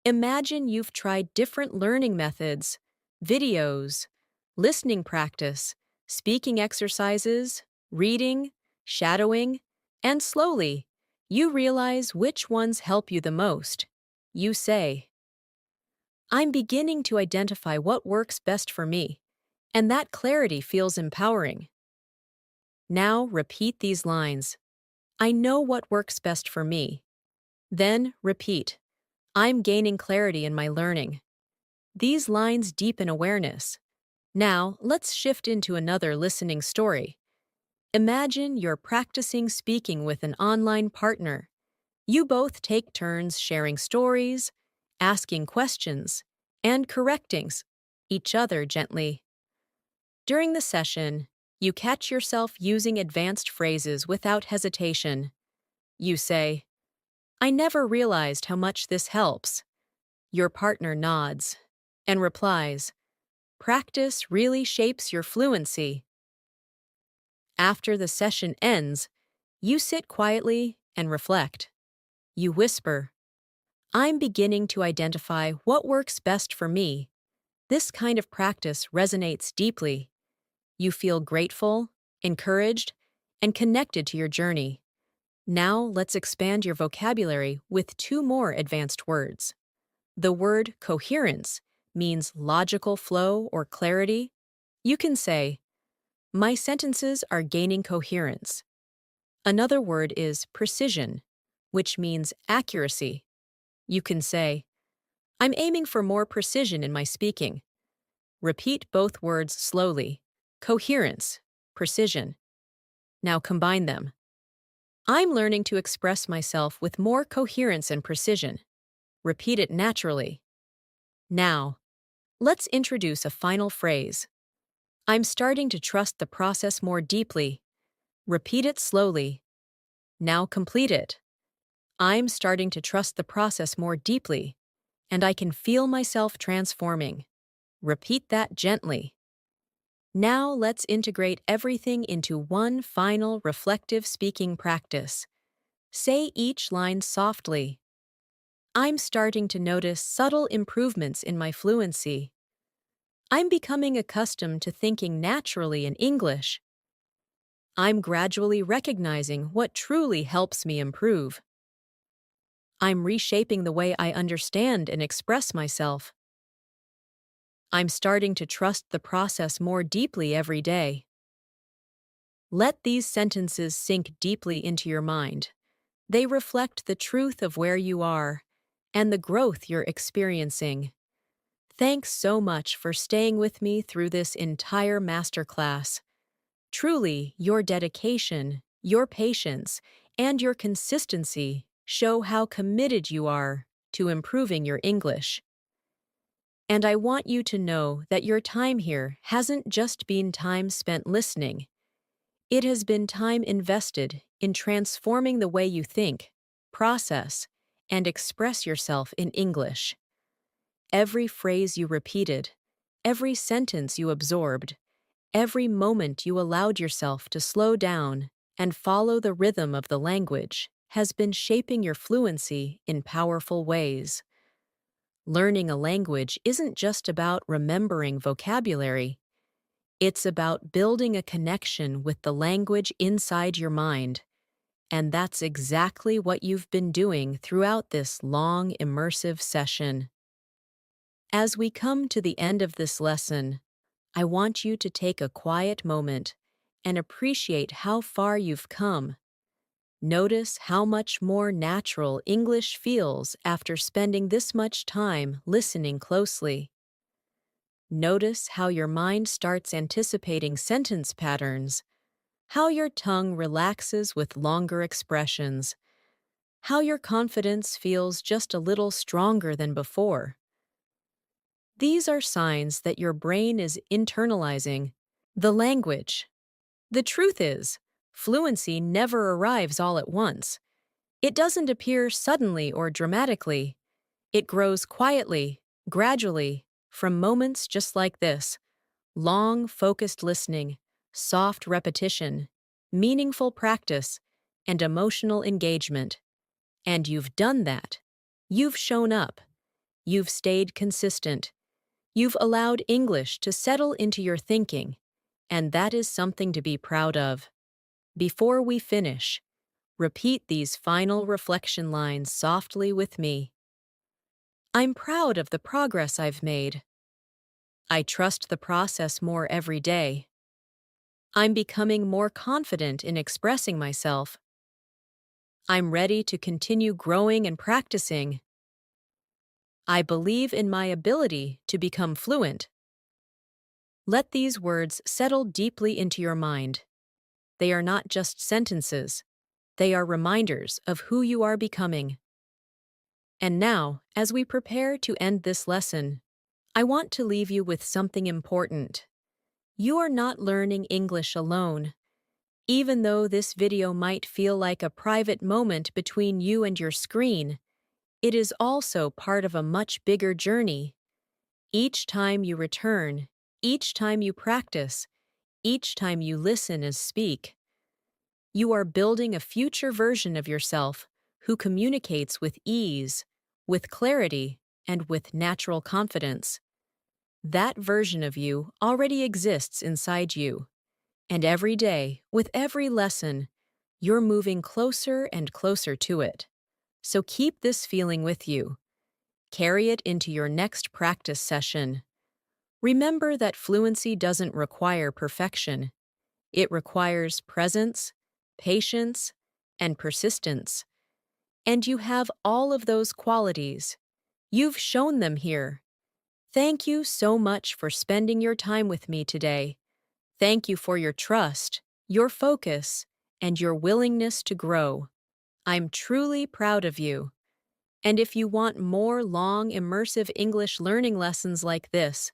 Imagine you've tried different learning methods, videos, listening practice, speaking exercises, reading, shadowing, and slowly, you realize which ones help you the most. You say, I'm beginning to identify what works best for me, and that clarity feels empowering. Now repeat these lines. I know what works best for me. Then repeat. I'm gaining clarity in my learning. These lines deepen awareness. Now, let's shift into another listening story. Imagine you're practicing speaking with an online partner. You both take turns sharing stories, asking questions, and correcting each other gently. During the session, you catch yourself using advanced phrases without hesitation. You say, I never realized how much this helps. Your partner nods and replies, practice really shapes your fluency. After the session ends, you sit quietly and reflect. You whisper, I'm beginning to identify what works best for me. This kind of practice resonates deeply. You feel grateful, encouraged, and connected to your journey. Now let's expand your vocabulary with two more advanced words. The word coherence means logical flow or clarity. You can say, my sentences are gaining coherence. Another word is precision, which means accuracy. You can say, I'm aiming for more precision in my speaking. Repeat both words slowly. Coherence, precision. Now combine them. I'm learning to express myself with more coherence and precision. Repeat it naturally. Now, let's introduce a final phrase. I'm starting to trust the process more deeply. Repeat it slowly. Now complete it. I'm starting to trust the process more deeply, and I can feel myself transforming. Repeat that gently. Now let's integrate everything into one final reflective speaking practice. Say each line softly. I'm starting to notice subtle improvements in my fluency. I'm becoming accustomed to thinking naturally in English. I'm gradually recognizing what truly helps me improve. I'm reshaping the way I understand and express myself. I'm starting to trust the process more deeply every day. Let these sentences sink deeply into your mind. They reflect the truth of where you are and the growth you're experiencing. Thanks so much for staying with me through this entire masterclass. Truly, your dedication, your patience, and your consistency show how committed you are to improving your English. And I want you to know that your time here hasn't just been time spent listening. It has been time invested in transforming the way you think, process, and express yourself in English. Every phrase you repeated, every sentence you absorbed, every moment you allowed yourself to slow down and follow the rhythm of the language has been shaping your fluency in powerful ways. Learning a language isn't just about remembering vocabulary. It's about building a connection with the language inside your mind. And that's exactly what you've been doing throughout this long, immersive session. As we come to the end of this lesson, I want you to take a quiet moment and appreciate how far you've come. Notice how much more natural English feels after spending this much time listening closely. Notice how your mind starts anticipating sentence patterns, how your tongue relaxes with longer expressions, how your confidence feels just a little stronger than before. These are signs that your brain is internalizing the language. The truth is, fluency never arrives all at once. It doesn't appear suddenly or dramatically. It grows quietly, gradually, from moments just like this: long, focused listening, soft repetition, meaningful practice, and emotional engagement. And you've done that. You've shown up. You've stayed consistent. You've allowed English to settle into your thinking, and that is something to be proud of. Before we finish, repeat these final reflection lines softly with me. I'm proud of the progress I've made. I trust the process more every day. I'm becoming more confident in expressing myself. I'm ready to continue growing and practicing. I believe in my ability to become fluent. Let these words settle deeply into your mind. They are not just sentences. They are reminders of who you are becoming. And now, as we prepare to end this lesson, I want to leave you with something important. You are not learning English alone. Even though this video might feel like a private moment between you and your screen, it is also part of a much bigger journey. Each time you return, each time you practice, each time you listen and speak, you are building a future version of yourself who communicates with ease, with clarity, and with natural confidence. That version of you already exists inside you. And every day, with every lesson, you're moving closer and closer to it. So keep this feeling with you. Carry it into your next practice session. Remember that fluency doesn't require perfection. It requires presence, patience, and persistence. And you have all of those qualities. You've shown them here. Thank you so much for spending your time with me today. Thank you for your trust, your focus, and your willingness to grow. I'm truly proud of you. And if you want more long, immersive English learning lessons like this,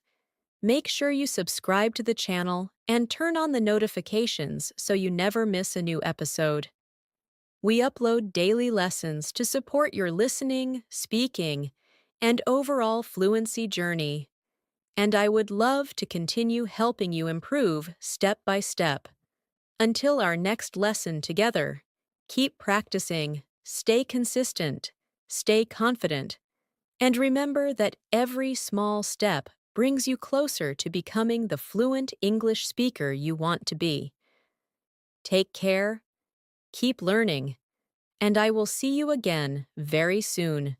make sure you subscribe to the channel and turn on the notifications so you never miss a new episode. We upload daily lessons to support your listening, speaking, and overall fluency journey. And I would love to continue helping you improve step by step. Until our next lesson together, keep practicing, stay consistent, stay confident, and remember that every small step brings you closer to becoming the fluent English speaker you want to be. Take care, keep learning, and I will see you again very soon.